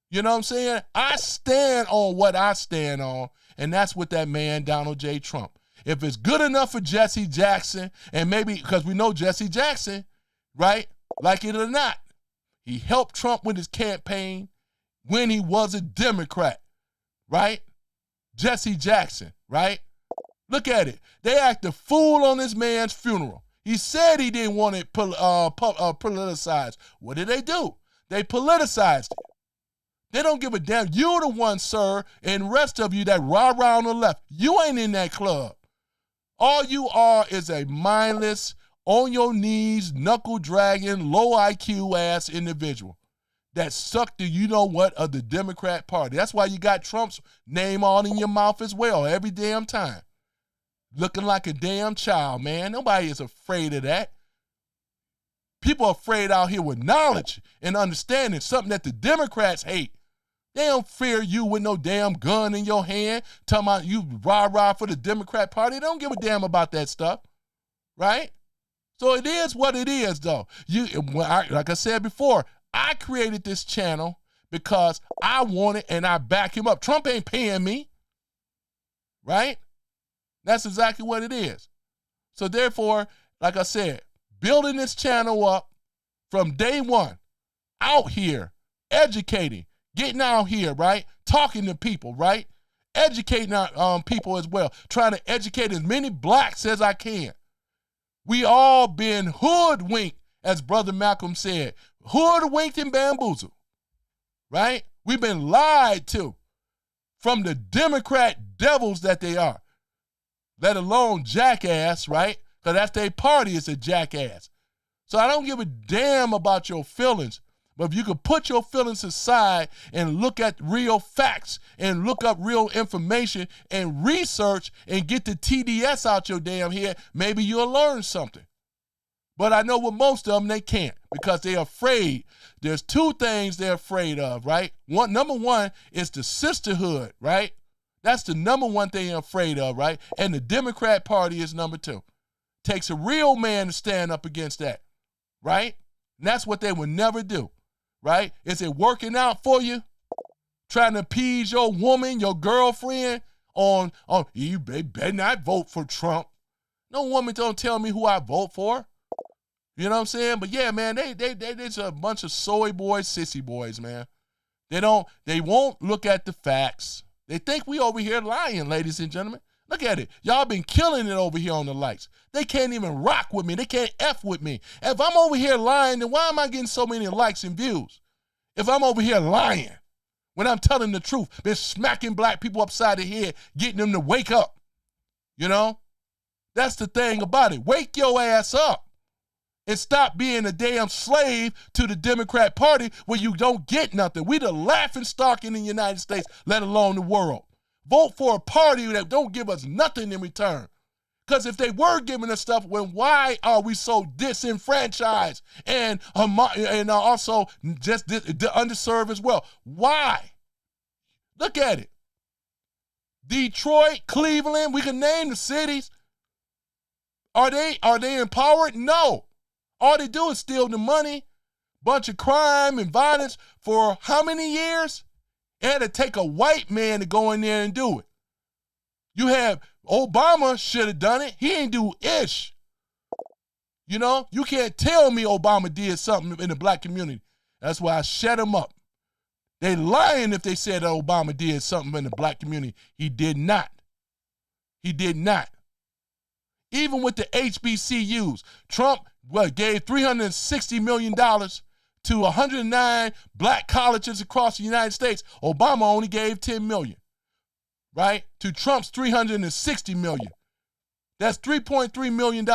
You know what I'm saying? I stand on what I stand on, and that's with that man, Donald J. Trump. If it's good enough for Jesse Jackson, and maybe because we know Jesse Jackson, right? Like it or not, he helped Trump with his campaign when he was a Democrat, right? Jesse Jackson, right? Look at it. They act a fool on this man's funeral. He said he didn't want it politicized. What did they do? They politicized it. They don't give a damn. You're the one, sir, and rest of you that rah-rah on the left. You ain't in that club. All you are is a mindless, on your knees, knuckle-dragging, low IQ ass individual that sucked the you-know-what of the Democrat Party. That's why you got Trump's name all in your mouth as well every damn time. Looking like a damn child, man. Nobody is afraid of that. People are afraid out here with knowledge and understanding, something that the Democrats hate. They don't fear you with no damn gun in your hand, talking about you rah-rah for the Democrat Party. They don't give a damn about that stuff, right? So it is what it is, though. Like I said before, I created this channel because I want it and I back him up. Trump ain't paying me, right? That's exactly what it is. So therefore, like I said, building this channel up from day one, out here, educating, getting out here, right? Talking to people, right? Educating people as well. Trying to educate as many blacks as I can. We all been hoodwinked, as Brother Malcolm said. Hoodwinked and bamboozled, right? We've been lied to from the Democrat devils that they are. Let alone jackass, right? Because that's their party is a jackass. So I don't give a damn about your feelings. But if you could put your feelings aside and look at real facts and look up real information and research and get the TDS out your damn head, maybe you'll learn something. But I know with most of them, they can't because they're afraid. There's two things they're afraid of, right? Number one is the sisterhood, right? That's the number one thing they're afraid of, right? And the Democrat Party is number two. Takes a real man to stand up against that, right? And that's what they would never do, right? Is it working out for you? Trying to appease your woman, your girlfriend on you better not vote for Trump. No woman don't tell me who I vote for. You know what I'm saying? But yeah, man, they's a bunch of soy boys, sissy boys, man. They won't look at the facts. They think we over here lying, ladies and gentlemen. Look at it. Y'all been killing it over here on the lights. They can't even rock with me. They can't F with me. If I'm over here lying, then why am I getting so many likes and views? If I'm over here lying, when I'm telling the truth, been smacking black people upside the head, getting them to wake up. You know? That's the thing about it. Wake your ass up. And stop being a damn slave to the Democrat Party where you don't get nothing. We the laughing stock in the United States, let alone the world. Vote for a party that don't give us nothing in return. Because if they were giving us stuff, why are we so disenfranchised and also just underserved as well? Why? Look at it. Detroit, Cleveland, we can name the cities. Are they empowered? No. All they do is steal the money, bunch of crime and violence for how many years? It had to take a white man to go in there and do it. You have Obama should have done it. He ain't do ish. You know, you can't tell me Obama did something in the black community. That's why I shut him up. They lying if they said that Obama did something in the black community. He did not. He did not. Even with the HBCUs, Trump gave $360 million to 109 black colleges across the United States. Obama only gave $10 million, right? To Trump's $360 million. That's $3.3 million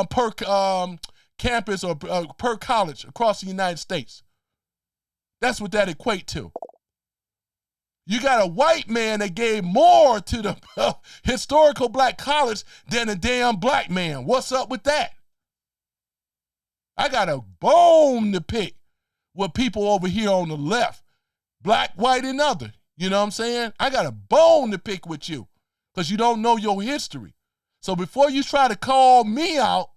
per campus or per college across the United States. That's what that equate to. You got a white man that gave more to the historical black college than a damn black man. What's up with that? I got a bone to pick with people over here on the left, black, white, and other. You know what I'm saying? I got a bone to pick with you because you don't know your history. So before you try to call me out,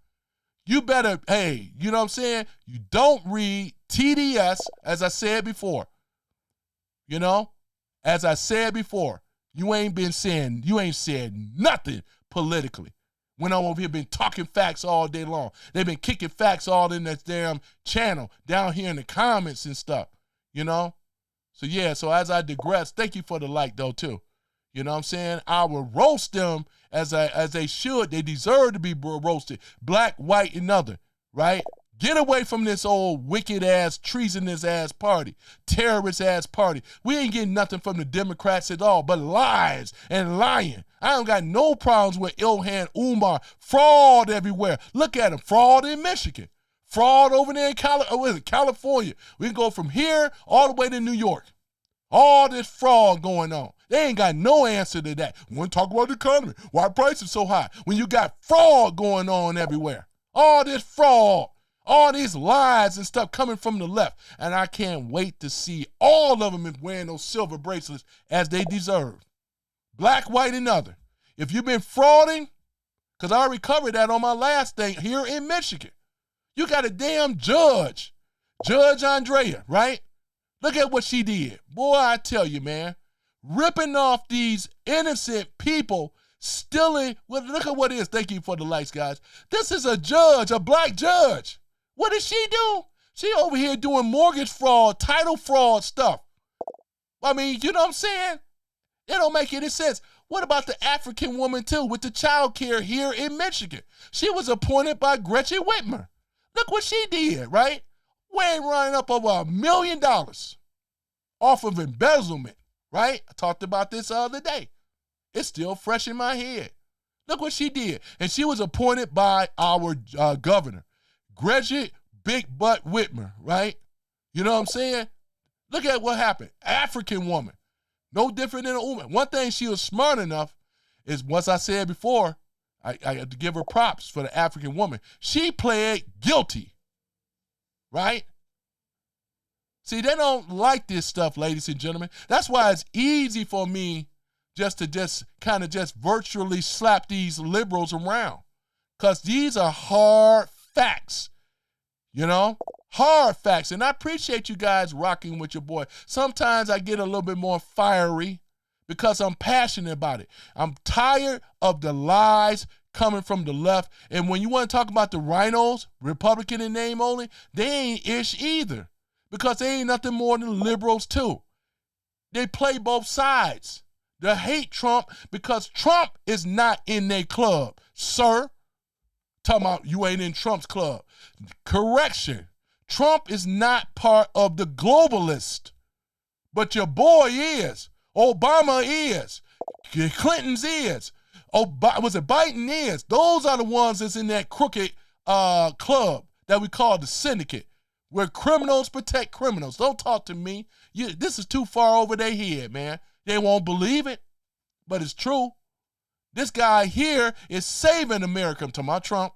you better, hey, you know what I'm saying? You don't read TDS, as I said before. You know? As I said before, you ain't said nothing politically. When I'm over here been talking facts all day long. They've been kicking facts all in that damn channel down here in the comments and stuff, you know? So yeah, so as I digress, thank you for the like though too. You know what I'm saying? I will roast them as they should. They deserve to be roasted. Black, white, and other, right? Get away from this old wicked-ass, treasonous-ass party, terrorist-ass party. We ain't getting nothing from the Democrats at all but lies and lying. I don't got no problems with Ilhan Omar. Fraud everywhere. Look at him. Fraud in Michigan. Fraud over there in California. We can go from here all the way to New York. All this fraud going on. They ain't got no answer to that. We want to talk about the economy. Why prices so high? When you got fraud going on everywhere. All this fraud. All these lies and stuff coming from the left. And I can't wait to see all of them wearing those silver bracelets as they deserve. Black, white, and other. If you've been frauding, because I already covered that on my last thing here in Michigan. You got a damn judge, Judge Andrea, right? Look at what she did. Boy, I tell you, man, ripping off these innocent people, stealing. Well, look at what it is. Thank you for the lights, guys. This is a judge, a black judge. What does she do? She over here doing mortgage fraud, title fraud stuff. I mean, you know what I'm saying? It don't make any sense. What about the African woman, too, with the child care here in Michigan? She was appointed by Gretchen Whitmer. Look what she did, right? We ain't running up over $1 million off of embezzlement, right? I talked about this the other day. It's still fresh in my head. Look what she did. And she was appointed by our governor, Gretchen Big Butt Whitmer, right? You know what I'm saying? Look at what happened. African woman, no different than a woman. One thing she was smart enough is, once I said before, I had to give her props for the African woman. She pled guilty, right? See, they don't like this stuff, ladies and gentlemen. That's why it's easy for me just to virtually slap these liberals around, because these are hard facts, you know? Hard facts. And I appreciate you guys rocking with your boy. Sometimes I get a little bit more fiery because I'm passionate about it. I'm tired of the lies coming from the left. And when you want to talk about the rhinos, Republican in name only, they ain't ish either, because they ain't nothing more than liberals too. They play both sides. They hate Trump because Trump is not in their club, sir. Talking about you ain't in Trump's club. Correction. Trump is not part of the globalists, but your boy is. Obama is. Clinton's is. Was it Biden is? Those are the ones that's in that crooked club that we call the syndicate, where criminals protect criminals. Don't talk to me. This is too far over their head, man. They won't believe it, but it's true. This guy here is saving America. I'm talking about Trump.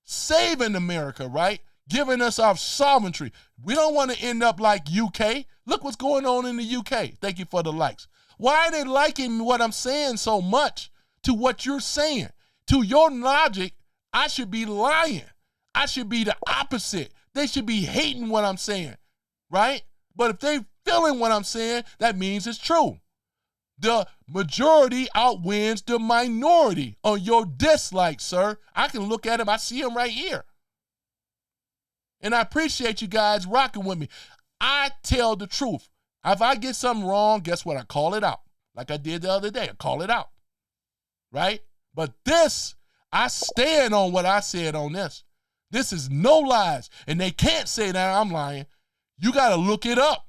Saving America, right? Giving us our sovereignty. We don't want to end up like UK. Look what's going on in the UK. Thank you for the likes. Why are they liking what I'm saying so much to what you're saying? To your logic, I should be lying. I should be the opposite. They should be hating what I'm saying, right? But if they feeling what I'm saying, that means it's true. The majority outwins the minority on your dislike, sir. I can look at them. I see them right here. And I appreciate you guys rocking with me. I tell the truth. If I get something wrong, guess what? I call it out. Like I did the other day. I call it out. Right? But this, I stand on what I said on this. This is no lies. And they can't say that I'm lying. You got to look it up.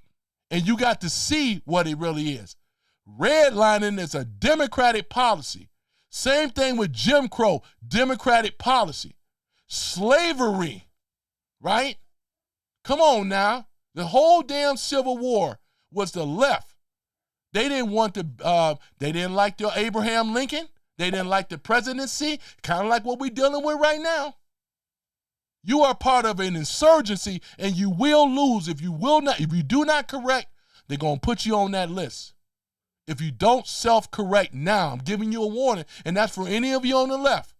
And you got to see what it really is. Redlining is a Democratic policy. Same thing with Jim Crow, Democratic policy. Slavery, right? Come on now. The whole damn Civil War was the left. They didn't want they didn't like the Abraham Lincoln. They didn't like the presidency, kind of like what we're dealing with right now. You are part of an insurgency, and you will lose if you do not correct. They're going to put you on that list. If you don't self-correct now, I'm giving you a warning, and that's for any of you on the left.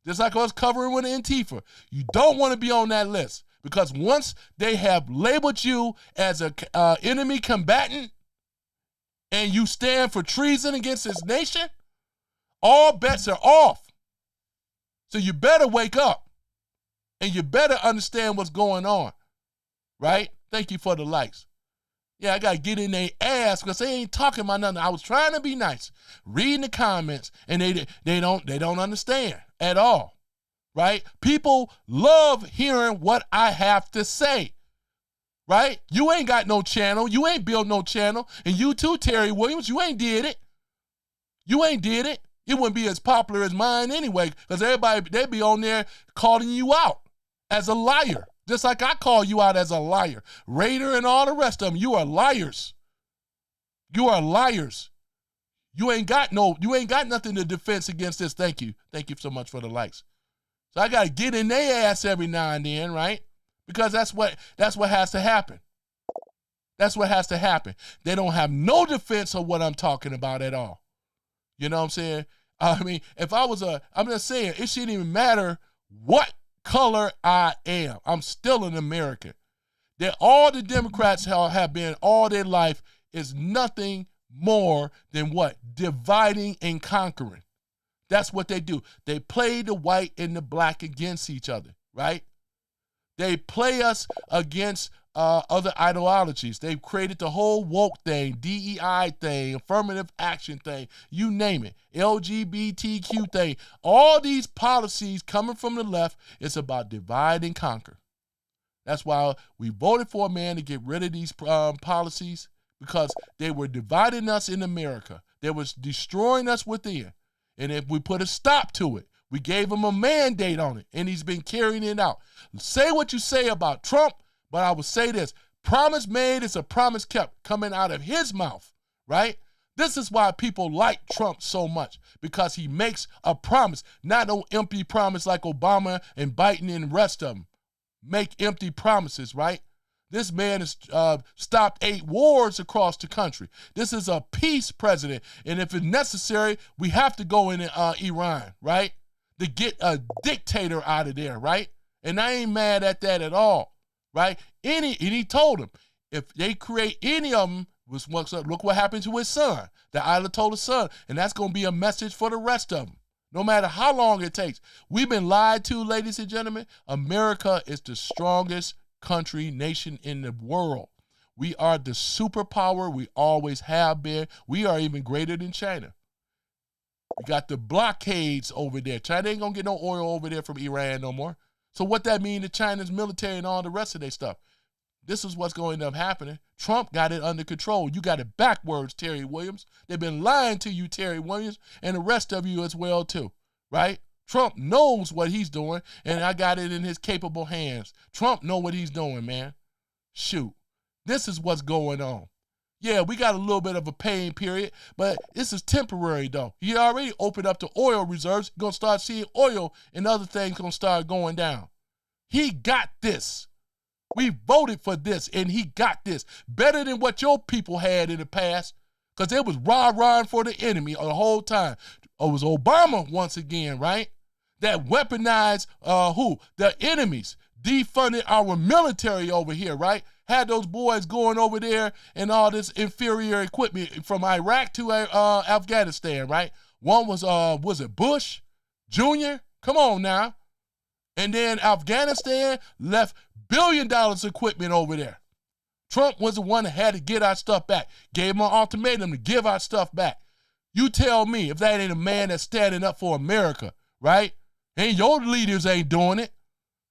Just like I was covering with Antifa. You don't want to be on that list, because once they have labeled you as an enemy combatant and you stand for treason against this nation, all bets are off. So you better wake up, and you better understand what's going on, right? Thank you for the likes. Yeah, I got to get in their ass because they ain't talking about nothing. I was trying to be nice, reading the comments, and they don't understand at all, right? People love hearing what I have to say, right? You ain't got no channel. You ain't built no channel. And you too, Terry Williams, you ain't did it. You ain't did it. It wouldn't be as popular as mine anyway, because everybody, they be on there calling you out as a liar. Just like I call you out as a liar. Raider and all the rest of them, you are liars. You are liars. You ain't got nothing to defense against this. Thank you. Thank you so much for the likes. So I gotta get in their ass every now and then, right? Because that's what has to happen. That's what has to happen. They don't have no defense of what I'm talking about at all. You know what I'm saying? I mean, I'm just saying, it shouldn't even matter what color I am. I'm still an American. That all the Democrats have been all their life is nothing more than what? Dividing and conquering. That's what they do. They play the white and the black against each other, right? They play us against other ideologies. They've created the whole woke thing, DEI thing, affirmative action thing, you name it, LGBTQ thing. All these policies coming from the left, it's about divide and conquer. That's why we voted for a man to get rid of these policies, because they were dividing us in America. They was destroying us within. And if we put a stop to it, we gave him a mandate on it, and he's been carrying it out. Say what you say about Trump, but I would say this, promise made is a promise kept coming out of his mouth, right? This is why people like Trump so much, because he makes a promise, not no empty promise like Obama and Biden and the rest of them make empty promises, right? This man has stopped 8 wars across the country. This is a peace president, and if it's necessary, we have to go in Iran, right, to get a dictator out of there, right? And I ain't mad at that at all, right? And he told him, if they create any of them, look what happened to his son, the Ayatollah son, and that's going to be a message for the rest of them. No matter how long it takes. We've been lied to, ladies and gentlemen. America is the strongest country, nation in the world. We are the superpower. We always have been. We are even greater than China. We got the blockades over there. China ain't going to get no oil over there from Iran no more. So what that mean to China's military and all the rest of their stuff? This is what's going to end up happening. Trump got it under control. You got it backwards, Terry Williams. They've been lying to you, Terry Williams, and the rest of you as well, too, right? Trump knows what he's doing, and I got it in his capable hands. Trump know what he's doing, man. Shoot. This is what's going on. Yeah, we got a little bit of a pain period, but this is temporary, though. He already opened up the oil reserves. You're going to start seeing oil and other things going to start going down. He got this. We voted for this, and he got this. Better than what your people had in the past, because it was rah-rah for the enemy the whole time. It was Obama once again, right? That weaponized the enemies, defunded our military over here, right? Had those boys going over there and all this inferior equipment from Iraq to Afghanistan, right? One was it Bush Jr.? Come on now. And then Afghanistan left $1 billion equipment over there. Trump was the one that had to get our stuff back. Gave him an ultimatum to give our stuff back. You tell me if that ain't a man that's standing up for America, right? And your leaders ain't doing it.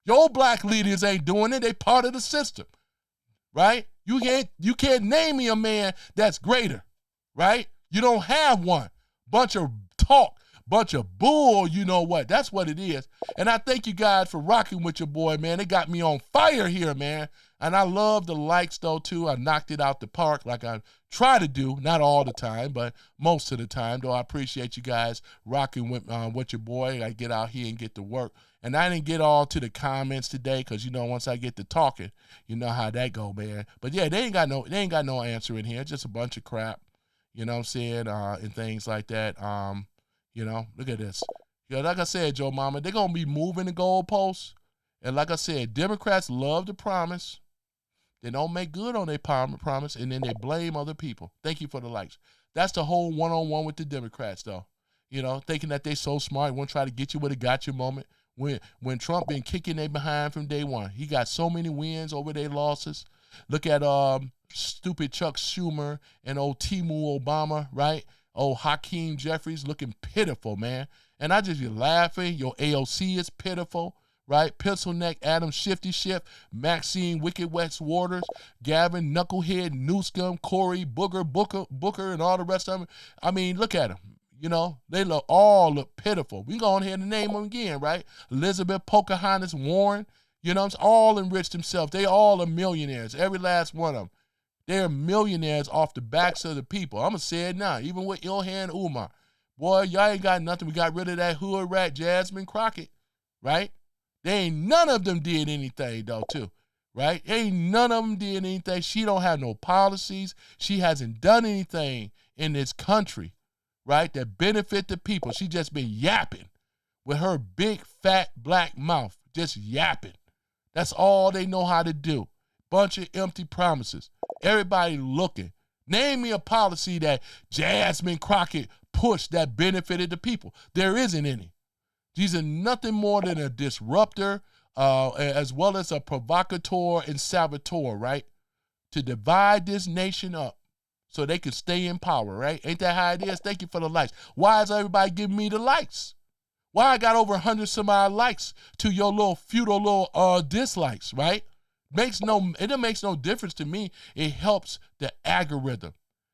Your black leaders ain't doing it. They part of the system, right? You can't name me a man that's greater, right? You don't have one. Bunch of talk. Bunch of bull, you know what? That's what it is. And I thank you guys for rocking with your boy, man. They got me on fire here, man. And I love the likes, though, too. I knocked it out the park like I try to do. Not all the time, but most of the time, though. I appreciate you guys rocking with your boy. I get out here and get to work. And I didn't get all to the comments today because, you know, once I get to talking, you know how that go, man. But, yeah, they ain't got no answer in here. Just a bunch of crap, you know what I'm saying, and things like that. You know, look at this. You know, like I said, Joe Mama, they're going to be moving the goalposts. And like I said, Democrats love to promise. They don't make good on their promise, and then they blame other people. Thank you for the likes. That's the whole one-on-one with the Democrats, though. You know, thinking that they so smart, want to try to get you with a gotcha moment. When Trump been kicking they behind from day one. He got so many wins over their losses. Look at stupid Chuck Schumer and old Timu Obama, right? Oh, Hakeem Jeffries looking pitiful, man. And I just be laughing. Your AOC is pitiful, right? Pencil Neck, Adam Shifty Shift, Maxine Wicked West Waters, Gavin Knucklehead, Newscomb, Corey, Booker, and all the rest of them. I mean, look at them. You know, they all look pitiful. We go on here and name them again, right? Elizabeth, Pocahontas, Warren, you know, all enriched themselves. They all are millionaires, every last one of them. They're millionaires off the backs of the people. I'm going to say it now, even with Ilhan Umar. Boy, y'all ain't got nothing. We got rid of that hood rat Jasmine Crockett, right? None of them did anything, though, too, right? Ain't none of them did anything. She don't have no policies. She hasn't done anything in this country, right, that benefit the people. She just been yapping with her big, fat, black mouth, just yapping. That's all they know how to do. Bunch of empty promises. Everybody looking. Name me a policy that Jasmine Crockett pushed that benefited the people. There isn't any. These are nothing more than a disruptor, as well as a provocateur and saboteur, right? To divide this nation up so they can stay in power, right? Ain't that how it is? Thank you for the likes. Why is everybody giving me the likes? Why I got over 100 some odd likes to your little feudal little dislikes, right? It makes no difference to me. It helps the algorithm.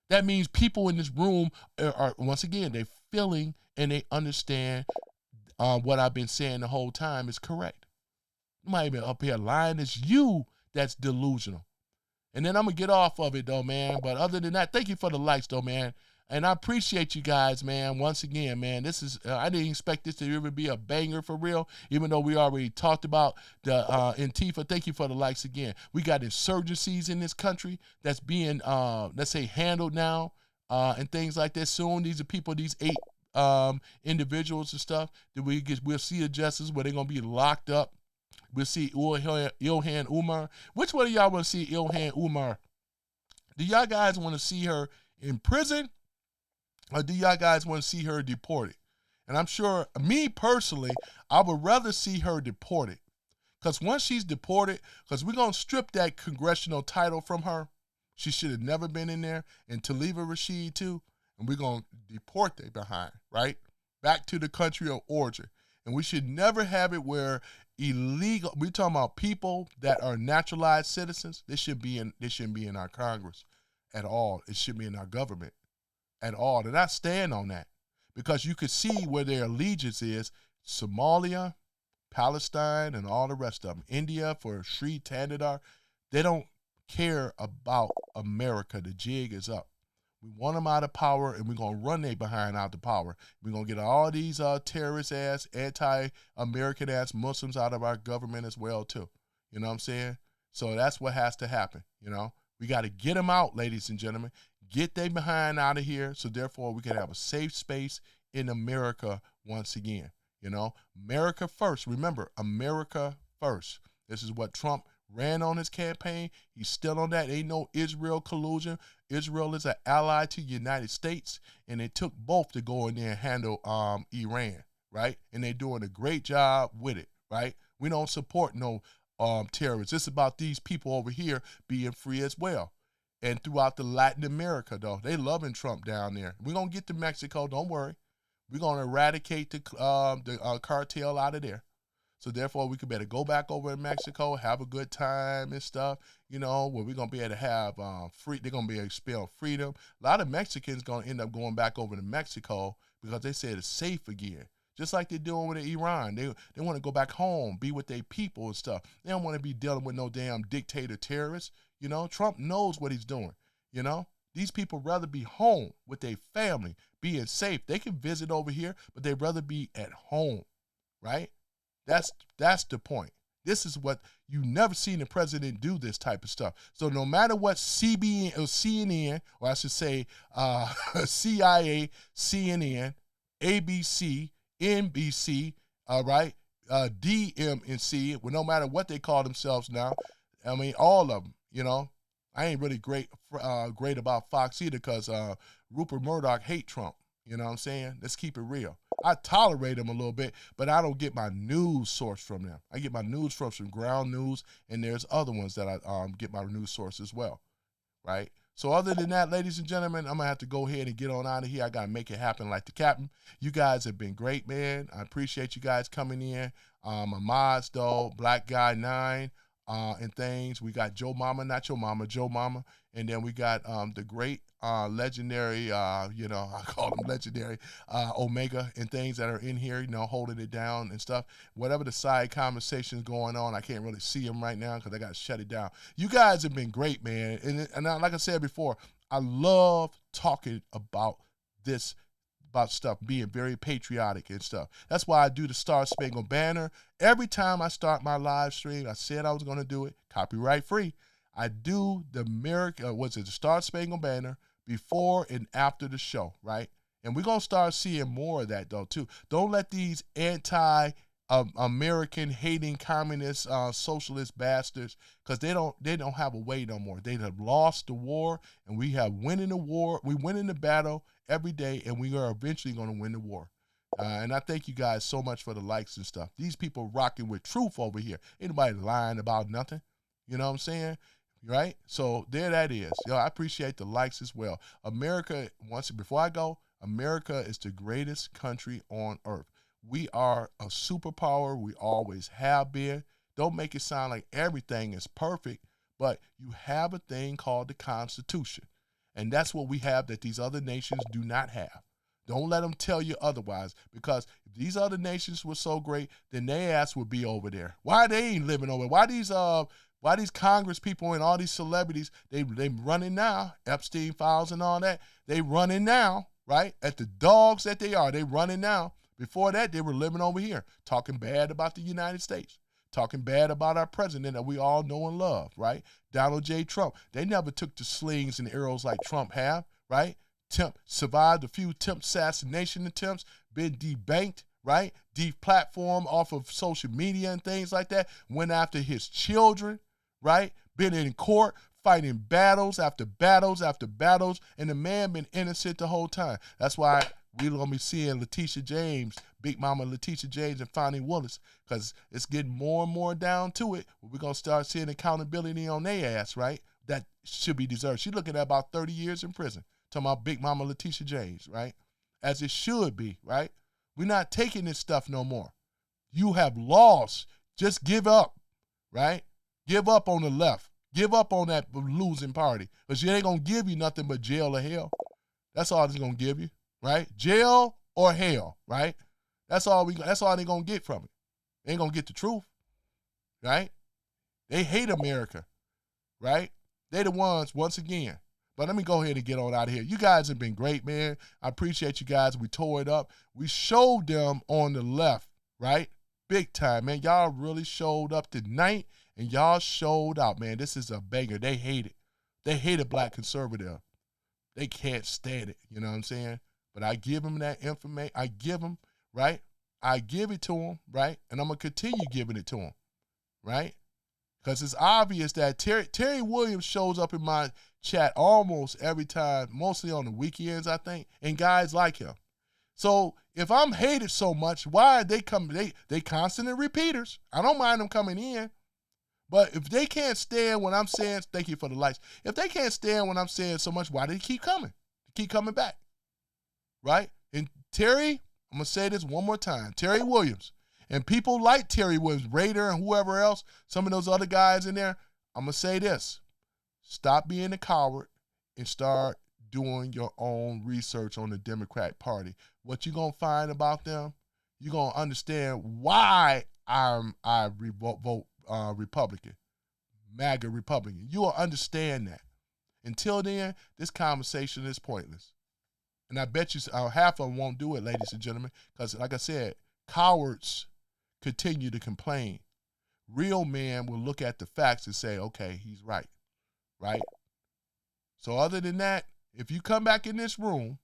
That means people in this room are once again, they're feeling and they understand what I've been saying the whole time is correct. You might be up here lying. It's you that's delusional. And then I'm going to get off of it, though, man. But other than that, thank you for the likes, though, man. And I appreciate you guys, man. Once again, man, this is, I didn't expect this to ever be a banger for real, even though we already talked about the Antifa. Thank you for the likes again. We got insurgencies in this country that's being, let's say, handled now and things like that soon. These are people, these 8 individuals and stuff that we'll see a justice where they're going to be locked up. We'll see Ilhan Umar. Which one of y'all want to see Ilhan Umar? Do y'all guys want to see her in prison? Or do y'all guys want to see her deported? And I'm sure, me personally, I would rather see her deported. Because once she's deported, because we're going to strip that congressional title from her. She should have never been in there. And Taliba Rashid, too. And we're going to deport they behind, right? Back to the country of origin. And we should never have it where illegal, we're talking about people that are naturalized citizens. They shouldn't be in our Congress at all. It shouldn't be in our government at all. And I stand on that because you could see where their allegiance is. Somalia, Palestine, and all the rest of them. India for Sri Tandadar. They don't care about America. The jig is up. We want them out of power, and we're going to run they behind out of power. We're going to get all these terrorist-ass, anti-American-ass Muslims out of our government as well, too. You know what I'm saying? So that's what has to happen, you know? We got to get them out, ladies and gentlemen. Get they behind out of here, so therefore we can have a safe space in America once again, you know? America first. Remember, America first. This is what Trump ran on his campaign. He's still on that. Ain't no Israel collusion. Israel is an ally to the United States, and it took both to go in there and handle Iran, right? And they're doing a great job with it, right? We don't support no terrorists. It's about these people over here being free as well. And throughout the Latin America, though, they loving Trump down there. We're going to get to Mexico. Don't worry. We're going to eradicate the cartel out of there. So therefore, we could better go back over in Mexico, have a good time and stuff, you know, where we're going to be able to have free, they're going to be able to spell freedom. A lot of Mexicans going to end up going back over to Mexico because they said it's safe again. Just like they're doing with Iran. They want to go back home, be with their people and stuff. They don't want to be dealing with no damn dictator terrorists. You know, Trump knows what he's doing, you know. These people rather be home with their family, being safe. They can visit over here, but they'd rather be at home, right? That's the point. This is what you never seen the president do this type of stuff. So no matter what CBN or CNN, or I should say CIA, CNN, ABC, NBC, all right, DMNC, well, no matter what they call themselves now, I mean, all of them, you know. I ain't really great about Fox either because Rupert Murdoch hate Trump. You know what I'm saying? Let's keep it real. I tolerate them a little bit, but I don't get my news source from them. I get my news from Ground News, and there's other ones that I get my news source as well, right? So other than that, ladies and gentlemen, I'm going to have to go ahead and get on out of here. I got to make it happen like the captain. You guys have been great, man. I appreciate you guys coming in. My mods, though, Black Guy 9, and things. We got Joe Mama, not your mama, Joe Mama. And then we got the great legendary, you know, I call them legendary, Omega and things that are in here, you know, holding it down and stuff. Whatever the side conversations going on, I can't really see them right now because I got to shut it down. You guys have been great, man. And like I said before, I love talking about this, about stuff, being very patriotic and stuff. That's why I do the Star Spangled Banner. Every time I start my live stream, I said I was going to do it, copyright free. I do the the Star Spangled Banner before and after the show, right? And we're going to start seeing more of that, though, too. Don't let these anti-American hating communist socialist bastards, because they don't have a way no more. They have lost the war, and we have winning the war. We winning the battle every day, and we are eventually going to win the war. And I thank you guys so much for the likes and stuff. These people rocking with truth over here. Ain't nobody lying about nothing. You know what I'm saying? Right? So there that is. Yo, I appreciate the likes as well. America, before I go, America is the greatest country on earth. We are a superpower. We always have been. Don't make it sound like everything is perfect, but you have a thing called the Constitution. And that's what we have that these other nations do not have. Don't let them tell you otherwise, because if these other nations were so great, then their ass would be over there. Why they ain't living over there? Why these Why these Congress people and all these celebrities, they running now, Epstein files and all that, they running now, right? At the dogs that they are, they running now. Before that, they were living over here, talking bad about the United States, talking bad about our president that we all know and love, right? Donald J. Trump. They never took the slings and arrows like Trump have, right? Survived a few assassination attempts, been debanked, right? Deplatformed off of social media and things like that. Went after his children, right? Been in court, fighting battles after battles after battles, and the man been innocent the whole time. That's why we're going to be seeing Letitia James, Big Mama Letitia James and Fonnie Willis, because it's getting more and more down to it. We're going to start seeing accountability on their ass, right? That should be deserved. She's looking at about 30 years in prison. Talking about Big Mama Letitia James, right? As it should be, right? We're not taking this stuff no more. You have lost. Just give up, right? Give up on the left. Give up on that losing party. Because she ain't going to give you nothing but jail or hell. That's all it's going to give you, right? Jail or hell, right? That's all they're going to get from it. They ain't going to get the truth, right? They hate America, right? They the ones, once again. But let me go ahead and get on out of here. You guys have been great, man. I appreciate you guys. We tore it up. We showed them on the left, right? Big time, man. Y'all really showed up tonight, and y'all showed out, man. This is a banger. They hate it. They hate a black conservative. They can't stand it, you know what I'm saying? But I give them that information. I give them, right? I give it to them, right? And I'm going to continue giving it to them, right? Because it's obvious that Terry Williams shows up in my chat almost every time, mostly on the weekends, I think, and guys like him. So if I'm hated so much, why are they coming? They constant repeaters. I don't mind them coming in. But if they can't stand when I'm saying, thank you for the likes. If they can't stand when I'm saying so much, why do they keep coming? Keep coming back, right? And Terry, I'm going to say this one more time. Terry Williams. And people like Terry Williams, Raider and whoever else, some of those other guys in there, I'm going to say this. Stop being a coward and start doing your own research on the Democratic Party. What you're going to find about them, you're going to understand why I vote Republican, MAGA Republican. You will understand that. Until then, this conversation is pointless. And I bet you half of them won't do it, ladies and gentlemen, because like I said, cowards continue to complain. Real men will look at the facts and say, okay, he's right, right? So other than that, if you come back in this room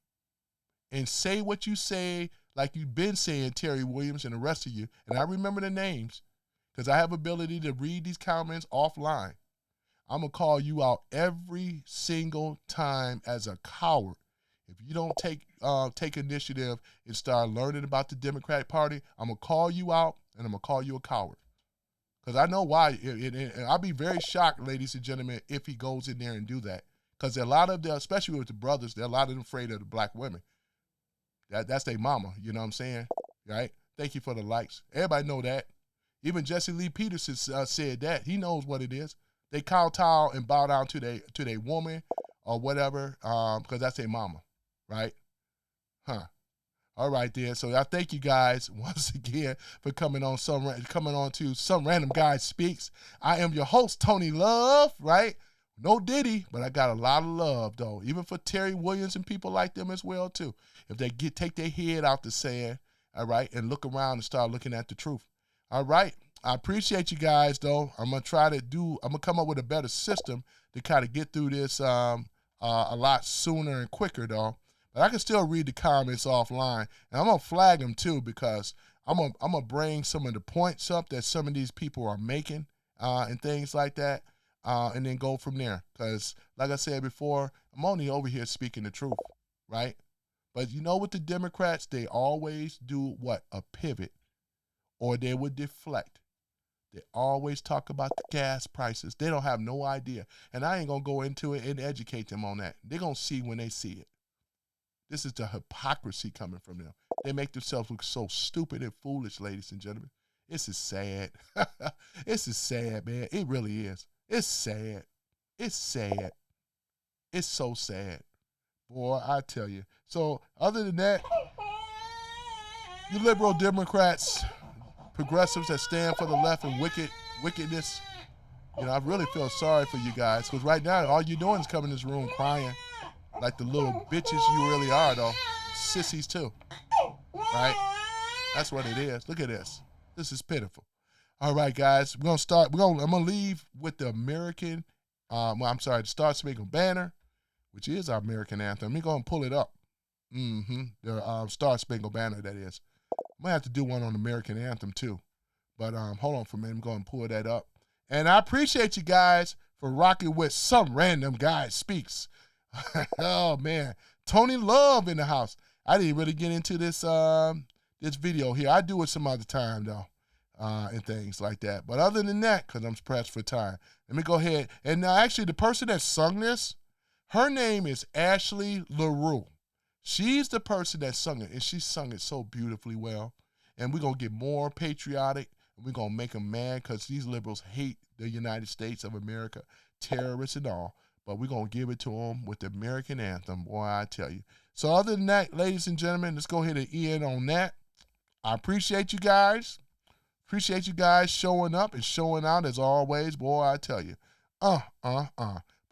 and say what you say, like you've been saying, Terry Williams and the rest of you, and I remember the names because I have ability to read these comments offline, I'm going to call you out every single time as a coward. If you don't take initiative and start learning about the Democratic Party, I'm going to call you out and I'm going to call you a coward. Because I know why. And I'll be very shocked, ladies and gentlemen, if he goes in there and do that. Because a lot of them, especially with the brothers, a lot of them afraid of the black women. That's their mama, you know what I'm saying? Right? Thank you for the likes. Everybody know that. Even Jesse Lee Peterson said that. He knows what it is. They kowtow and bow down to their woman or whatever because that's their mama. Right? Huh. All right, then. So I thank you guys once again for coming on to Some Random Guy Speaks. I am your host, Tony Love, right? No Diddy, but I got a lot of love, though, even for Terry Williams and people like them as well, too. If they take their head out the sand, all right, and look around and start looking at the truth. All right. I appreciate you guys, though. I'm going to come up with a better system to kind of get through this a lot sooner and quicker, though. But I can still read the comments offline. And I'm going to flag them, too, because I'm going to bring some of the points up that some of these people are making and things like that, and then go from there. Because, like I said before, I'm only over here speaking the truth, right? But you know what the Democrats, they always do what? A pivot. Or they would deflect. They always talk about the gas prices. They don't have no idea. And I ain't going to go into it and educate them on that. They're going to see when they see it. This is the hypocrisy coming from them. They make themselves look so stupid and foolish, ladies and gentlemen. This is sad. This is sad, man. It really is. It's sad. It's sad. It's so sad. Boy, I tell you. So, other than that, you liberal Democrats, progressives that stand for the left and wickedness, You know, I really feel sorry for you guys because right now all you're doing is coming in this room crying like the little bitches you really are, though. Sissies too, right? That's what it is. Look at this. This is pitiful. All right, guys, we're gonna start. I'm gonna leave with the American. The Star Spangled Banner, which is our American anthem. Let me go and pull it up. The Star Spangled Banner, that is. I might have to do one on the American anthem too. But hold on for a minute. I'm going to pull that up. And I appreciate you guys for rocking with Some Random Guy Speaks. Oh, man. Tony Love in the house. I didn't really get into this this video here. I do it some other time, though, and things like that. But other than that, because I'm pressed for time, let me go ahead. And actually, the person that sung this, her name is Ashley LaRue. She's the person that sung it, and she sung it so beautifully well. And we're going to get more patriotic. We're going to make them mad because these liberals hate the United States of America, terrorists and all. But we're going to give it to them with the American anthem, boy, I tell you. So other than that, ladies and gentlemen, let's go ahead and end on that. I appreciate you guys. Appreciate you guys showing up and showing out as always, boy, I tell you. But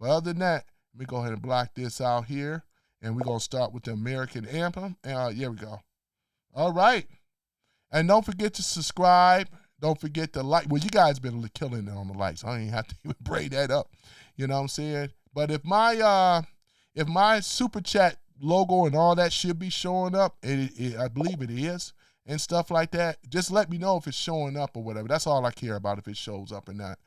other than that, let me go ahead and block this out here. And we're going to start with the American anthem. Here we go. All right. And don't forget to subscribe. Don't forget to like. Well, you guys been killing it on the likes. I don't even have to even bring that up. You know what I'm saying? But if my super chat logo and all that should be showing up, I believe it is, and stuff like that, just let me know if it's showing up or whatever. That's all I care about, if it shows up or not.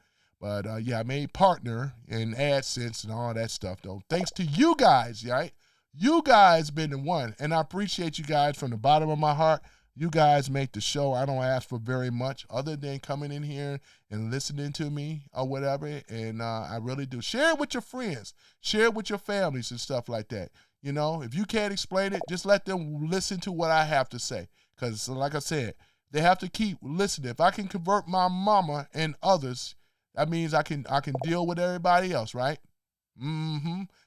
But yeah, I made partner in AdSense and all that stuff, though. Thanks to you guys, right? You guys been the one, and I appreciate you guys from the bottom of my heart. You guys make the show. I don't ask for very much other than coming in here and listening to me or whatever, and I really do. Share it with your friends. Share it with your families and stuff like that. You know, if you can't explain it, just let them listen to what I have to say, because like I said, they have to keep listening. If I can convert my mama and others, that means I can deal with everybody else, right?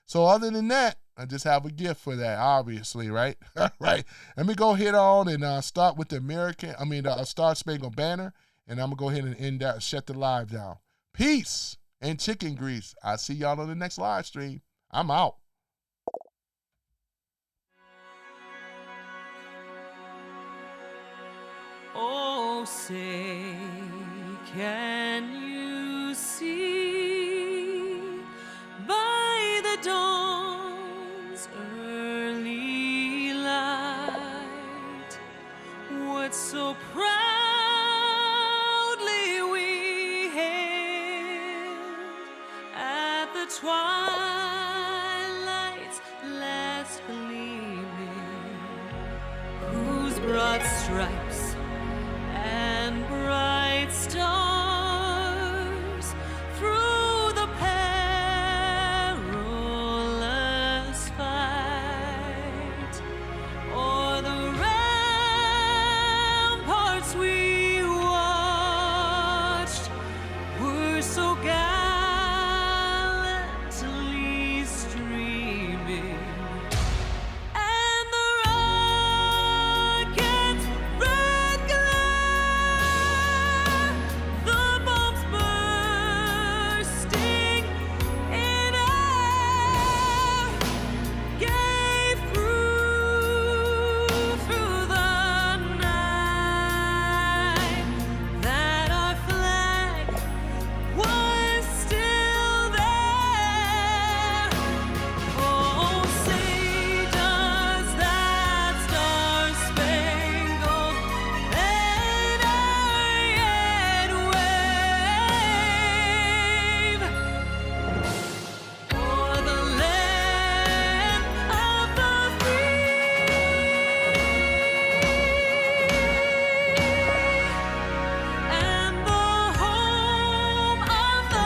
So other than that, I just have a gift for that, obviously, right? Right. Let me go ahead on and start with the Star Spangled Banner, and I'm going to go ahead and end that, shut the live down. Peace and chicken grease. I'll see y'all on the next live stream. I'm out. Oh, say, can you see by the dawn's early light what so proudly we hailed at the twilight's last gleaming, whose broad stripes and bright stars through the perilous fight o'er the ramparts we watched were so gallantly streaming, and the rocket's red glare, the bombs bursting in air, gave through the night that our flag was still there. Oh, say does that star-spangled banner yet wave o'er the land of the free and the home of the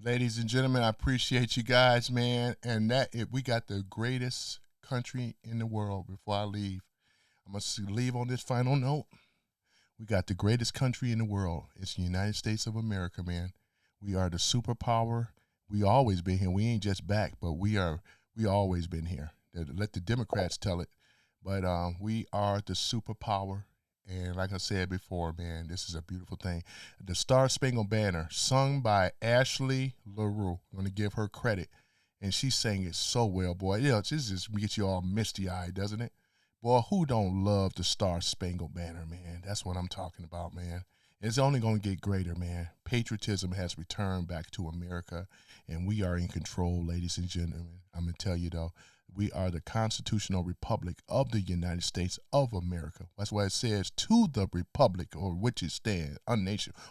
Ladies and gentlemen, I appreciate you guys, man. And we got the greatest country in the world. Before I leave, I must leave on this final note. We got the greatest country in the world. It's the United States of America, man. We are the superpower. We always been here. We ain't just back, but we always been here. Let the Democrats tell it. But we are the superpower. And like I said before, man, this is a beautiful thing. The Star Spangled Banner, sung by Ashley LaRue. I'm going to give her credit. And she sang it so well, boy. Yeah, this just gets you all misty-eyed, doesn't it? Boy, who don't love the Star Spangled Banner, man? That's what I'm talking about, man. It's only going to get greater, man. Patriotism has returned back to America, and we are in control, ladies and gentlemen. I'm going to tell you, though, we are the constitutional republic of the United States of America. That's why it says, to the republic, or which it stands,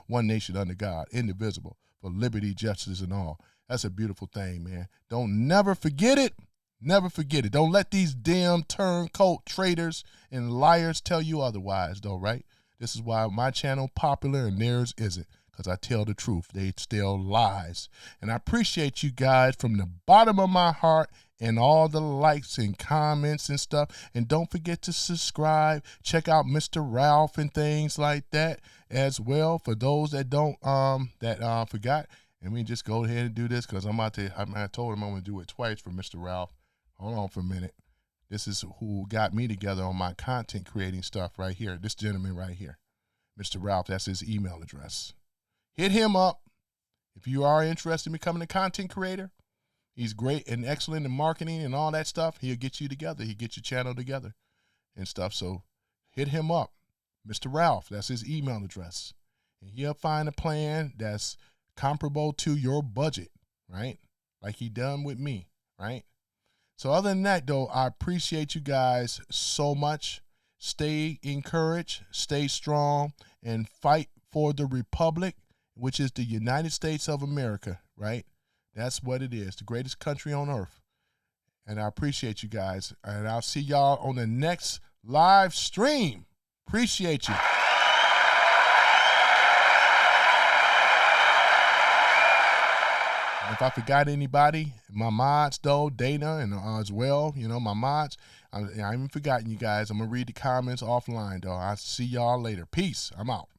one nation under God, indivisible, for liberty, justice, and all. That's a beautiful thing, man. Don't never forget it. Never forget it. Don't let these damn turncoat traitors and liars tell you otherwise, though, right? This is why my channel popular and theirs isn't, because I tell the truth. They still lies. And I appreciate you guys from the bottom of my heart and all the likes and comments and stuff. And don't forget to subscribe. Check out Mr. Ralph and things like that as well. For those that don't forgot. And we just go ahead and do this because I told him I'm going to do it twice for Mr. Ralph. Hold on for a minute. This is who got me together on my content creating stuff right here. This gentleman right here, Mr. Ralph, that's his email address. Hit him up if you are interested in becoming a content creator. He's great and excellent in marketing and all that stuff. He'll get you together. He'll get your channel together and stuff. So hit him up, Mr. Ralph. That's his email address. And he'll find a plan that's comparable to your budget, right? Like he done with me, right? So other than that, though, I appreciate you guys so much. Stay encouraged, stay strong, and fight for the republic, which is the United States of America, right? That's what it is, the greatest country on earth. And I appreciate you guys. And I'll see y'all on the next live stream. Appreciate you. And if I forgot anybody, my mods, though, Dana and as well, you know, my mods, I haven't forgotten you guys. I'm going to read the comments offline, though. I'll see y'all later. Peace. I'm out.